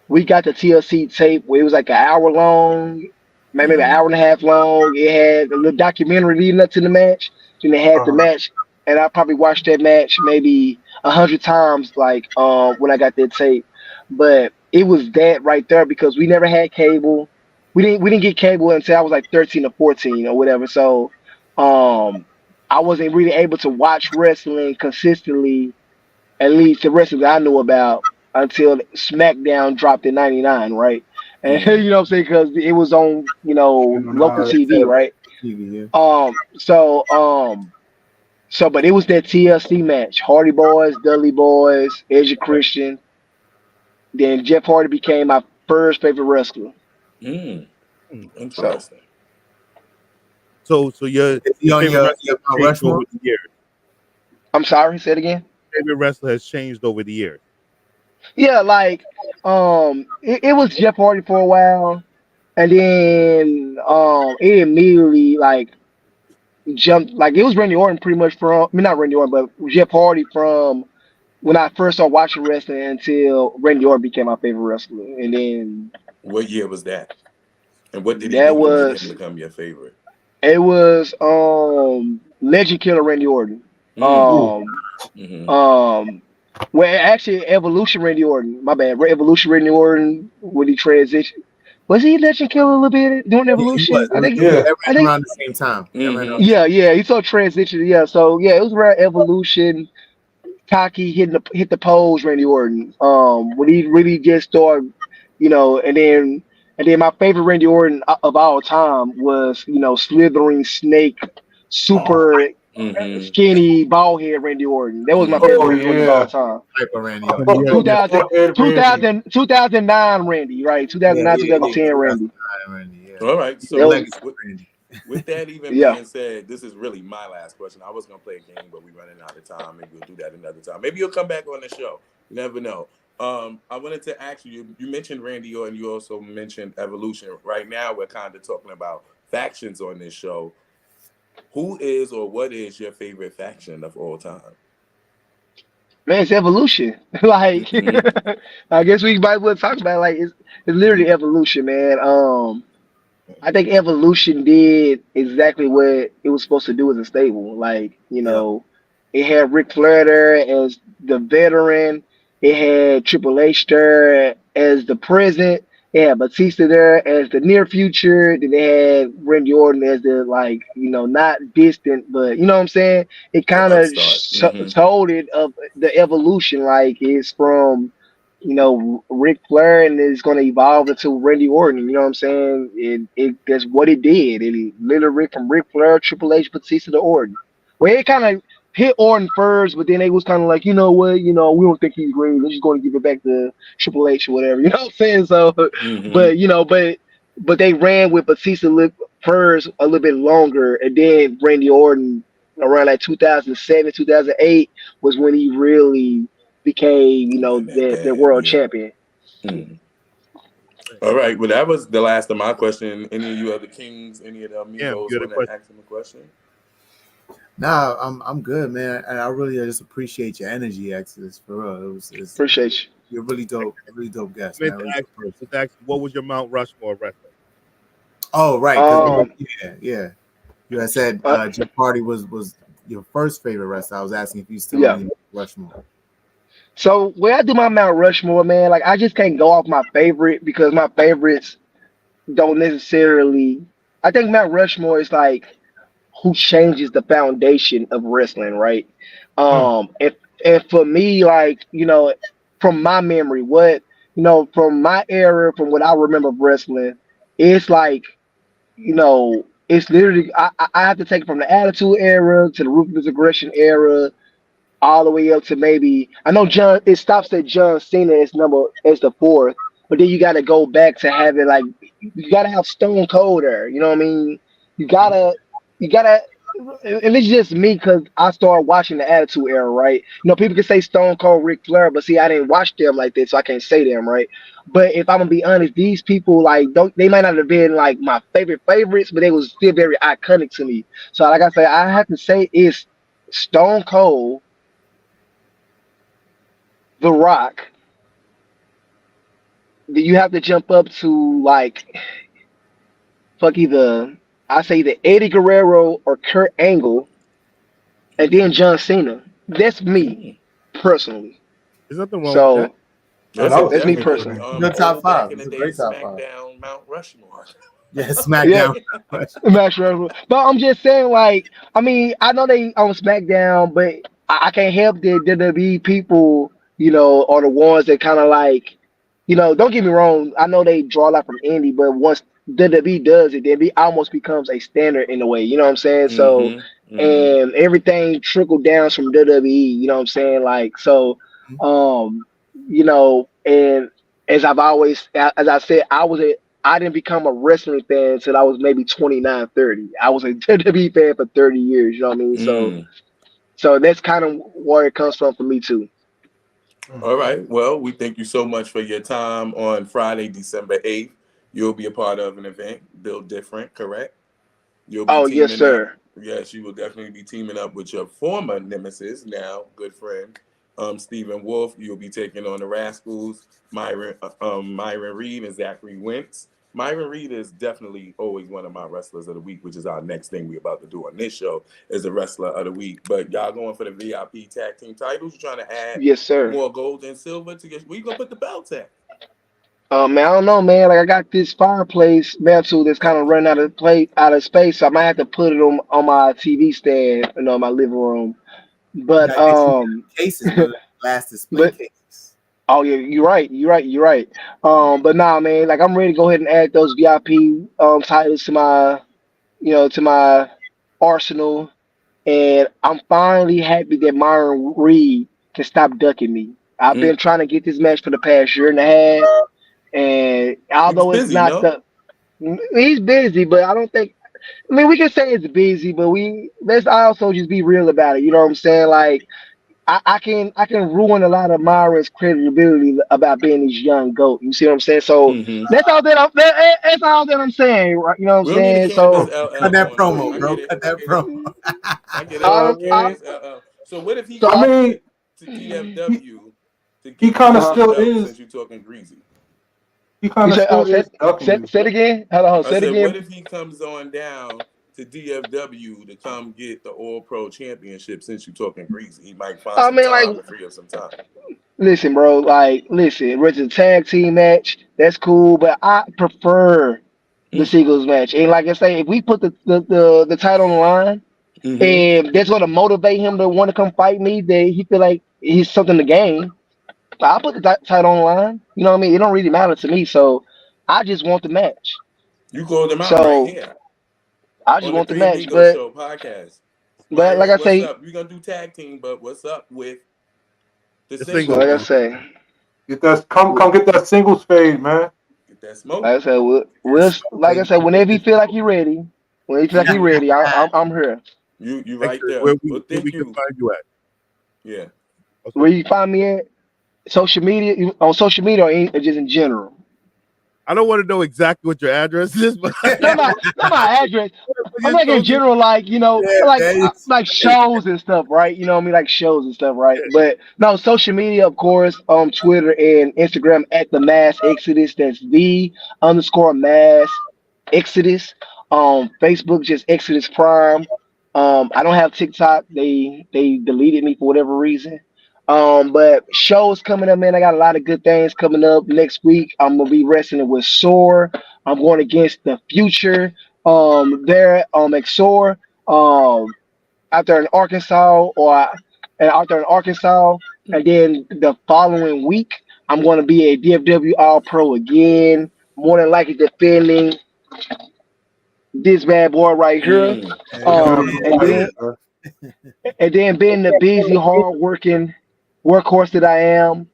We got the TLC tape where it was like an hour long, maybe an Mm-hmm. hour and a half long. It had a little documentary leading up to the match. Then they had the Uh, match, and I probably watched that match maybe 100 times, like when I got that tape. But it was that right there because we never had cable. We didn't get cable until I was like 13 or 14 or whatever. So um, I wasn't really able to watch wrestling consistently, at least the wrestling that I knew about, until SmackDown dropped in '99, right? And Mm. you know what I'm saying? Because it was on, you know, local They now, said TV, it was right? TV, yeah. But it was that TLC match: Hardy Boys, Dudley Boys, Edge of Christian. Then Jeff Hardy became my first favorite wrestler. Mm. Hmm. So Interesting. So Is he your on favorite wrestler your Mount has changed over Rushmore? the years. I'm sorry, say it again. Favorite wrestler has changed over the years. Yeah, like it was Jeff Hardy for a while, and then it immediately like jumped, like it was Randy Orton pretty much from, I mean not Randy Orton, but Jeff Hardy from when I first started watching wrestling until Randy Orton became my favorite wrestler, and then What year was that? And what did he that do to make him was become your favorite? it was Legend Killer Randy Orton. Mm. ooh, Um Mm-hmm. um well actually Evolution Randy Orton, my bad, Evolution Randy Orton when he transitioned. Was he Legend Killer a little bit during Yeah, he was. Evolution? I think yeah, That I ran think around the same time. That ran around Mm-hmm. the same yeah, yeah, he saw transition, yeah. So yeah, it was around Evolution. Cocky hit the poles, Randy Orton. When he really just started, and then my favorite Randy Orton of all time was, Slithering Snake, oh, super. Mm-hmm. skinny, bald head Randy Orton. That was my favorite Oh Mm-hmm. Randy Orton of all yeah. time. Hyper Randy Oh, Orton. yeah, Oh, yeah. 2000, Ed Randy. 2009 Randy, right? Yeah, 2009, yeah, yeah. 2010 Randy. 2009 Randy. Yeah, All right. That So was, legacy Randy. with that even yeah. being said, this is really my last question. I was gonna play a game, but we're running out of time. Maybe we'll do that another time. Maybe you'll come back on the show. You never know. I wanted to ask you. You mentioned Randy Orton. You also mentioned Evolution. Right now, we're kind of talking about factions on this show. Who is or what is your favorite faction of all time? Man, it's evolution. Like, Mm-hmm. I guess we might well talk about it. Like it's literally evolution, man. I think Evolution did exactly what it was supposed to do as a stable. Like, Yeah, it had Ric Flair there as the veteran. It had Triple H there as the present. It had Batista there as the near future. Then they had Randy Orton as the, like, not distant, but you know what I'm saying? It The kind of upstart. Mm-hmm. told it of the evolution. Like, it's from Ric Flair, and it's going to evolve into Randy Orton. You know what I'm saying? That's what it did. It literally from Ric Flair, Triple H, Batista to Orton. Well, it kind of hit Orton first, but then they was kind of like, you know what? We don't think he's great. We're just going to give it back to Triple H or whatever. You know what I'm saying? So, Mm-hmm. but but they ran with Batista first a little bit longer, and then Randy Orton around like 2007, 2008 was when he really became, Won that the bad. world Yeah. champion. Mm. All right. Well, that was the last of my question. Any of you other kings, any of the Yeah, amigos you had a want to question. ask him a question? nah, I'm good, man, and I really just appreciate your energy, Exodus. For real, Appreciate you. you're really dope I guest, meant man. to Really ask dope you, person. just ask you, what was your Mount Rushmore wrestler? Oh, right, because Um, yeah. You had said uh, Jeff Hardy was your first favorite wrestler. I was asking if he's still yeah. on your Rushmore. So when I do my Mount Rushmore, man, like I just can't go off my favorite because my favorites don't necessarily. I think Mount Rushmore is like who changes the foundation of wrestling, right? Hmm. And for me, like, from my memory, from my era, from what I remember of wrestling, it's like, it's literally I have to take it from the Attitude Era to the Ruthless Aggression era, all the way up to maybe I know John. It stops at John Cena as the fourth, but then you got to go back to having like you got to have Stone Cold there. You know what I mean? You gotta you gotta. And it's just me because I started watching the Attitude Era, right? People can say Stone Cold, Ric Flair, but see, I didn't watch them like that, so I can't say them, right? But if I'm gonna be honest, these people like don't they might not have been like my favorite favorites, but they was still very iconic to me. So like I say, I have to say it's Stone Cold, The Rock. You have to jump up to like fuck either I say either Eddie Guerrero or Kurt Angle, and then John Cena. That's me Mm. personally. There's nothing wrong with that. So Oh, This that is was that's me definitely personally. interesting. Good top old back five. in It's the a day great top five. SmackDown Mount Rushmore. Yeah, Yeah, SmackDown. Max Rushmore. But I'm just saying, like, I mean, I know they on SmackDown, but I can't help that WWE people, are the ones that kind of like, don't get me wrong. I know they draw a lot from indie, but once WWE does it, then it almost becomes a standard in a way. You know what I'm saying? So, Mm-hmm. Mm-hmm. and everything trickled down from WWE. You know what I'm saying? Like, so, and as I said, I didn't become a wrestling fan until I was maybe 29, 30. I was a WWE fan for 30 years, you know what I mean? So Mm. so that's kind of where it comes from for me too. Hmm. All right. Well, we thank you so much for your time on Friday, December 8th. You'll be a part of an event, Build Different, correct? You'll be Oh, yes, teaming up. sir. Yes, you will definitely be teaming up with your former nemesis, now good friend, Stephen Wolf. You'll be taking on the Rascals, Myron Reed and Zachary Wentz. Myron Reed is definitely always one of my wrestlers of the week, which is our next thing we're about to do on this show is a wrestler of the week. But y'all going for the VIP tag team titles? You're trying to add Yes, sir. more gold and silver to get. Where you gonna put the belts at? Man, I don't know, man. Like I got this fireplace mantle that's kind of running out of space, so I might have to put it on my TV stand, in my living room. You But gotta get you cases, one of the glass display but cases. oh yeah, you're right. But nah, man, like I'm ready to go ahead and add those VIP titles to my arsenal. and I'm finally happy that Myron Reed can stop ducking me. I've been trying to get this match for the past year and a half, and He was although it's busy, not no? the he's busy, but I don't think. I mean, we can say it's busy, but let's also just be real about it. You know what I'm saying? Like I can ruin a lot of Myron's credibility about being this young goat. You see what I'm saying? So Mm-hmm. that's all that I'm saying. Right? You know what I'm We don't need a saying? cannabis So Cut LL that going on. promo, I bro. get it. Cut I that get it. promo. I get it. I, I, Cannabis LL. So what if he so I I, comes mean, to he, DFW to he get kind of the still belt is. since you're talking greasy? He kind you of said, still is ducking you. say it again. Hold on, I say it said, what again. if he comes on down to DFW to come get the All Pro Championship since you're talking greasy? He might find I some mean, like, time to free up some time. listen, bro. Like, listen, it's a tag team match. That's cool, but I prefer the Mm. singles match. And like I say, if we put the title on the line, Mm-hmm. and that's going to motivate him to want to come fight me, that he feel like he's something to gain. I put the title on the line. You know what I mean? It don't really matter to me. So I just want the match. You called him out right So here I just on the want the Three match. Amigos Show podcast. But like Myron, I what's say, up? We're gonna do tag team, but what's up with the The singles singles like I match. match? say, Get that, come get that singles fade, man. Get that smoke. like I said, like I said, whenever he feel like he ready, when he feel like he ready, I'm here. You right Exodus, there. Well, where thank we can you. find you at? Yeah. Where you find me at? Social media, on social media, or just in general. I don't want to know exactly what your address is, but Not my address. I'm you like in told me. general, like Yeah, man. like shows and stuff, right? You know what I mean, like shows and stuff, right? But no, social media, of course, Twitter and Instagram at the Mass Exodus. That's the_Mass Exodus. Facebook just Exodus Prime. I don't have TikTok. They deleted me for whatever reason. But shows coming up, man. I got a lot of good things coming up next week. I'm gonna be wrestling with Sore. I'm going against the Future. There Exor out there in Arkansas and out there in Arkansas, and then the following week I'm going to be a DFW All Pro again, more than likely defending this bad boy right here. Mm. Hey, yo, Um, Beautiful man. and fight, then sir. and then being the busy, hard working workhorse that I am,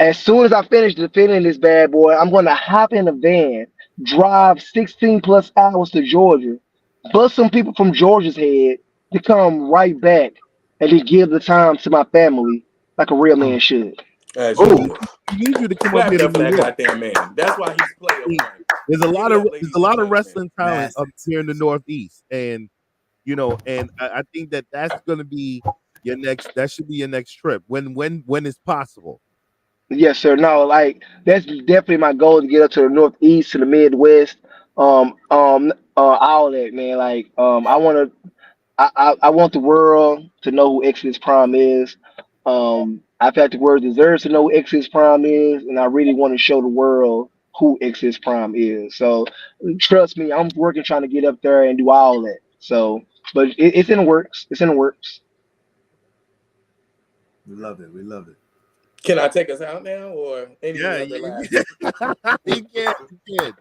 as soon as I finish defending this bad boy, I'm going to hop in a van, drive 16 plus hours to Georgia, bust some people from Georgia's head to come right back and then give the time to my family like a real man should. As you we Oh, need, should. we need you to come up Clap here it to up for New that York. goddamn man. That's why he's player one. There's Give it up, a ladies and lot of gentlemen. wrestling talent Mass up here in the Northeast, and I think that that's going to be your next. That should be your next trip when it's possible. Yes, sir. No, like that's definitely my goal to get up to the Northeast, to the Midwest, all that, man. Like, I want the world to know who Exodus Prime is. I feel like the world deserves to know who Exodus Prime is, and I really want to show the world who Exodus Prime is. So trust me, I'm working trying to get up there and do all that. So, but it's in the works. It's in the works. We love it. We love it. Can I take us out now or any Yeah, other you, last? you can. You can.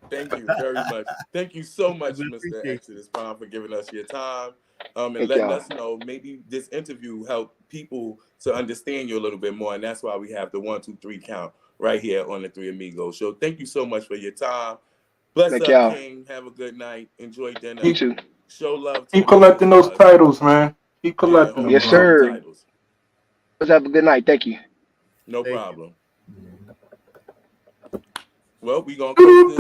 Thank you very much. Thank you so much, We Mr. appreciate Exodus Prime, for giving us your time and Thank letting y'all. us know. Maybe this interview helped people to understand you a little bit more. And that's why we have the 1, 2, 3 count right here on the Three Amigos Show. Thank you so much for your time. Bless Thank up, y'all. King. Have a good night. Enjoy You dinner. keep too. Show love to keep the missus collecting for those us. titles, man. Keep Yeah, collecting hold them, Yes, on to bro. them sir. titles. Let's have a good night. Thank you. No Thank you. problem. Well, we're going to close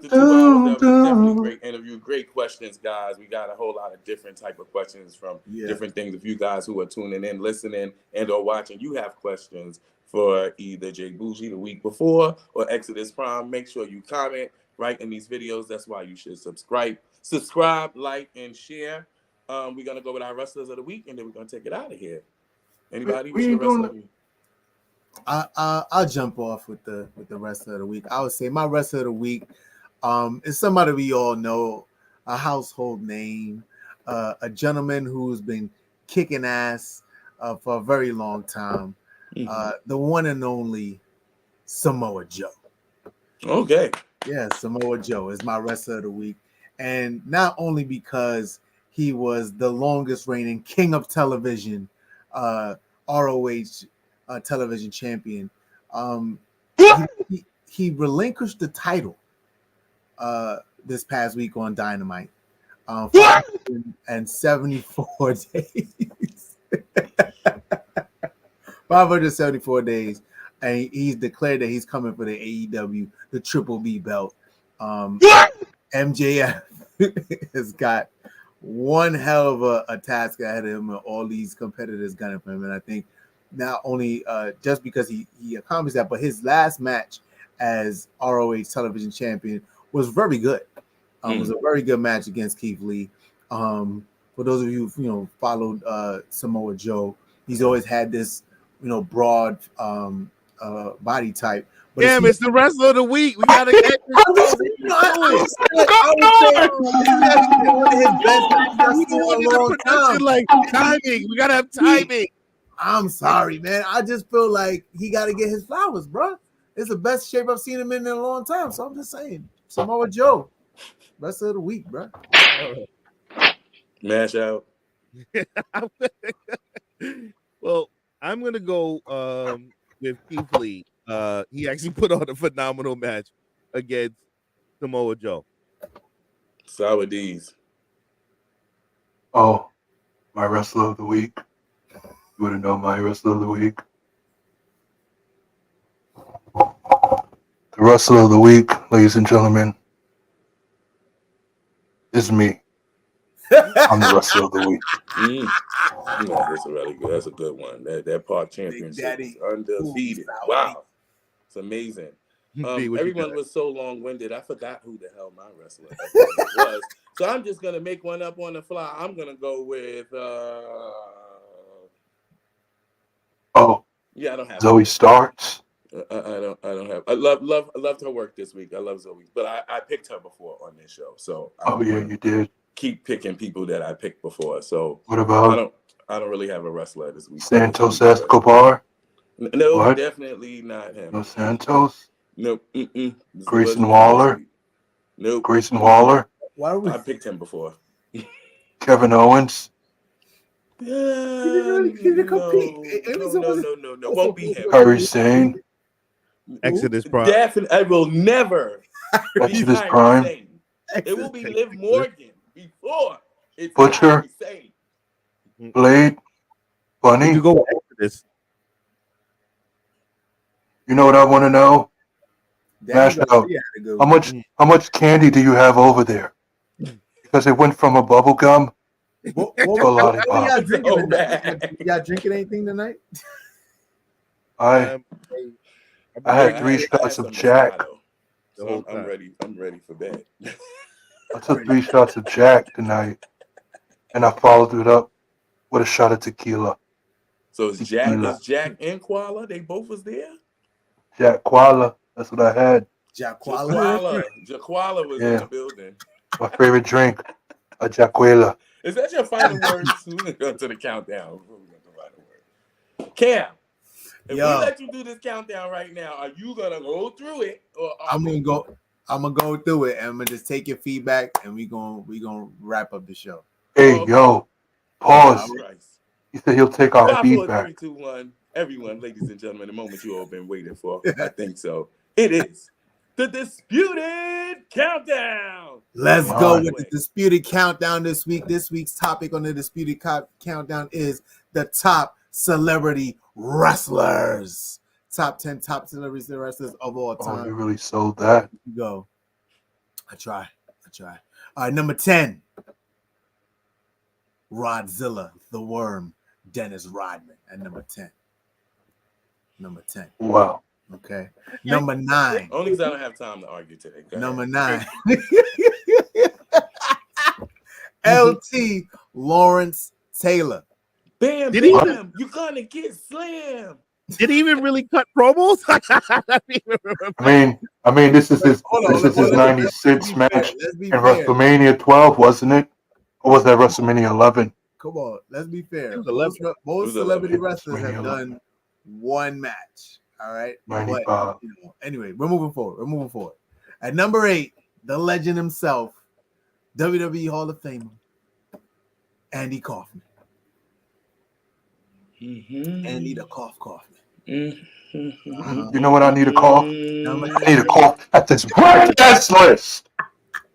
the 2 hours. That was a definitely great interview. Great questions, guys. We got a whole lot of different type of questions from Yeah. different things. If you guys who are tuning in, listening, and or watching, you have questions for either Jay Bougie the week before or Exodus Prime, make sure you comment right in these videos. That's why you should subscribe, like, and share. We're going to go with our wrestlers of the week, and then we're going to take it out of here. Anybody? We What's your ain't doing wrestler? that. I'll jump off with the rest of the week. I would say my rest of the week is somebody we all know, a household name, a gentleman who's been kicking ass for a very long time. The one and only Samoa Joe. Okay. Yeah, Samoa Joe is my wrestler of the week. And not only because he was the longest reigning king of television, ROH television champion. He relinquished the title this past week on Dynamite. 574 days. 574 days. And he's declared that he's coming for the AEW, the Triple B belt. MJF has got one hell of a task ahead of him, and all these competitors gunning for him. And I think not only just because he accomplished that, but his last match as ROH television champion was very good. It was a very good match against Keith Lee. For those of you who followed Samoa Joe, he's always had this broad body type. But Damn, it's the wrestler of the week. We gotta get this. I would say one of his best matches I've seen in a long time. Like timing, we gotta have timing. I'm sorry, man. I just feel like he got to get his flowers, bro. It's the best shape I've seen him in a long time. So I'm just saying, Samoa Joe, rest of the week, bro. Mash out. Well, I'm gonna go with Keith Lee. He actually put on a phenomenal match against Samoa Joe. Sour D's. Oh, my wrestler of the week. You want to know my wrestler of the week? The wrestler of the week, ladies and gentlemen, is me. I'm the wrestler of the week. No, that's a really good. That's a good one. That Park Championship is undefeated. Wow, it's amazing. Everyone was so long-winded. I forgot who the hell my wrestler was. So I'm just gonna make one up on the fly. I'm gonna go with. Yeah, I don't have Zoe Starks. I don't have. I loved her work this week. I love Zoe, but I picked her before on this show. So You did. Keep picking people that I picked before. So what about? I don't really have a wrestler this week. Santos Escobar. No, what? Definitely not him. No Santos. Nope. Grayson Waller. Nope. Grayson Waller. Why I picked him before. Kevin Owens. No. Won't be him. Harry Sane. Exodus Prime. Definitely, I will never. Exodus Prime. It will be Liv Morgan before it's Butcher. Blade. Bunny. You go with Exodus. You know what I want to know? Mash out. How much candy do you have over there? Because it went from a bubble gum to a lollipop. Y'all drinking anything tonight? I had 3 shots of Jack. So I'm ready. I'm ready for bed. I took 3 shots of Jack tonight, and I followed it up with a shot of tequila. So is Jack and Koala? They both was there? Jack Koala. That's what I had. Jack Koala. Jaquala was in the building. My favorite drink, a Jaquela. Is that your final words? We're going to go to the countdown. Cam, if we let you do this countdown right now, are you going to go through it? Or I'm going to go through it, and I'm going to just take your feedback, and we gonna wrap up the show. Hey, yo, pause. He said he'll take our 5, feedback. 4, 3, 2, 1. Everyone, ladies and gentlemen, the moment you all been waiting for. I think so. It is the Disputed Countdown. Let's go with the Disputed Countdown this week. This week's topic on the Disputed Countdown is the top celebrity wrestlers. Top 10 top celebrity wrestlers of all time. Oh, you really sold that. Here you go. I try. All right, number 10. Rodzilla, the Worm, Dennis Rodman at number 10. Wow. Okay. Number 9. Only because I don't have time to argue today. Number 9. LT Lawrence Taylor. Bam, bam. You're going to get slammed. Did he even really cut promos? I mean, this is his 96 match in WrestleMania 12, wasn't it? Or was that WrestleMania 11? Come on, let's be fair. Most celebrity wrestlers have done one match. All right. 95. But, anyway, we're moving forward. At number 8, the legend himself, WWE Hall of Famer, Andy Kaufman. Andy the Cough Kaufman. You know what I need to cough? I need to Number, cough at this podcast list.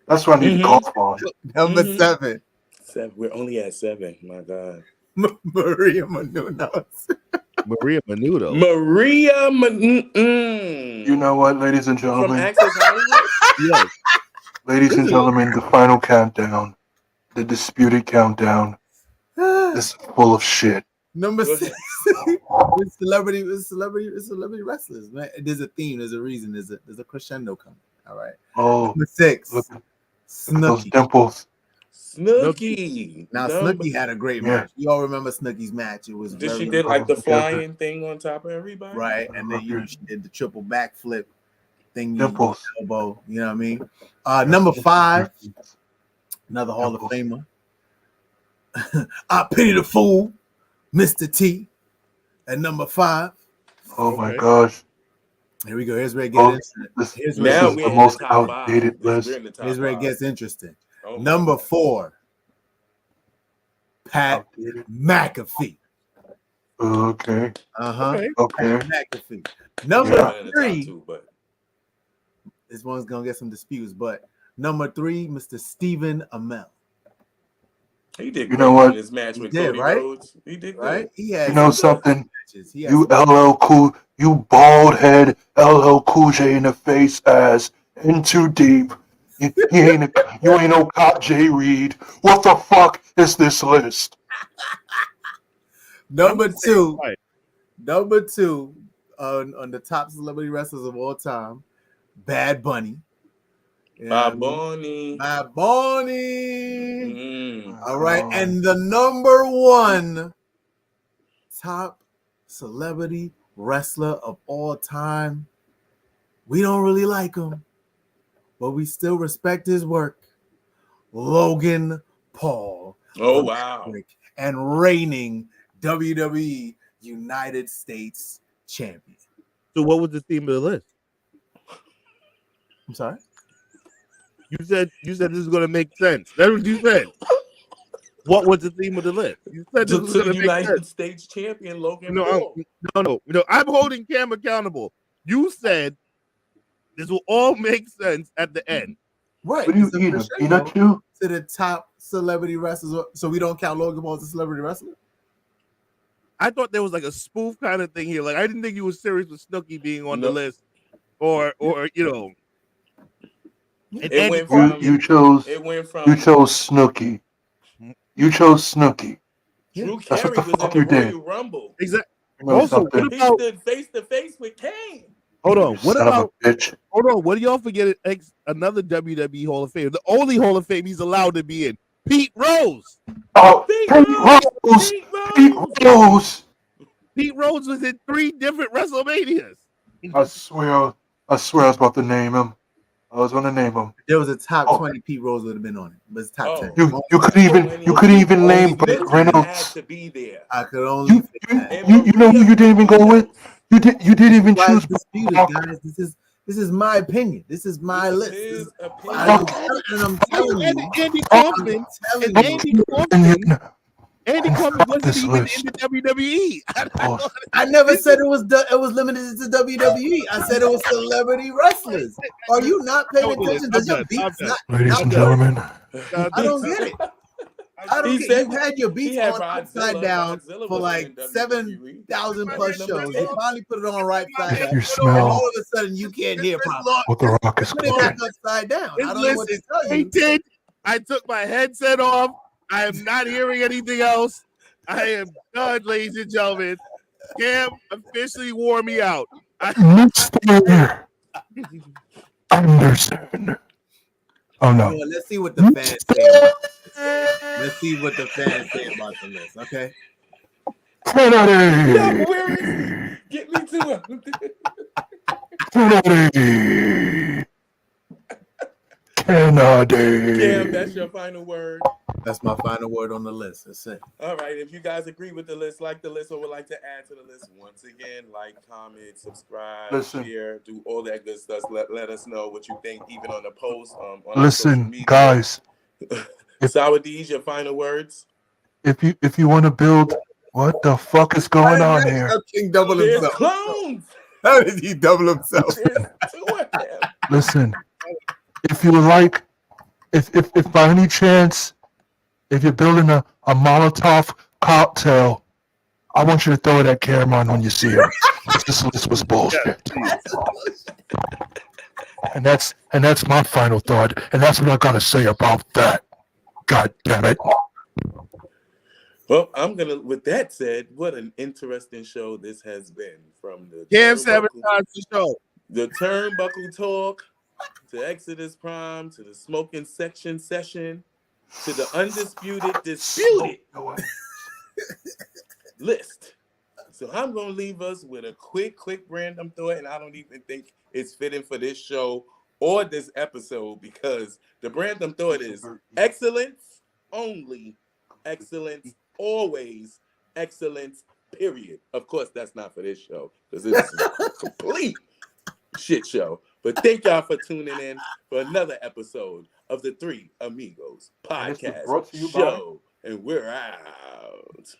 That's what I need to cough on. number 7. 7. We're only at 7. My God. Maria Menounos. Maria Menudo. Maria You know what, ladies and from gentlemen? Access Hollywood? Yes. Ladies and gentlemen, the final countdown, the disputed countdown, is full of shit. Number Go 6. It's celebrity wrestlers, man. There's a theme, there's a reason, there's a crescendo coming. All right. Oh, Number 6. look at those Snooki. dimples. Snooki. Now Snooki had a great Yeah. match. You all remember Snooki's match. It was Did very she did like the together. flying thing on top of everybody? right, and then she did the triple backflip thing, Dimples. elbow. You know what I mean? Number 5, another Hall of Famer. I pity the fool, Mr. T. At number 5. Oh my Okay. gosh. Here we go. Here's where it gets This Here's is where Now it we're the in most the top 5. outdated list. We're in the top here's where it 5. gets interesting. Oh my Number God. 4, Pat Outdated. McAfee. Okay. Okay. Okay. Pat McAfee. He's Number not in the top 3. 2, but This one's gonna get some disputes, but number 3, Mr. Stephen Amell. he did You great know what? in his match He with did, Cody right? Rhodes. He did Right? good. He had You know some good something? matches. He had You some- LL Cool, you bald head LL Cool J in the face ass, in too deep. You ain't no cop J Reed. What the fuck is this list? number 2. Right. Number 2 on the top celebrity wrestlers of all time, Bad Bunny. You know what I Bob mean? Boney. Bad Bunny. Mm. All right, and the number 1 top celebrity wrestler of all time. We don't really like him, but we still respect his work. Logan Paul. Oh wow. And reigning WWE United States champion. So what was the theme of the list? I'm sorry. You said this is gonna make sense. That's what you said. What was the theme of the list? You said this was To gonna the make United sense. States champion Logan No, Paul. no. I'm holding Cam accountable. You said this will all make sense at the end. Right. What are you It's a eating? crescendo Peanut chew? to the top celebrity wrestlers. So we don't count Logan Paul as a celebrity wrestler? I thought there was like a spoof kind of thing here. Like I didn't think you were serious with Snooki being on the No. list, or you know. And It Andy went Kaufman- from You chose Snooki. You chose Snooki. Drew That's what Carey the was in fuck the you did. Royal Rumble. exactly. You know Also, something? what He about? stood face to face with Kane. Hold on. You What son about? of a bitch. Hold on. What do y'all forget? Another WWE Hall of Fame, the only Hall of Fame he's allowed to be in. Pete Rose. Oh, Pete Pete Rose! Rose! Pete Pete Rose! Rose! Pete Rose was in 3 different WrestleManias. I swear I was about to name him. I was gonna name him. There was a top Oh. 20 Pete Rose would have been on it, but it's top Oh. 10. You couldn't even name Burt Snooki Reynolds. had to be there. I could only You fit that. And you know who Maria you didn't even go with? Menounos. You didn't even Why choose it's disputed, Brock. guys? This is my opinion. This is my This list. is his I'm opinion. telling you. Andy Kaufman. telling And you. Andy Kaufman. Andy Oh, Kaufman fuck wasn't this even list. in the WWE. Oh, I never said it was limited to WWE. I said it was celebrity wrestlers. Are you not paying attention? Does your beats not? ladies and not- gentlemen, I don't get it. I don't He get. said You had your beats he had on Godzilla. upside down Godzilla for wasn't like in WWE. 7,000 plus Number shows. 10. You finally put it on right side if up. you And smell all of a sudden, you can't hear properly. what the Rock is Put it back cooking, upside down. I This don't know list what to is tell you. tainted. I took my headset off. I am not hearing anything else. I am done, ladies and gentlemen. Cam officially wore me out. Mr. Anderson. Oh no. Well, let's see what the fans say. About this. Let's see what the fans say about the list. Okay. Kennedy. No, where is he? Get me to him. Kennedy. Kennedy. Cam, that's your final word. That's my final word on the list. That's it. All right. If you guys agree with the list, like the list, or would like to add to the list, once again, like, comment, subscribe, Listen. share, do all that good stuff. Let us know what you think, even on the post. On our social Listen, media. guys. Sour D's, your final words. if you want to build, what the fuck is going on here? How King double There's himself? clones. How did he double himself? There's two of them. Listen, if you would like, if by any chance, if you're building a Molotov cocktail, I want you to throw it at Cameron when you see him. This was bullshit. And that's my final thought. And that's what I gotta say about that. God damn it. Well, with that said, what an interesting show this has been. From the Cam sabotage the show. The turnbuckle talk, to Exodus Prime, to the smoking section session, to the undisputed disputed list. So I'm going to leave us with a quick random thought, and I don't even think it's fitting for this show or this episode, because the random thought is excellence only, excellence always, excellence period. Of course, that's not for this show, because it's a complete shit show. But thank y'all for tuning in for another episode of the Three Amigos podcast show, and we're out.